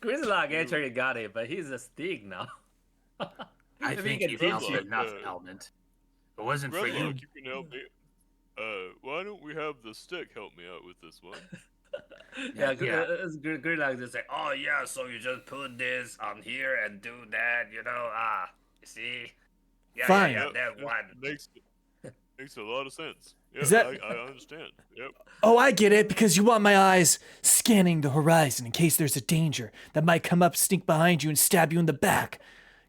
Grislock actually got it, but he's a stick now. I If he think can you've teach helped you. enough, Element. If it wasn't for you, Grimlock, you can help me. Why don't we have the stick help me out with this one? Yeah, Yeah. Grislock just say, "Oh yeah, so you just put this on here and do that, you know? You see? Yeah, Fine. yeah, that It one." Makes a lot of sense. Yeah, Is that- I understand. Yep. Oh, I get it, because you want my eyes scanning the horizon in case there's a danger that might come up, sneak behind you, and stab you in the back.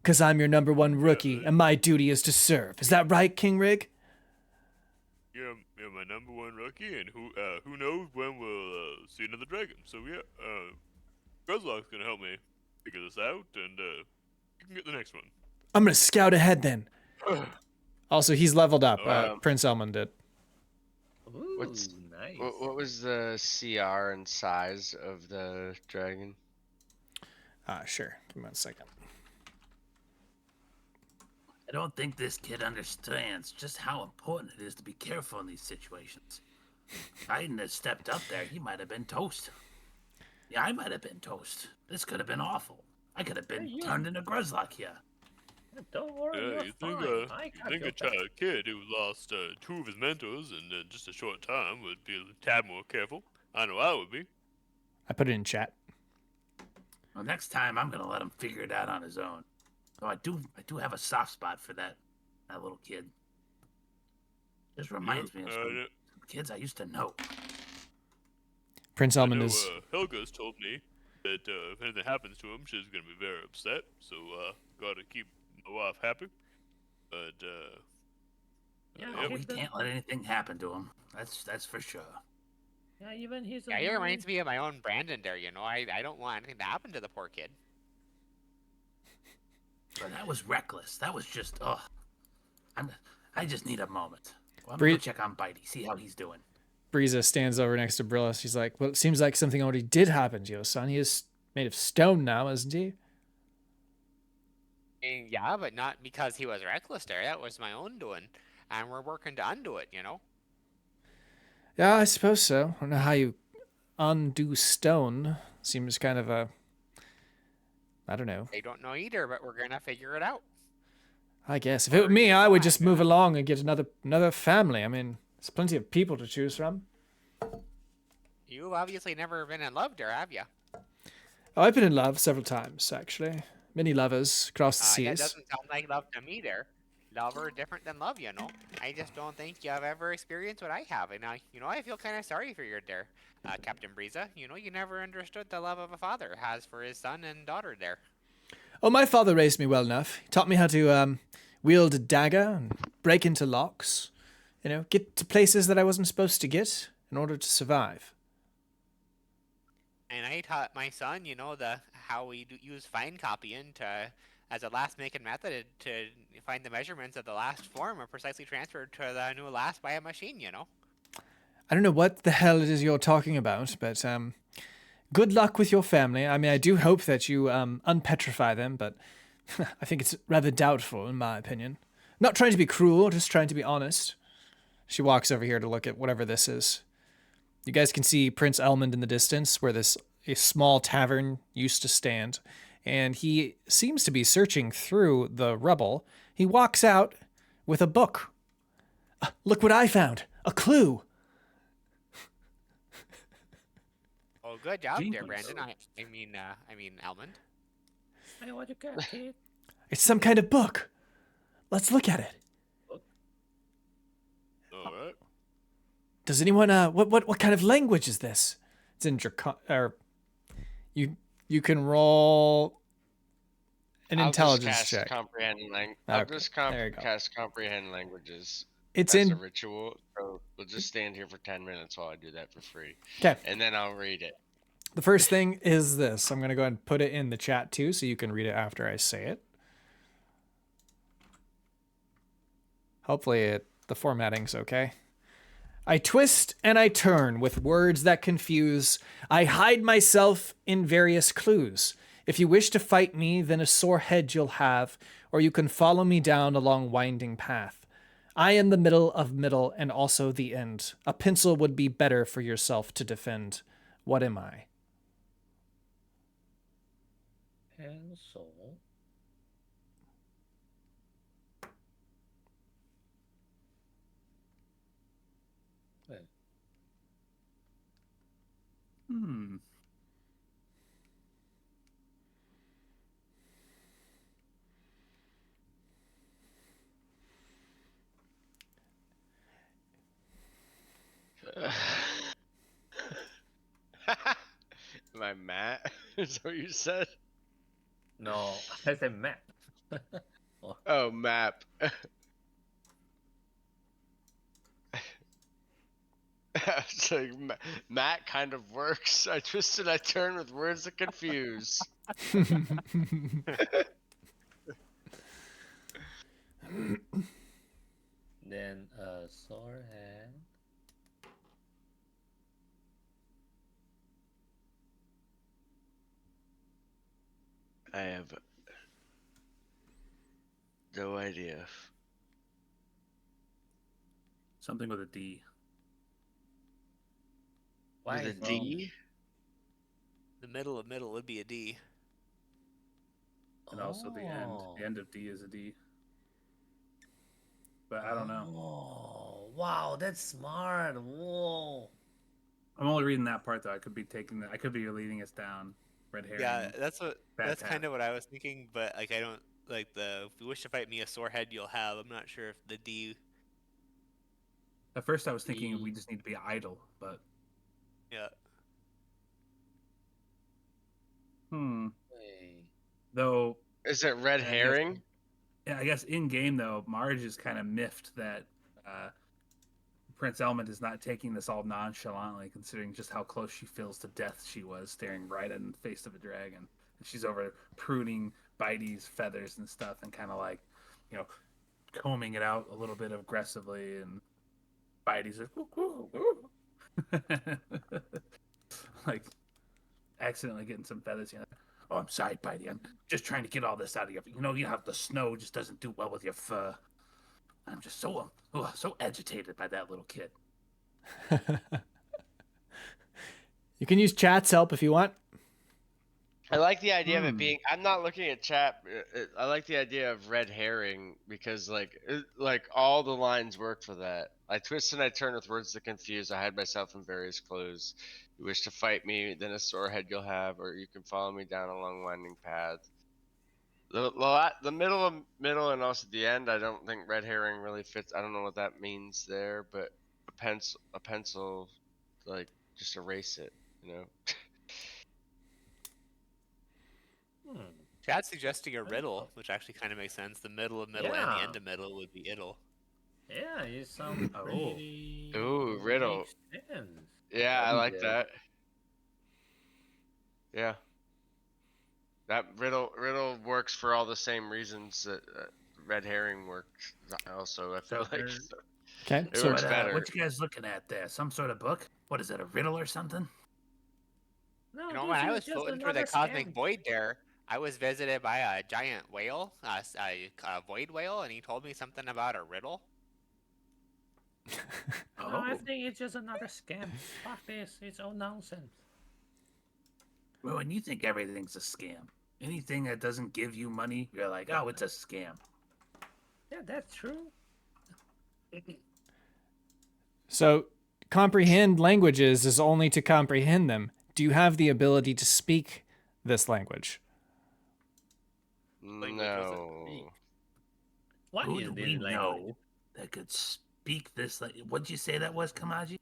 Because I'm your number one rookie, and my duty is to serve. Is that right, King Rygg? You're my number one rookie, and who knows when we'll see another dragon. So yeah, Gruzlock's gonna help me figure this out, and you can get the next one. I'm going to scout ahead then. Also, he's leveled up. Um, Prince Elmond did. Ooh, What's- nice. What was the CR and size of the dragon? Sure. Give me 1 second. I don't think this kid understands just how important it is to be careful in these situations. If I hadn't have stepped up there, he might have been toast. Yeah, I might have been toast. This could have been awful. I could have been Hey, you- turned into Gruzlock here. Don't worry, Yeah, you're you think fine. I got your back. a kid who lost 2 of his mentors in just a short time would be a tad more careful? I know I would be. I put it in chat. Well, next time I'm gonna let him figure it out on his own. Though I do have a soft spot for that little kid. Just reminds me of some kids I used to know. Prince I Elmond know is... Helga's told me that if anything happens to him, she's gonna be very upset. So gotta keep my wife happy. But Yeah, Oh, we keep them- can't let anything happen to him. That's for sure. Yeah, even he's. Yeah, it reminds me of my own Brandon there. You know, I don't want anything to happen to the poor kid. But that was reckless. That was just I just need a moment. Well, I'm Bree- gonna go check on Bitey, see how he's doing. Briza stands over next to Brillis. She's like, well, it seems like something already did happen to you, son. He is made of stone now, isn't he? Yeah, but not because he was reckless there. That was my own doing. And we're working to undo it, you know? Yeah, I suppose so. I don't know how you undo stone. Seems kind of a... I don't know. I don't know either, but we're gonna figure it out. I guess. If it were me, I would just move along and get another family. I mean, there's plenty of people to choose from. You've obviously never been in love there, have you? Oh, I've been in love several times, actually. Many lovers across the That seas. doesn't sound like love to me there. Love are different than love, you know? I just don't think you've ever experienced what I have. And I feel kind of sorry for you there, Captain Briza. You know, you never understood the love of a father has for his son and daughter there. Oh, my father raised me well enough. He taught me how to wield a dagger and break into locks. You know, get to places that I wasn't supposed to get in order to survive. And I taught my son, you know, how we use fine copying as a last make and method to find the measurements of the last form are precisely transferred to the new last by a machine, you know? I don't know what the hell it is you're talking about, but good luck with your family. I mean, I do hope that you unpetrify them, but I think it's rather doubtful, in my opinion. Not trying to be cruel, just trying to be honest. She walks over here to look at whatever this is. You guys can see Prince Elmond in the distance, where a small tavern used to stand, and he seems to be searching through the rubble. He walks out with a book. Look what I found! A clue! Oh, good job there, Genius. Brandon. I mean, Almond. Hey, what you got, kid? It's some kind of book. Let's look at it. All right. Does anyone what kind of language is this? It's in you can roll an intelligence check. Comprehend Okay, I'll just there you go. cast comprehend languages. It's as in a ritual. So we'll just stand here for 10 minutes while I do that for free, Okay. and then I'll read it. The first thing is this. I'm going to go ahead and put it in the chat too so you can read it after I say it. Hopefully the formatting's okay. I twist and I turn with words that confuse. I hide myself in various clues. If you wish to fight me, then a sore head you'll have, or you can follow me down a long winding path. I am the middle of middle and also the end. A pencil would be better for yourself to defend. What am I? Pencil. Wait, my mat? Is that what you said? No, I said map. Oh, map. It's like, Matt kind of works. I twist and I turn with words that confuse. Then sword hand. I have no idea. Something with a D. Why With a is D? The middle of middle would be a D. And also the end. Oh. The end of D is a D. But I don't know. Oh, wow, that's smart. Whoa. I'm only reading that part though. I could be leading us down red herring. Yeah, that's bad kind path. of what I was thinking, but like I don't like the if you wish to fight me a sorehead you'll have. I'm not sure if the D. At first I was thinking we just need to be idle, but Yeah. Wait. though Is it red I guess- herring? yeah, I guess in game though, Marge is kind of miffed that Prince Elmond is not taking this all nonchalantly, considering just how close she feels to death she was, staring right in the face of a dragon. And she's over pruning Bitey's feathers and stuff, and kind of like, combing it out a little bit aggressively, and Bitey's like, woo, woo, woo. Like, accidentally getting some feathers. Oh, I'm sorry, Bitey. I'm just trying to get all this out of you. You have the snow just doesn't do well with your fur. I'm just so agitated by that little kid. You can use chat's help if you want. I like the idea of it being. I'm not looking at chat. I like the idea of red herring because, like all the lines work for that. I twist and I turn with words that confuse. I hide myself in various clothes. You wish to fight me, then a sore head you'll have, or you can follow me down a long winding path. The middle, and also the end. I don't think red herring really fits. I don't know what that means there, but a pencil, like just erase it. Chad's suggesting a riddle, which actually kind of makes sense. The middle of middle and the end of middle would be iddle. Yeah, you sound pretty. Ooh, riddle. Makes sense. Yeah, I like that. Yeah. That riddle works for all the same reasons that red herring works. Also, I feel like Okay, it so works better. What you guys looking at there? Some sort of book? What is it? A riddle or something? No, You know, this when I is was just floating through another the cosmic scam. void there, I was visited by a giant whale, a void whale, and he told me something about a riddle. No, I think it's just another scam. Fuck this. It's all nonsense. Well, when you think everything's a scam, anything that doesn't give you money, you're like, oh, it's a scam. Yeah, that's true. So, comprehend languages is only to comprehend them. Do you have the ability to speak this language? No. What Who is do this we language? know that could speak this? What'd you say that was, Kamaji?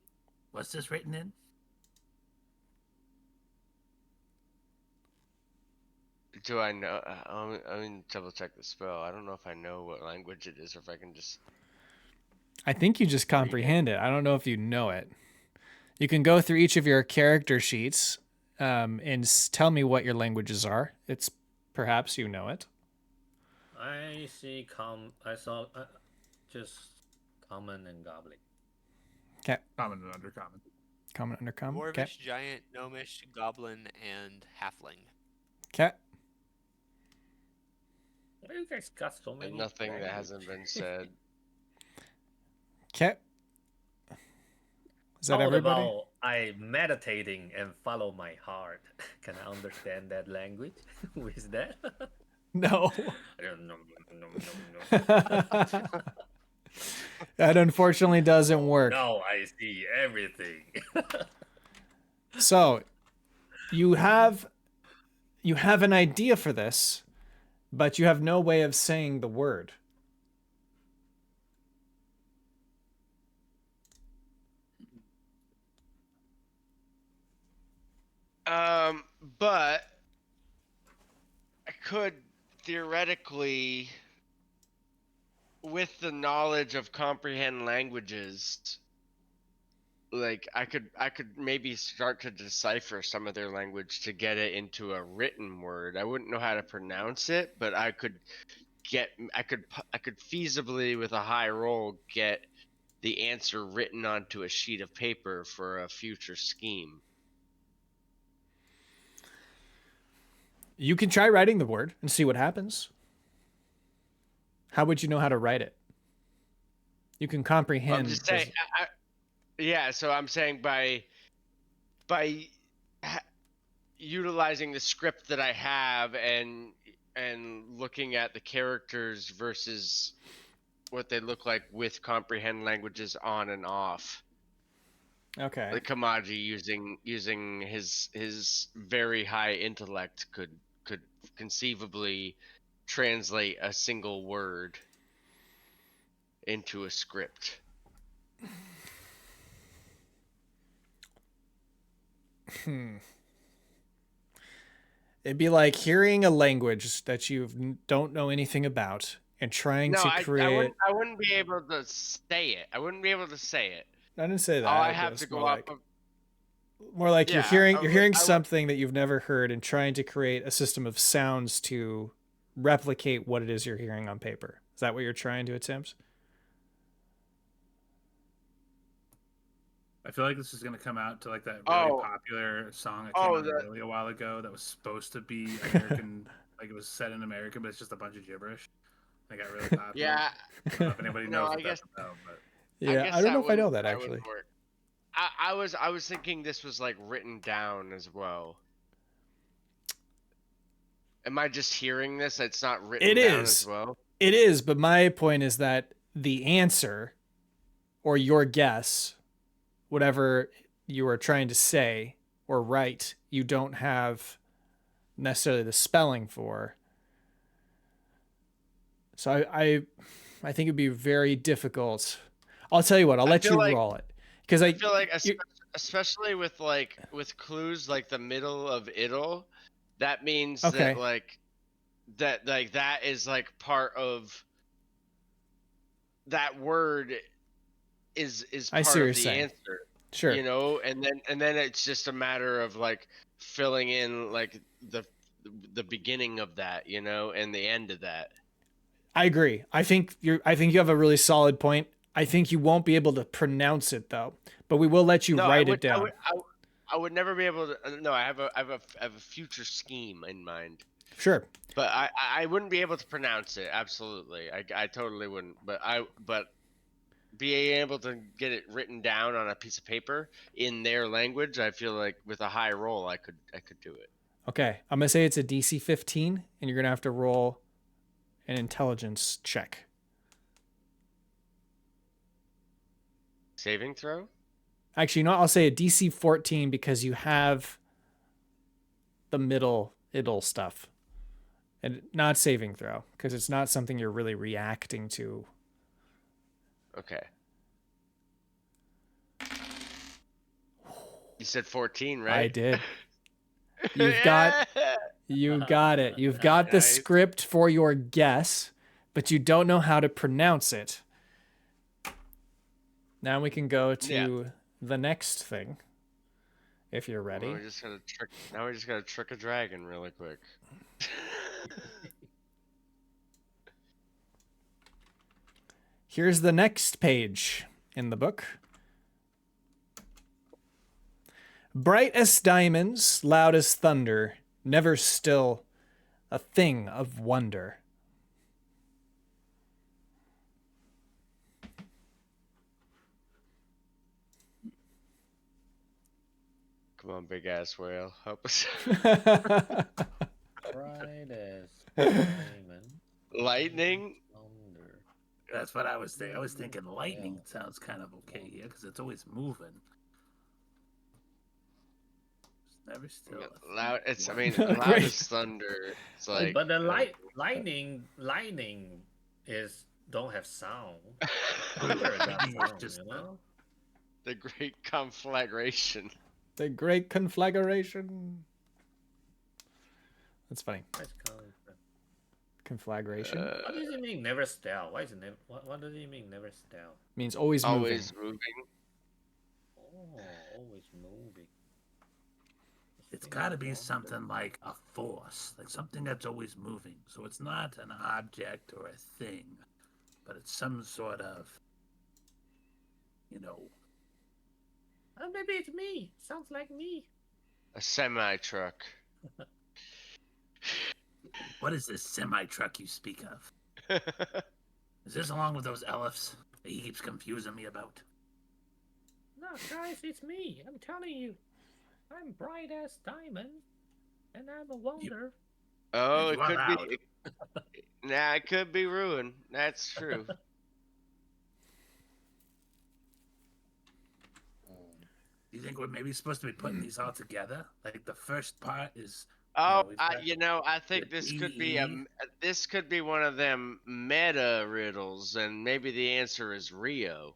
What's this written in? Do I know? I mean, double check the spell. I don't know if I know what language it is, or if I can just. I think you just comprehend it. I don't know if you know it. You can go through each of your character sheets and tell me what your languages are. It's perhaps you know it. I see. I saw just common and goblin. Okay. Common and undercommon. Common, undercommon. Dwarvish, Okay. giant, gnomish, goblin, and halfling. Okay. Why you guys got so many? And nothing that language? hasn't been said. Okay. Is that How everybody? about I meditating and follow my heart? Can I understand that language with that? No. I don't know. That unfortunately doesn't work. Now I see everything. So, you have an idea for this, but you have no way of saying the word. But I could theoretically, with the knowledge of comprehend languages, like I could maybe start to decipher some of their language to get it into a written word. I wouldn't know how to pronounce it, but I could feasibly, with a high roll, get the answer written onto a sheet of paper for a future scheme. You can try writing the word and see what happens. How would you know how to write it? You can comprehend. I'm just saying. Yeah, so I'm saying by utilizing the script that I have and looking at the characters versus what they look like with comprehend languages on and off. Okay. Like Kamaji using his very high intellect could conceivably translate a single word into a script. It'd be like hearing a language that you don't know anything about and trying to create. I wouldn't be able to say it. I wouldn't be able to say it. I didn't say that. All I have to go off of. More like you're hearing I something that you've never heard and trying to create a system of sounds to replicate what it is you're hearing on paper. Is that what you're trying to attempt? I feel like this is gonna come out to like that really popular song that came out really a while ago that was supposed to be American, like it was set in America, but it's just a bunch of gibberish. It got really popular. Yeah. I don't know if anybody knows what that's about, but Yeah, I don't know if I know that actually. I was thinking this was like written down as well. Am I just hearing this? It's not written down as well. It is, but my point is that the answer or your guess, whatever you are trying to say or write, you don't have necessarily the spelling for. So I think it'd be very difficult. I'll tell you what, I'll let you roll it. Because I feel like, especially with clues like the middle of Iddle, that means that that is like part of that word is part of the answer. Sure. You know, and then it's just a matter of like filling in like the beginning of that, you know, and the end of that. I agree. I think you have a really solid point. I think you won't be able to pronounce it though, but we will let you write it down. I would never be able to. No, I have a future scheme in mind. Sure. But I wouldn't be able to pronounce it. Absolutely, I totally wouldn't. But being able to get it written down on a piece of paper in their language, I feel like with a high roll, I could do it. Okay, I'm gonna say it's a DC 15, and you're gonna have to roll an intelligence check. Saving throw? Actually, you know what? I'll say a DC 14 because you have the middle Iddle stuff. And not saving throw, because it's not something you're really reacting to. Okay. You said 14, right? I did. You got it. You've got the script for your guess, but you don't know how to pronounce it. Now we can go to the next thing. If you're ready. Now we just gotta trick a dragon really quick. Here's the next page in the book. Bright as diamonds, loud as thunder, never still, a thing of wonder. Come on, big ass whale, help us. Bright as diamond. Lightning? That's what I was thinking. I was thinking lightning sounds kind of okay here because it's always moving. It's never still. Loud. It's loud as thunder. It's like. But the lightning is don't have sound. Just, you know? The great conflagration. The great conflagration. That's funny. Where's it coming from? Conflagration What does it mean never stale? Why is it never? What does it mean never stale? means always moving. Always moving. Oh, always moving. It's got to be something like a force, like something that's always moving. So it's not an object or a thing, but it's some sort of, you know. Maybe it's me. Sounds like me. A semi truck. What is this semi truck you speak of? Is this along with those elephs that he keeps confusing me about? No, guys, it's me. I'm telling you. I'm bright as diamond, and I'm a wonder. Oh, You it are could loud. be. Nah, it could be ruined. That's true. Do you think we're maybe supposed to be putting these all together? Like the first part is. Oh, we've got I think the this could be DE. this could be one of them meta riddles, and maybe the answer is Rio.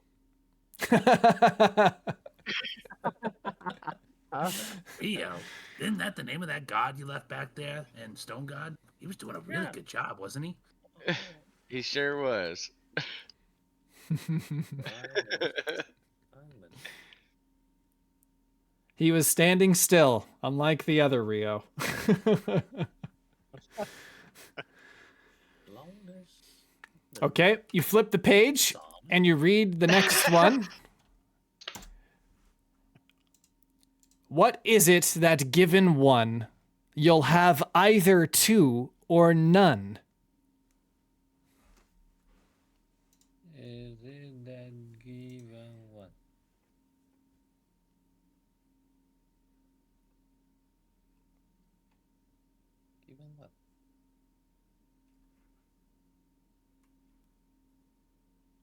Rio. Isn't that the name of that god you left back there in Stone God? He was doing a really Yeah. good job, wasn't he? He sure was. Diamond. He was standing still, unlike the other Rio. Lowness. Okay, you flip the page and you read the next one. What is it that given one, you'll have either two or none? Is it that given one? Given what?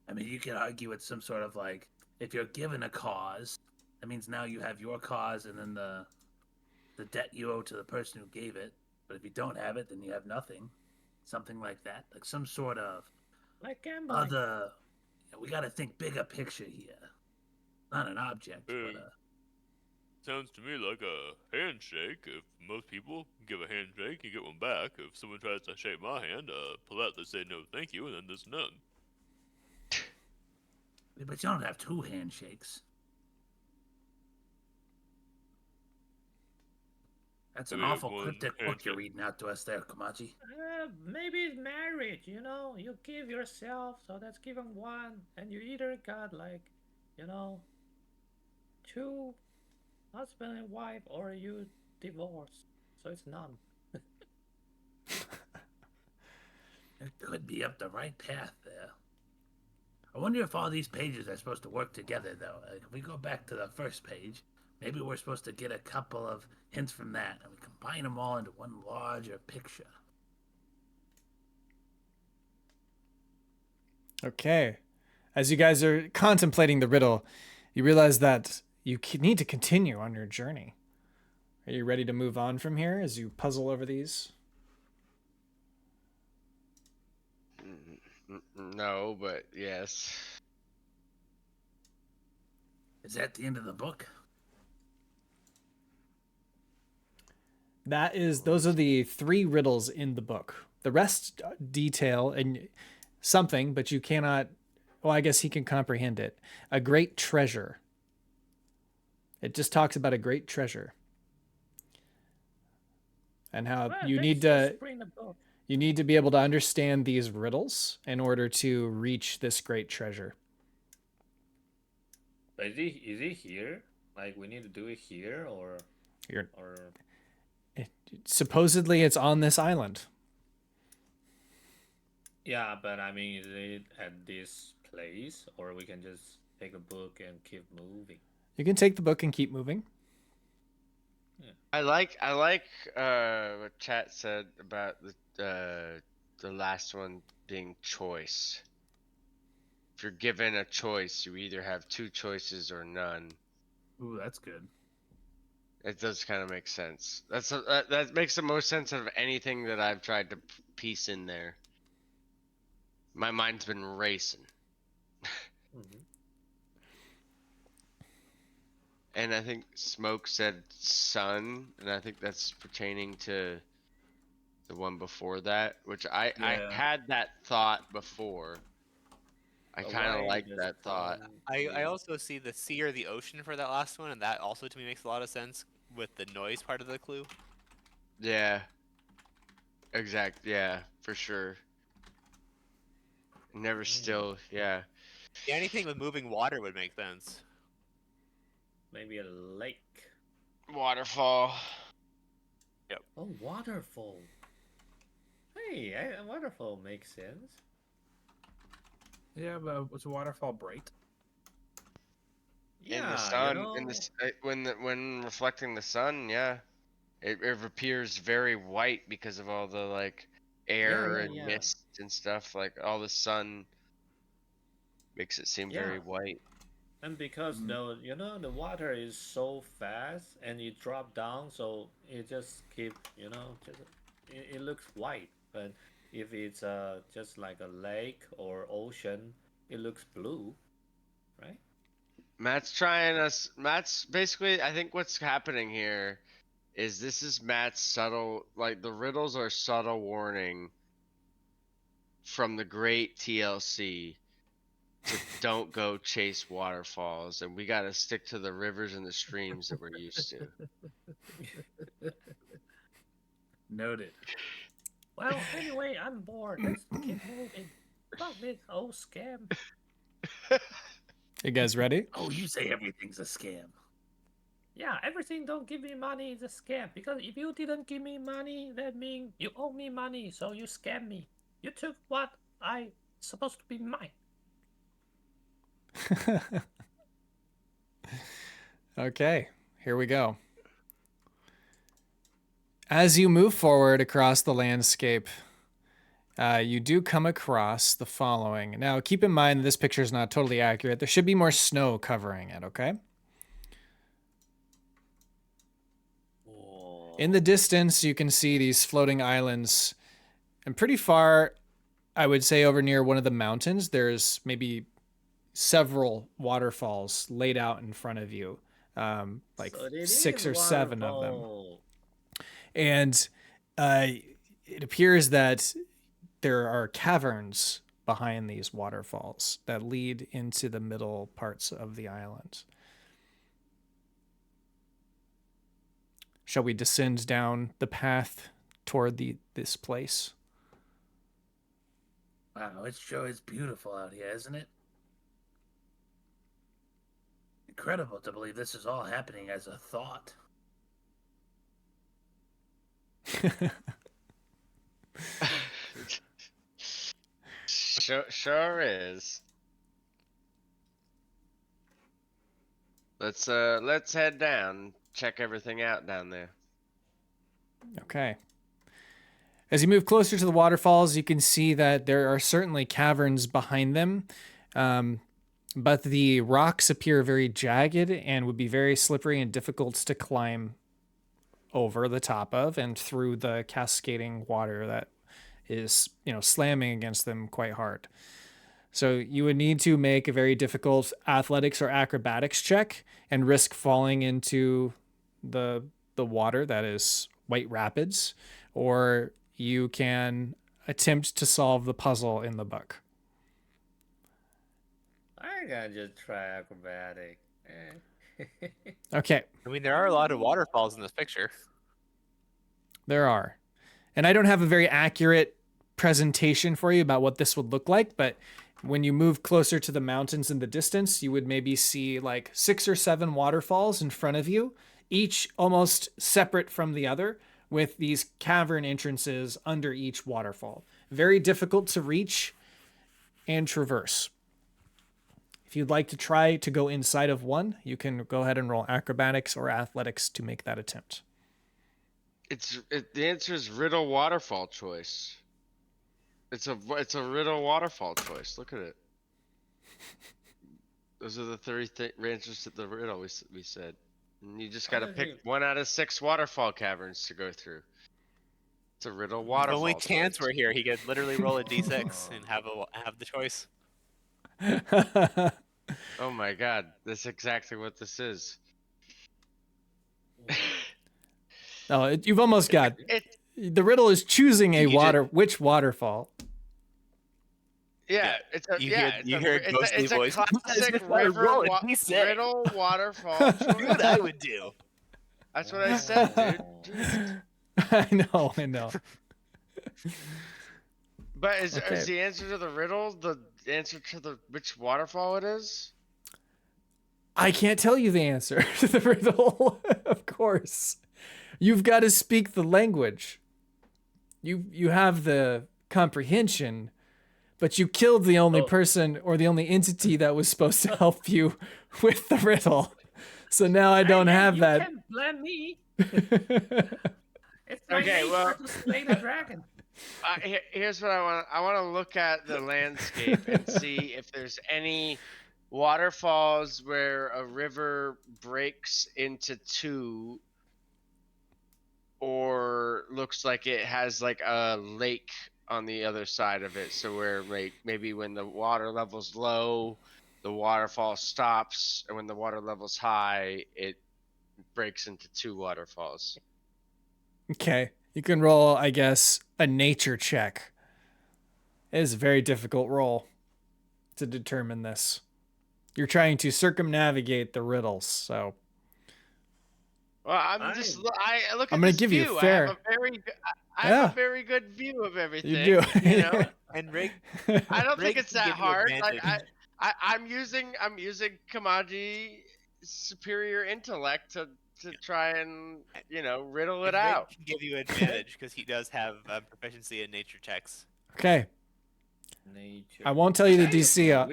I mean, you could argue it's some sort of like, if you're given a cause, that means now you have your cause and then the debt you owe to the person who gave it. But if you don't have it, then you have nothing. Something like that. Like some sort of Like gambling. other. We got to think bigger picture here. Not an object, but Sounds to me like a handshake. If most people give a handshake, you get one back. If someone tries to shake my hand, politely say no thank you, and then there's none. but you don't have two handshakes. That's an Maybe awful one cryptic book you're handshake. reading out to us there, Komachi. Maybe it's marriage, you know? You give yourself, so that's given one, and you either got like, you know, two husband and wife, or you divorce. So it's none. It could be up the right path there. I wonder if all these pages are supposed to work together, though. Like, if we go back to the first page, maybe we're supposed to get a couple of hints from that, and we combine them all into one larger picture. Okay. As you guys are contemplating the riddle, you realize that you need to continue on your journey. Are you ready to move on from here as you puzzle over these? No, but yes. Is that the end of the book? Those are the 3 riddles in the book. The rest detail and something, but you cannot, well, I guess he can comprehend it. A great treasure. It just talks about a great treasure. And how Well, you let's need just to bring the book. you need to be able to understand these riddles in order to reach this great treasure. But is he here? Like we need to do it here, or Supposedly it's on this island. yeah, but I mean, is it at this place, or we can just take a book and keep moving? You can take the book and keep moving. I like what chat said about the last one being choice. If you're given a choice, you either have 2 choices or none. Ooh, that's good. It does kind of make sense. That makes the most sense of anything that I've tried to piece in there. My mind's been racing. And I think Smoke said sun, and I think that's pertaining to the one before that, which I Yeah. had that thought before. I But kind of why like the that thought. sun I is- also see the sea or the ocean for that last one, and that also to me makes a lot of sense with the noise part of the clue. Yeah. Exact. Yeah, for sure. Never still. Yeah. Yeah, anything with moving water would make sense. maybe a lake. Waterfall. Oh, waterfall. Hey, a waterfall makes sense. Yeah, but was a waterfall bright? Yeah, In the you sun, know. when reflecting the sun, yeah, it appears very white because of all the like air yeah, and yeah. mist and stuff. Like all the sun makes it seem very Yeah. white. And because the water is so fast and it drop down, so it just keep, it looks white. But if it's just like a lake or ocean, it looks blue, right? Matt's basically. I think what's happening here is this is Matt's subtle. Like the riddles are subtle warning from the great TLC to don't go chase waterfalls, and we got to stick to the rivers and the streams that we're used to. Noted. Well, anyway, I'm bored. Let's keep moving. Fuck this whole scam. You guys ready? Oh, you say everything's a scam. Yeah, everything don't give me money is a scam. Because if you didn't give me money, that means you owe me money, so you scam me. You took what I supposed to be mine. Okay, here we go. As you move forward across the landscape, you do come across the following. Now, keep in mind this picture is not totally accurate. There should be more snow covering it, okay? In the distance, you can see these floating islands. And pretty far, I would say over near one of the mountains, there's maybe several waterfalls laid out in front of you. Like So it 6 is or 7 of them. waterfall. And it appears that there are caverns behind these waterfalls that lead into the middle parts of the island. Shall we descend down the path toward this place? Wow, it sure is beautiful out here, isn't it? Incredible to believe this is all happening as a thought. Sure is. Let's head down. Check everything out down there. Okay. As you move closer to the waterfalls, you can see that there are certainly caverns behind them, but the rocks appear very jagged and would be very slippery and difficult to climb over the top of and through the cascading water that is, slamming against them quite hard. So you would need to make a very difficult athletics or acrobatics check and risk falling into the water that is White Rapids, or you can attempt to solve the puzzle in the book. I gotta just try acrobatic. Okay, I mean, there are a lot of waterfalls in this picture. there are. And I don't have a very accurate presentation for you about what this would look like, but when you move closer to the mountains in the distance, you would maybe see like 6 or 7 waterfalls in front of you, each almost separate from the other, with these cavern entrances under each waterfall. Very difficult to reach and traverse. If you'd like to try to go inside of one, you can go ahead and roll acrobatics or athletics to make that attempt. The answer is Riddle Waterfall choice. It's a Riddle Waterfall choice. Look at it. Those are the 30 answers to the riddle we said. And you just gotta pick 1 out of 6 waterfall caverns to go through. It's a Riddle The Waterfall only chance choice. we're here, he could literally roll a d6 and have the choice. Oh my god, that's exactly what this is. No, you've almost got. The riddle is choosing a which waterfall. Yeah, it's a You yeah, hear- it's you a, hear a it's ghostly a, it's a voice. classic Just let it river roll, be sick. riddle waterfall choice. What I would do. That's what I said, dude. Jesus. I know. But is Okay. the answer to the riddle the answer to the which waterfall it is? I can't tell you the answer to the riddle, of course. You've got to speak the language. You have the comprehension, but you killed the only person or the only entity that was supposed to help you with the riddle. So now I don't have you that. can't blame me. It's my Okay, nature well- to slay the dragon. Here's what I want. I want to look at the landscape and see if there's any waterfalls where a river breaks into two, or looks like it has like a lake on the other side of it. So where maybe when the water level's low, the waterfall stops, and when the water level's high, it breaks into two waterfalls. Okay. You can roll, I guess, a nature check. It is a very difficult roll to determine this. You're trying to circumnavigate the riddles, so Well, I look at I'm gonna this give you view. fair. I have a very Yeah. good view of everything. you do. You know? And Rygg, I don't think Rygg it's can that give you hard. Like advantage. I'm using Kamaji's superior intellect to try and riddle it And Rygg out. can give you advantage because he does have proficiency in nature checks. Okay. Nature. I won't tell you the DC. Oh,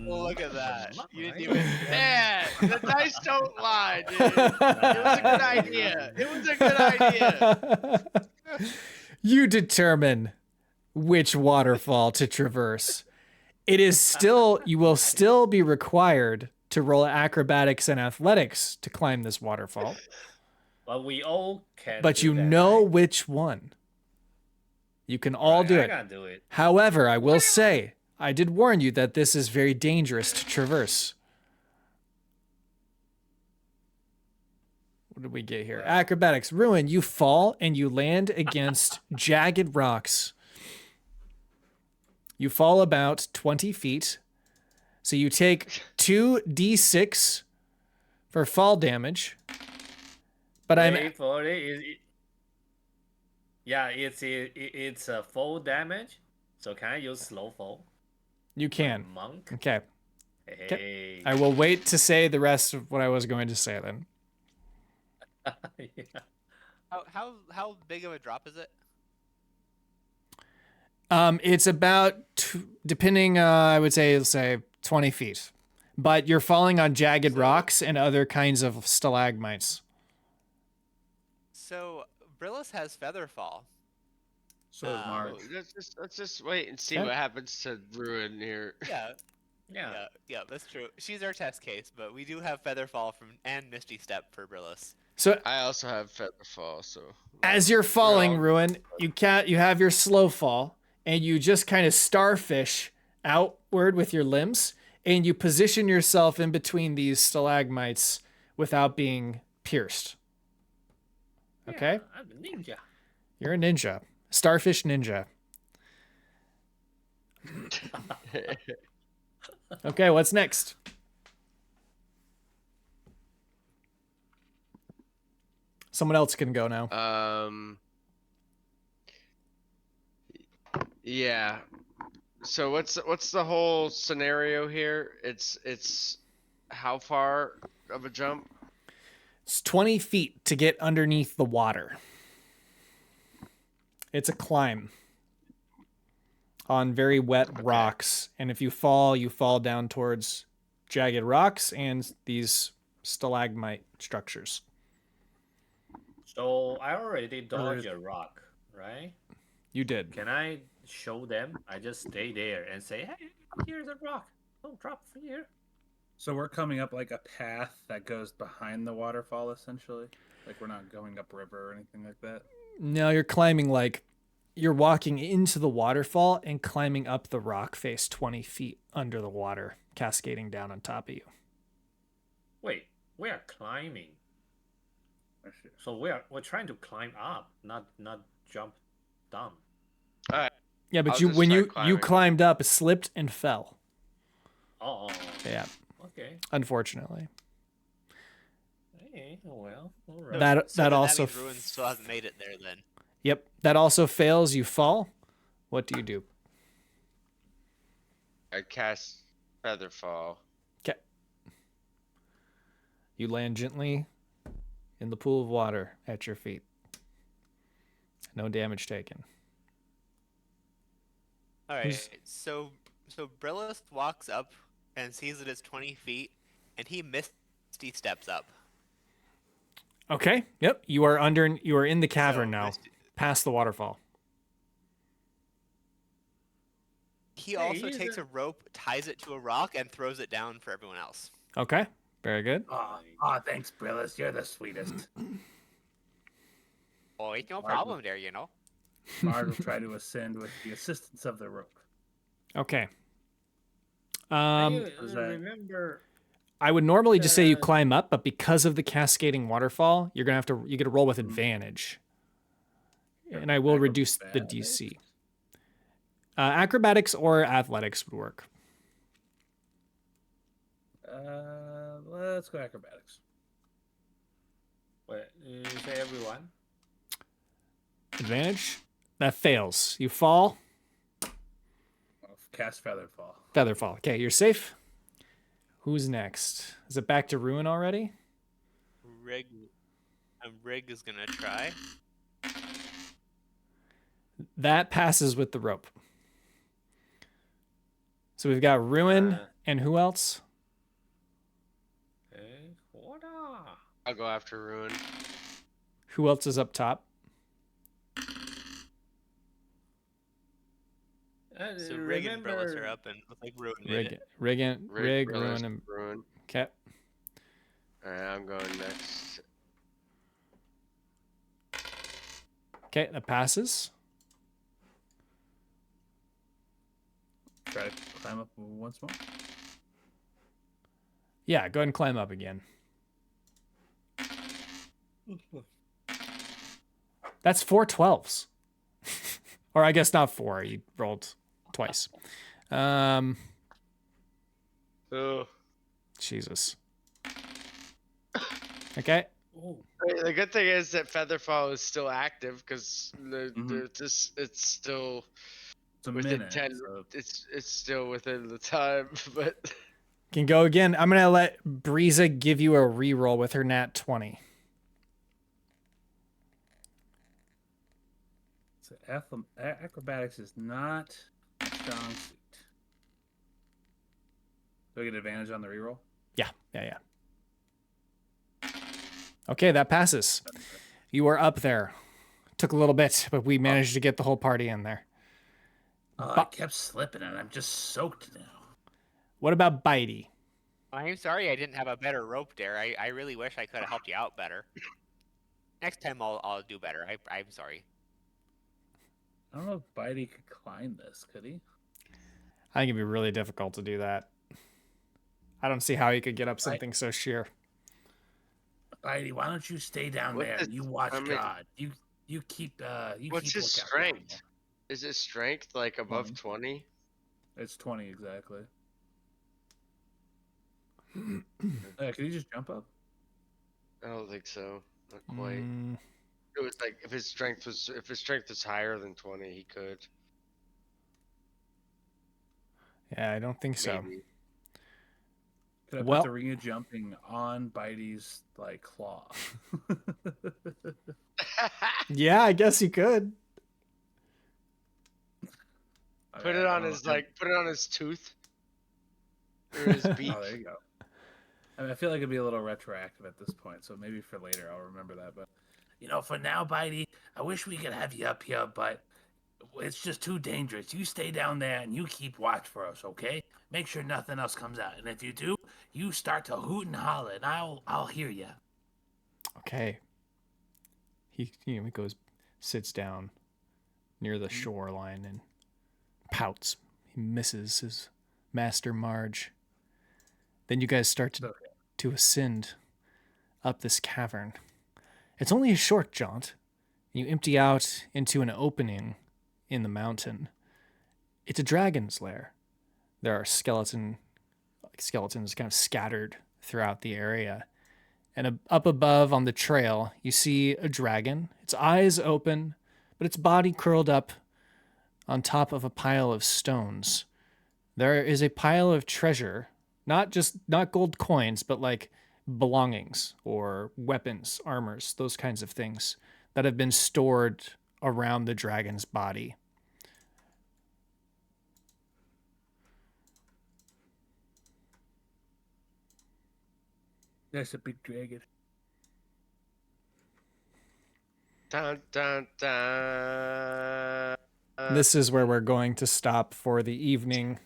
Look at that. You didn't nice. even. Man, the dice don't lie, dude. It was a good idea. It was a good idea. You determine which waterfall to traverse. It is still, you will still be required to roll acrobatics and athletics to climb this waterfall, But we all can. but do you that, know right? which one. You can all do I it. can't do it. However, I will say, I did warn you that this is very dangerous to traverse. What did we get here? Acrobatics. Ruin. You fall and you land against jagged rocks. You fall about 20 feet. So you take 2d6 for fall damage. But Wait for it. Yeah, it's a full damage. So can I use slow fall? You can. Monk. Okay. Hey. I will wait to say the rest of what I was going to say then. Yeah. How big of a drop is it? It's about, depending, I would say, let's say 20 feet. But you're falling on jagged rocks and other kinds of stalagmites. So Brillis has feather fall. So is Marge. Let's just wait and see Okay. what happens to Ruin here. Yeah, Yeah. yeah, that's true. She's our test case, but we do have feather fall and Misty Step for Brillis. So I also have Featherfall, so as you're falling, all- Ruin, you have your slow fall, and you just kind of starfish outward with your limbs, and you position yourself in between these stalagmites without being pierced. Okay? Yeah, I'm a ninja. You're a ninja. Starfish ninja. Okay, what's next? Someone else can go now. Yeah. So what's the whole scenario here? It's how far of a jump? It's 20 feet to get underneath the water. It's a climb on very wet rocks. And if you fall down towards jagged rocks and these stalagmite structures. So I already dodged a rock, right? You did. Can I show them? I just stay there and say, "Hey, here's a rock. Don't drop from here." So we're coming up like a path that goes behind the waterfall, essentially. Like we're not going upriver or anything like that. No, you're climbing like you're walking into the waterfall and climbing up the rock face 20 feet under the water, cascading down on top of you. Wait, we are climbing. So we're trying to climb up, not jump down. All right. Yeah, but I'll you just when start you climbing. climbed up, slipped and fell. Oh. Yeah, Okay. unfortunately. Hey, well, all right. That So then also means Ruin still hasn't made it there then. Yep, that also fails. You fall. What do you do? I cast Featherfall. Okay. You land gently in the pool of water at your feet. No damage taken. All right. Who's- So Brillis walks up and sees that it's 20 feet, and he misty steps up. Okay. Yep. You are in the cavern So now, Misty- past the waterfall. He Hey, also he's takes a- a rope, ties it to a rock, and throws it down for everyone else. Okay. Very good. Oh, thanks, Brillis. You're the sweetest. Oh, ain't no Marvel. problem there, you know. Mard will try to ascend with the assistance of the rope. Okay. I is that? remember. I would normally just say you Uh, climb up, but because of the cascading waterfall, you're gonna have to. You get to roll with Mhm. advantage, and I will reduce the DC. Acrobatics or athletics would work. Let's go acrobatics. Wait, you say everyone? Advantage. That fails. You fall. I'll cast Featherfall. Featherfall. Okay, you're safe. Who's next? Is it back to Ruin already? Rygg is gonna try. That passes with the rope. So we've got Ruin and who else? Hey, what? I'll go after Ruin. Who else is up top? So Rygg and Brillis are up, and looks like Ruin made it. Rygg, Brillis, Ruin, and Ruin. okay. All right, I'm going next. Okay, that passes. Try to climb up once more. Yeah, go ahead and climb up again. That's 4 12s. Or I guess not 4. You rolled twice. Oh, Jesus. Okay. Oh, the good thing is that Featherfall is still active because Mhm. it's still It's a within minute. 10. So It's still within the time, but Can go again. I'm going to let Breeza give you a reroll with her nat 20. acrobatics is not a strong suit. Do I get advantage on the reroll? Yeah. Okay, that passes. You are up there. Took a little bit, but we managed to get the whole party in there. Oh, I But- kept slipping and I'm just soaked now. What about Bitey? I'm sorry I didn't have a better rope there. I really wish I could have helped you out better. Next time I'll do better. I'm sorry. I don't know if Bitey could climb this, could he? I think it'd be really difficult to do that. I don't see how you could get up something so sheer. Bitey, why don't you stay down What there the- and you watch I mean- God? You keep what's keep his lookout. strength? Is his strength like above 20. 20? It's 20 exactly. Can you just jump up? I don't think so. Not quite. Mm, It was like if his strength was higher than 20, he could. yeah, I don't think so. Maybe. Could I Well- put the ring of jumping on Bitey's like claw? Yeah, I guess you could. Put it on his tooth or his beak. Oh, there you go. I mean, I feel like it'd be a little retroactive at this point, so maybe for later I'll remember that. But for now, Bitey, I wish we could have you up here, but it's just too dangerous. You stay down there and you keep watch for us, okay? Make sure nothing else comes out, and if you do, you start to hoot and holler, and I'll hear you. Okay. He goes, sits down near the shoreline and pouts. He misses his master Marge. Then you guys start to ascend up this cavern. It's only a short jaunt. You empty out into an opening in the mountain. It's a dragon's lair. There are skeletons kind of scattered throughout the area. And up above on the trail, you see a dragon. Its eyes open, but its body curled up on top of a pile of stones. There is a pile of treasure, not gold coins, but like belongings or weapons, armors, those kinds of things that have been stored around the dragon's body. That's a big dragon. Dun, dun, dun. This is where we're going to stop for the evening.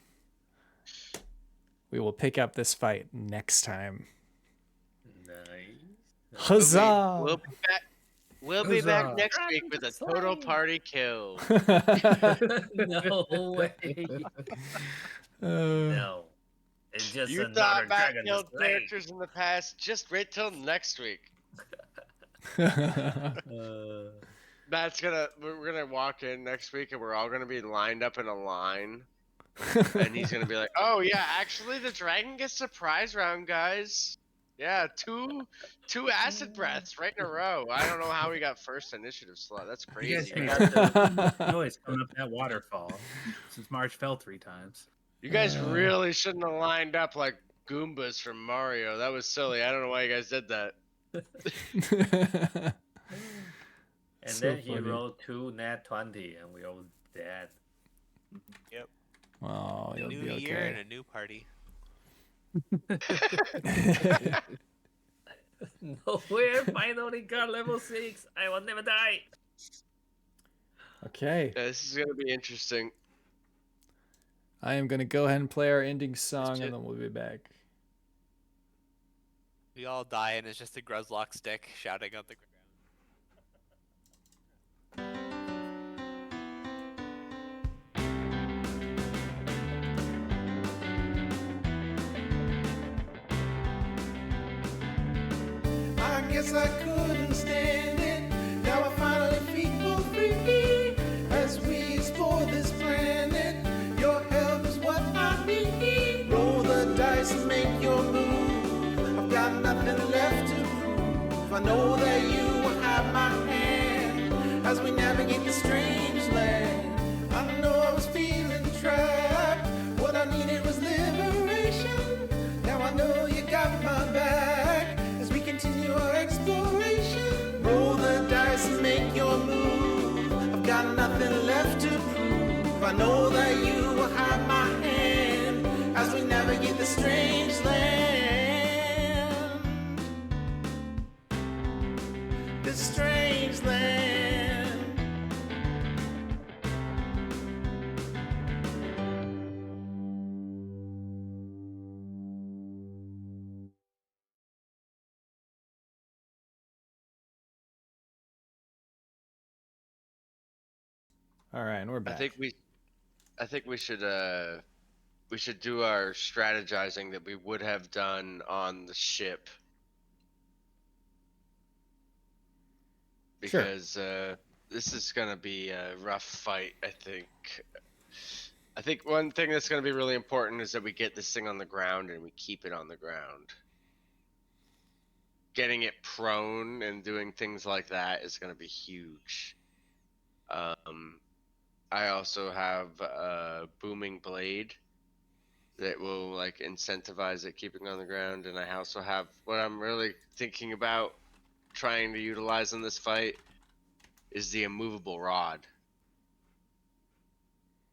We will pick up this fight next time. Nice. Huzzah! We'll be back. We'll be back next week with a total party kill. No way. No. It's just You another thought Matt dragon killed display. characters in the past? Just wait till next week. We're gonna walk in next week and we're all gonna be lined up in a line. And he's gonna be like, "Oh yeah, actually the dragon gets a prize round, guys. Yeah, two acid breaths right in a row. I don't know how we got first initiative slot. That's You guys crazy. can have the noise coming up that waterfall since Marge fell 3 times. You guys really shouldn't have lined up like Goombas from Mario. That was silly. I don't know why you guys did that. And So then he funny. rolled 2 nat 20 and we all dead. Oh, A you'll new be year and okay. a new party. No way, I finally got level 6. I will never die. Okay. Yeah, this is gonna be interesting. I am going to go ahead and play our ending song ju- and then we'll be back. We all die, and it's just a Gruzlock stick shouting at the ground. I guess I couldn't stand it. Now I finally feel free as we explore this planet. Your help is what I need. Roll the dice and make your move. I've got nothing left to prove. I know that you will have my hand as we navigate the strange land. I know I was feeling trapped. What I needed was liberation. Now I know you got my back as we continue our exploration. Roll the dice and make your move. I've got nothing left to prove. I know that you will have my hand as we navigate the strange land. This strange land. All right, and we're back. I think we should do our strategizing that we would have done on the ship. Sure. Because this is gonna be a rough fight, I think. I think one thing that's gonna be really important is that we get this thing on the ground and we keep it on the ground. Getting it prone and doing things like that is gonna be huge. I also have a booming blade that will like incentivize it keeping on the ground, and I also have what I'm really thinking about trying to utilize in this fight is the immovable rod.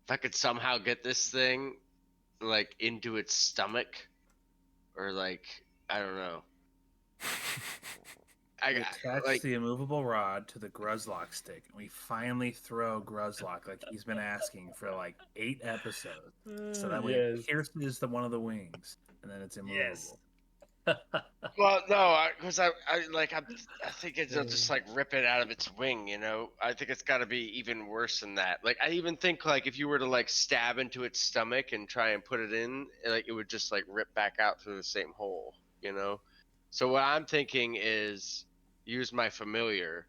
If I could somehow get this thing like into its stomach, or like I don't know. We attach the immovable rod to the Gruzlock stick, and we finally throw Gruzlock like he's been asking for like 8 episodes. So that way it pierces one of the wings, and then it's immovable. Yes. Well, no, because I think it'll just like rip it out of its wing, you know. I think it's got to be even worse than that. Like I even think like if you were to like stab into its stomach and try and put it in, like it would just like rip back out through the same hole, you know. So what I'm thinking is use my familiar,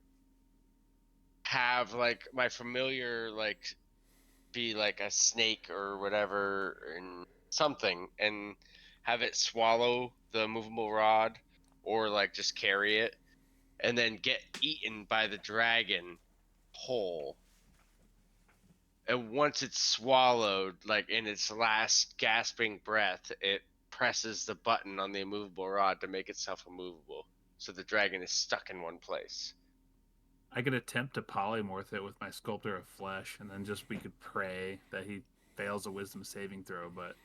have like my familiar like be like a snake or whatever and something, and have it swallow the movable rod, or like just carry it, and then get eaten by the dragon whole. And once it's swallowed, like in its last gasping breath, it presses the button on the immovable rod to make itself immovable. So the dragon is stuck in one place. I could attempt to polymorph it with my Sculptor of Flesh, and then we could pray that he fails a Wisdom saving throw. But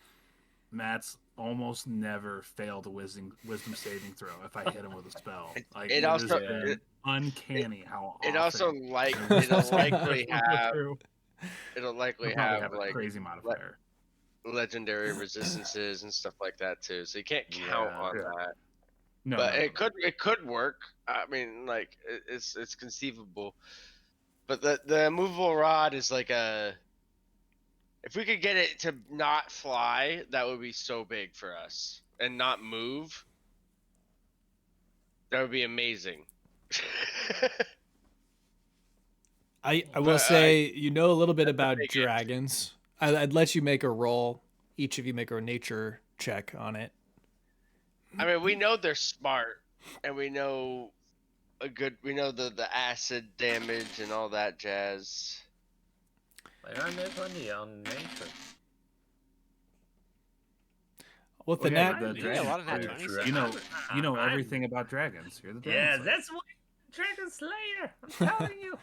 Matt's almost never failed a Wisdom saving throw if I hit him with a spell. Like It has also- been uncanny how often. It also it'll likely have It'll have a like crazy modifier. legendary resistances and stuff like that too. So you can't count on that. No, But no, it could work. I mean, like it's conceivable. But the movable rod is like a. If we could get it to not fly, that would be so big for us, and not move. That would be amazing. I will say, you know a little bit that's the about biggest. dragons. I'd let you make a roll. Each of you make a nature check on it. I mean, we know they're smart, and we know we know the acid damage and all that jazz. I got net 20 on nature. With the yeah, nat, the Yeah, a dragon. lot of nat 20s. You know I'm- everything about dragons. You're the Yeah, dragon slayer. that's why Dragon Slayer. I'm telling you.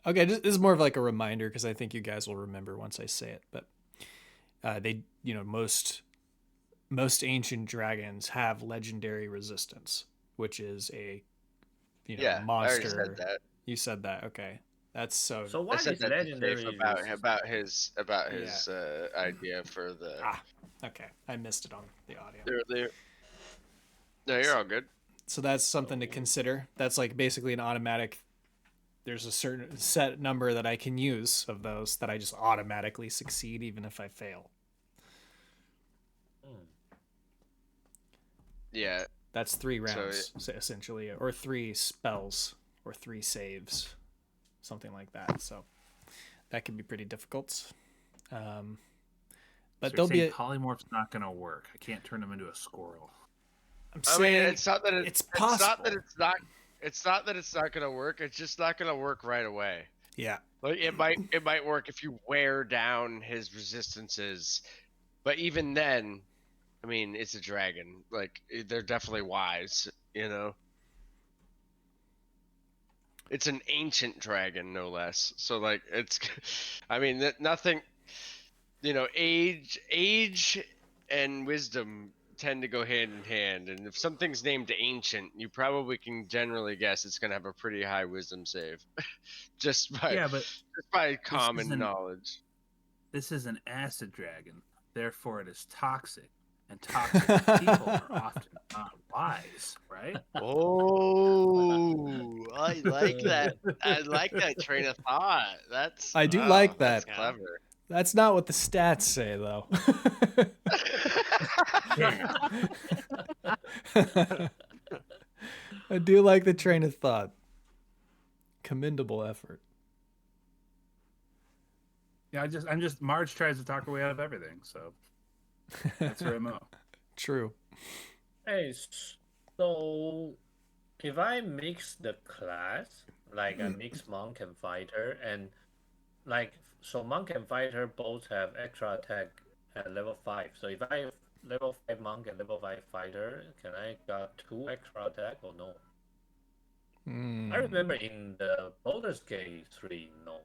okay, this is more of like a reminder because I think you guys will remember once I say it. But most ancient dragons have legendary resistance, which is a Yeah, monster. I already said that. You said that. Okay, that's so. So I what said is that to legendary? Dave about his idea for the. Okay, I missed it on the audio. No, you're all good. So that's something to consider. That's like basically an automatic. There's a certain set number that I can use of those that I just automatically succeed even if I fail. Yeah. That's 3 rounds essentially, or 3 spells, or 3 saves, something like that. So that can be pretty difficult. But So there'll be polymorph's not gonna work. I can't turn him into a squirrel. I'm I saying mean, it's not that it's possible. It's not that it's not gonna work. It's just not gonna work right away. Yeah. Like it might work if you wear down his resistances, but even then, I mean, it's a dragon. Like they're definitely wise, you know. It's an ancient dragon, no less. So like it's, I mean, nothing. You know, age and wisdom tend to go hand in hand, and if something's named ancient, you probably can generally guess it's gonna have a pretty high wisdom save, just by common knowledge. This is an acid dragon, therefore it is toxic, and toxic people are often not wise, right? Oh, I like that. I like that train of thought. I do like that's that. clever. That's not what the stats say though. I do like the train of thought. Commendable effort. Yeah, Marge tries to talk her way out of everything, so that's her MO. True. Hey, so if I mix the class, like I mix monk and fighter, and like so monk and fighter both have extra attack at level 5. So if I have level 5 monk and level 5 fighter, can I got 2 extra attack or no? I remember in the Baldur's Gate 3, no.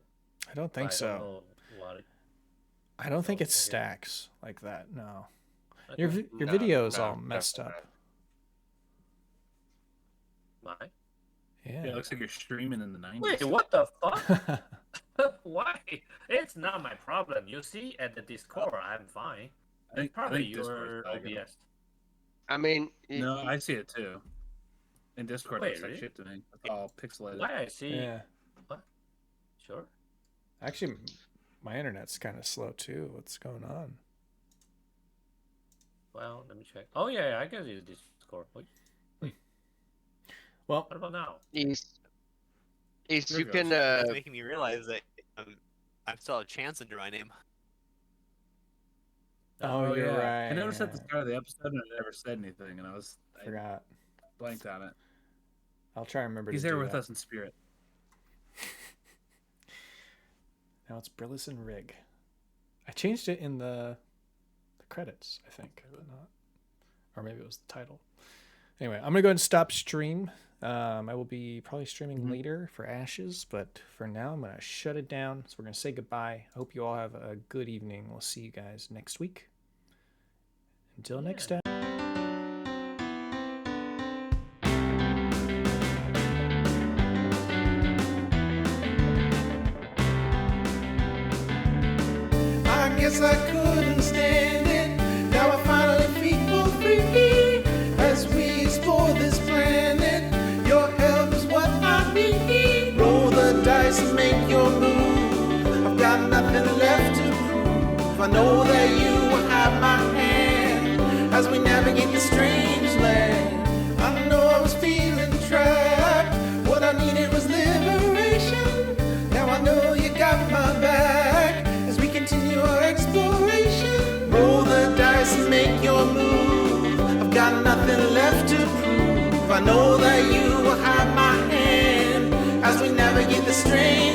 I don't think I so. don't know what I don't think it stacks like that. No. Your video is all messed up. Why? Yeah, it Yeah. looks like you're streaming in the 90s. Wait, what the fuck? Why? It's not my problem. You see, at the Discord, I'm fine. I Probably think Discord's your lagging. OBS. I mean, No, I see it too. In Discord, it Wait, looks like really? shit to me. It's all pixelated. Why I see? Yeah. What? Sure. Actually, my internet's kind of slow too. What's going on? Well, let me check. Oh yeah, I can use Discord. Wait. Well, What about now? East, you Riddles. can. It's making me realize that I'm still a chance under my name. oh, you're right. I noticed at the start of the episode and I never said anything, and I Forgot. blanked on it. I'll try and remember He's to there do with that. us in spirit. Now it's Brillis and Rygg. I changed it in the credits, I think, but not, or maybe it was the title. Anyway, I'm gonna go ahead and stop stream. I will be probably streaming later for Ashes, but for now I'm gonna shut it down. So we're gonna say goodbye. I hope you all have a good evening. We'll see you guys next week. Until next time. I guess I couldn't stand it. Now I finally feel free as we explore this planet. Your help is what I need. Roll the dice and make your move. I've got nothing left to prove. I know that you will have my hand as we navigate the strange land. I know I was feeling trapped. What I needed was liberation. Now I know you got my back as we continue our exploration. Roll the dice and make your move. I've got nothing left to prove. I know that you will have my hand as we navigate the strange